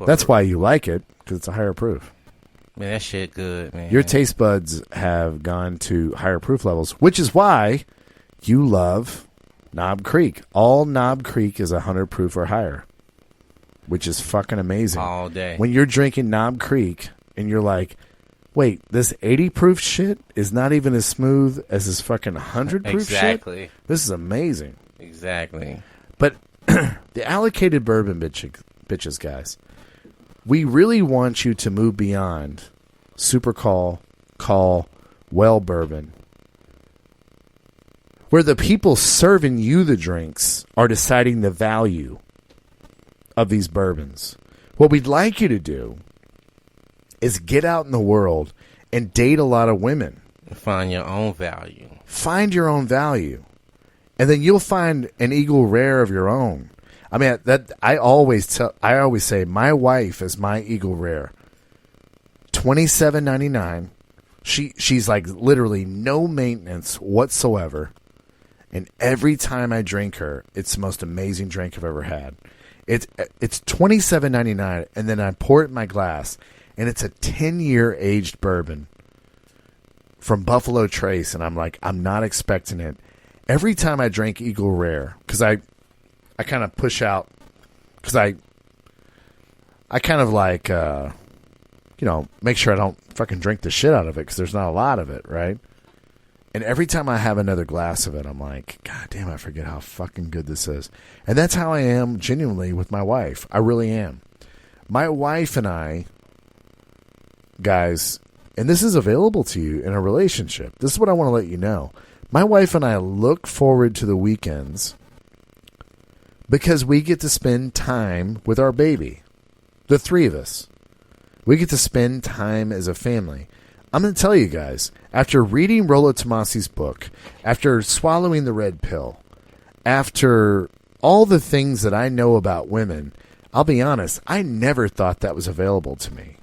That's why you like it, because it's a higher proof. Man, that shit good, man. Your taste buds have gone to higher proof levels, which is why you love Knob Creek. All Knob Creek is 100 proof or higher, which is fucking amazing. All day. When you're drinking Knob Creek and you're like, wait, this 80 proof shit is not even as smooth as this fucking 100 proof shit? Exactly. This is amazing. Exactly. But the allocated bourbon bitches, guys, we really want you to move beyond super call, well bourbon, where the people serving you the drinks are deciding the value of these bourbons. What we'd like you to do is get out in the world and date a lot of women. Find your own value. Find your own value. And then you'll find an Eagle Rare of your own. I mean, I always say my wife is my Eagle Rare. $27.99. She's like literally no maintenance whatsoever. And every time I drink her, it's the most amazing drink I've ever had. It's $27.99, and then I pour it in my glass, and it's a 10-year aged bourbon from Buffalo Trace, and I'm like, I'm not expecting it. Every time I drink Eagle Rare, because I kind of push out, because I kind of like, make sure I don't fucking drink the shit out of it, because there's not a lot of it, right? And every time I have another glass of it, I'm like, God damn, I forget how fucking good this is. And that's how I am genuinely with my wife. I really am. My wife and I guys, and this is available to you in a relationship. This is what I want to let you know. My wife and I look forward to the weekends because we get to spend time with our baby. The three of us. We get to spend time as a family. I'm going to tell you guys, after reading Rollo Tomasi's book, after swallowing the red pill, after all the things that I know about women, I'll be honest, I never thought that was available to me.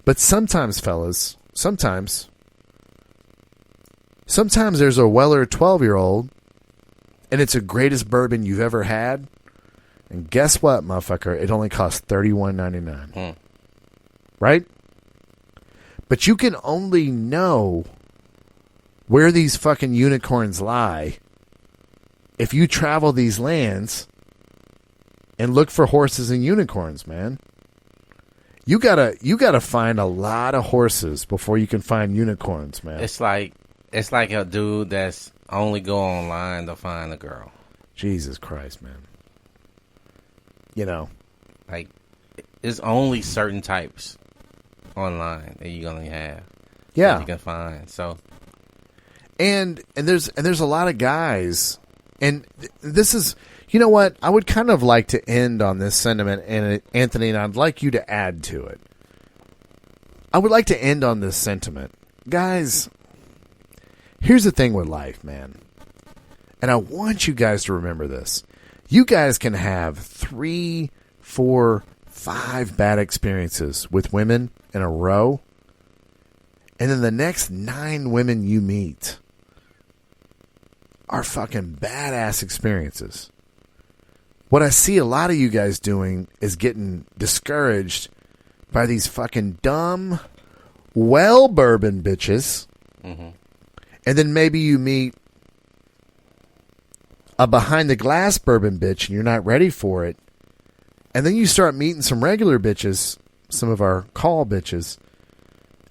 But sometimes, fellas, sometimes there's a Weller 12-year-old, and it's the greatest bourbon you've ever had. And guess what, motherfucker? It only costs $31.99. Right? But you can only know where these fucking unicorns lie if you travel these lands and look for horses and unicorns, man. You gotta find a lot of horses before you can find unicorns, man. It's like a dude that's only go online to find a girl. Jesus Christ, man. You know, like there's only certain types online that you're gonna have. Yeah, that you can find. So, and there's a lot of guys, and this is, you know what? I would kind of like to end on this sentiment, and Anthony, and I'd like you to add to it. I would like to end on this sentiment, guys. Here's the thing with life, man, and I want you guys to remember this. You guys can have 3, 4, 5 bad experiences with women in a row, and then the next 9 women you meet are fucking badass experiences. What I see a lot of you guys doing is getting discouraged by these fucking dumb, bourbon bitches, and then maybe you meet a behind-the-glass bourbon bitch and you're not ready for it, and then you start meeting some regular bitches, some of our call bitches,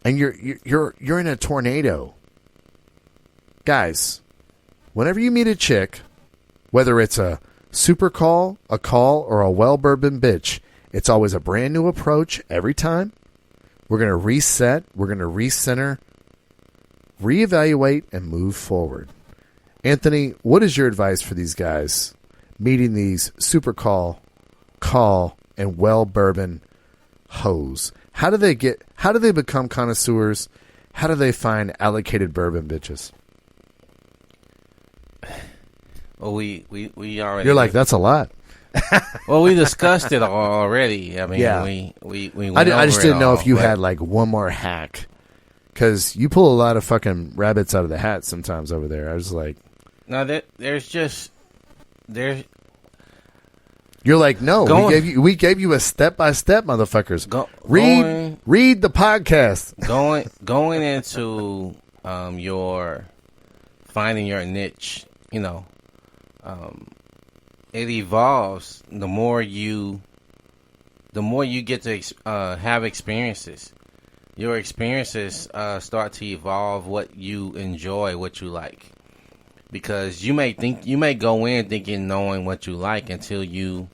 and you're in a tornado. Guys, whenever you meet a chick, whether it's a super call, a call, or a bourbon bitch, it's always a brand new approach every time. We're going to reset, we're going to recenter, reevaluate, and move forward. Anthony, what is your advice for these guys meeting these super call, and bourbon hoes? How do they become connoisseurs? How do they find allocated bourbon bitches? Well, we already. You're like, that's a lot. Well, we discussed it already. I mean, yeah. we went I just didn't know if you but had like one more hack, because you pull a lot of fucking rabbits out of the hat sometimes over there. I was like, no, there's. You're like, no, we gave you a step-by-step, motherfuckers. Read the podcast. Going into your finding your niche, you know, it evolves the more you get to have experiences. Your experiences start to evolve what you enjoy, what you like. Because you may go in thinking knowing what you like until you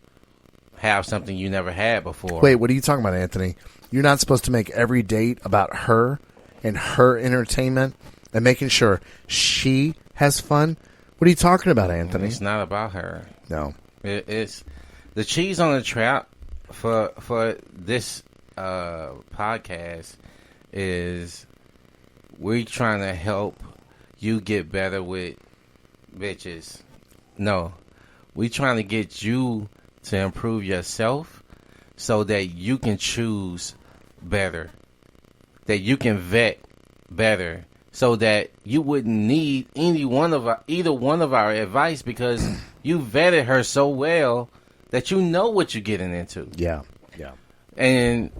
have something you never had before. Wait, what are you talking about, Anthony? You're not supposed to make every date about her and her entertainment and making sure she has fun? What are you talking about, Anthony? It's not about her. No. It's the cheese on the trap for this podcast is we're trying to help you get better with bitches. No, we trying to get you to improve yourself so that you can choose better, that you can vet better, so that you wouldn't need either one of our advice, because you vetted her so well that you know what you're getting into. Yeah. And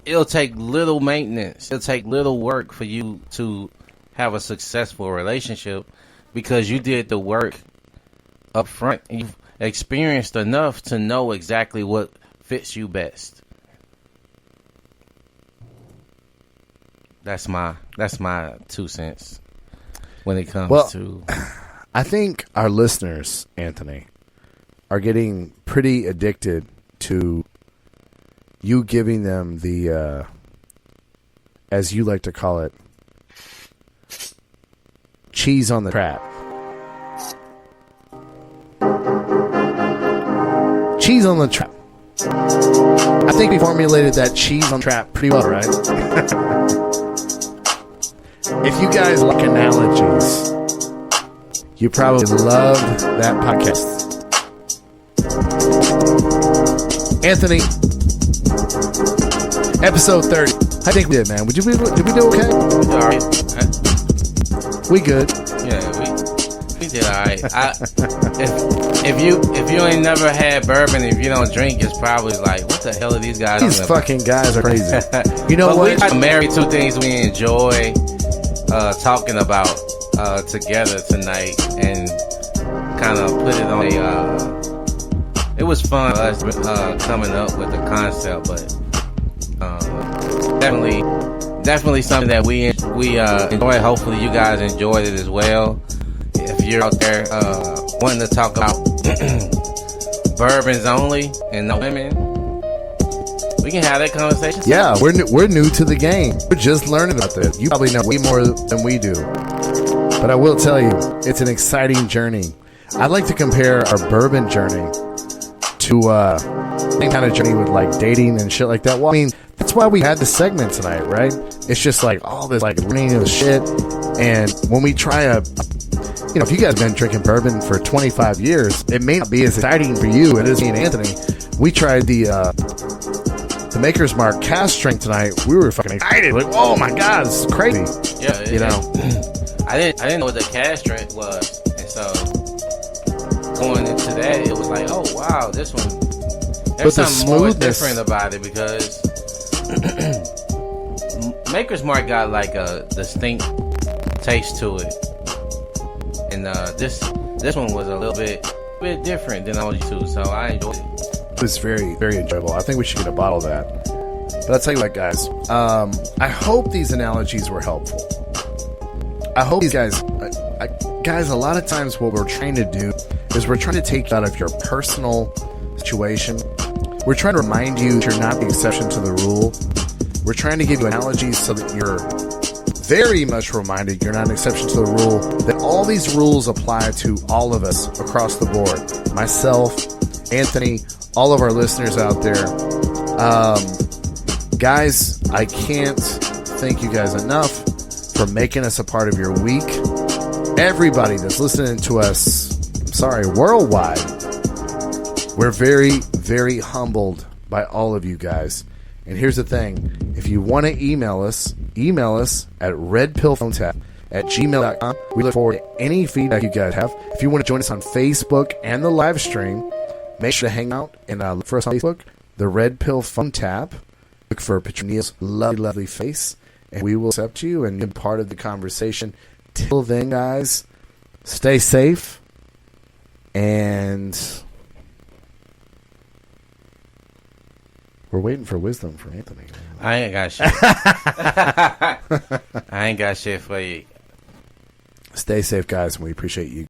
it'll take little maintenance. It'll take little work for you to have a successful relationship, because you did the work up front and you've experienced enough to know exactly what fits you best. That's my 2 cents when it comes to. I think our listeners, Anthony, are getting pretty addicted to you giving them the as you like to call it, cheese on the trap. Cheese on the trap. I think we formulated that cheese on the trap pretty well, right? If you guys like analogies, you probably loved that podcast. Anthony, episode 30. I think we did, man. Did we do okay? All right. We good. Yeah, we did all right. If you ain't never had bourbon, if you don't drink, it's probably like, what the hell are these guys? These fucking guys are crazy. You know what? We try to marry two things we enjoy talking about together tonight, and kind of put it on a. It was fun us coming up with the concept, but definitely something that we enjoy. Hopefully, you guys enjoyed it as well. If you're out there wanting to talk about bourbons only and no women, we can have that conversation. Yeah, we're new to the game. We're just learning about this. You probably know way more than we do, but I will tell you, it's an exciting journey. I'd like to compare our bourbon journey to any kind of journey with like dating and shit like that. Well, I mean, that's why we had the segment tonight, right? It's just like all this like learning of shit, and when we try if you guys have been drinking bourbon for 25 years, it may not be as exciting for you as it is me and Anthony. We tried the Maker's Mark cast strength tonight. We were fucking excited, like, oh my god, it's crazy. Yeah, I didn't know what the cast strength was, and so going into that, it was like, oh wow, this one. There's something more different about it because Maker's Mark got like a distinct taste to it, and this one was a little bit different than I was used to, so I enjoyed it. It was very, very enjoyable. I think we should get a bottle of that. But I'll tell you what, guys. I hope these analogies were helpful. I hope these guys... guys, a lot of times what we're trying to do is we're trying to take you out of your personal situation. We're trying to remind you that you're not the exception to the rule. We're trying to give you analogies so that you're very much reminded you're not an exception to the rule, that all these rules apply to all of us across the board. Myself, Anthony, all of our listeners out there. Guys, I can't thank you guys enough for making us a part of your week. Everybody that's listening to us, worldwide, we're very, very humbled by all of you guys. And here's the thing. If you want to email us at redpillphonetap@gmail.com. We look forward to any feedback you guys have. If you want to join us on Facebook and the live stream, make sure to hang out and look for us on Facebook, the Red Pill Phone Tap. Look for Petronia's lovely, lovely face, and we will accept you and be part of the conversation. Till then, guys, stay safe, and we're waiting for wisdom from Anthony. I ain't got shit. I ain't got shit for you. Stay safe, guys, and we appreciate you.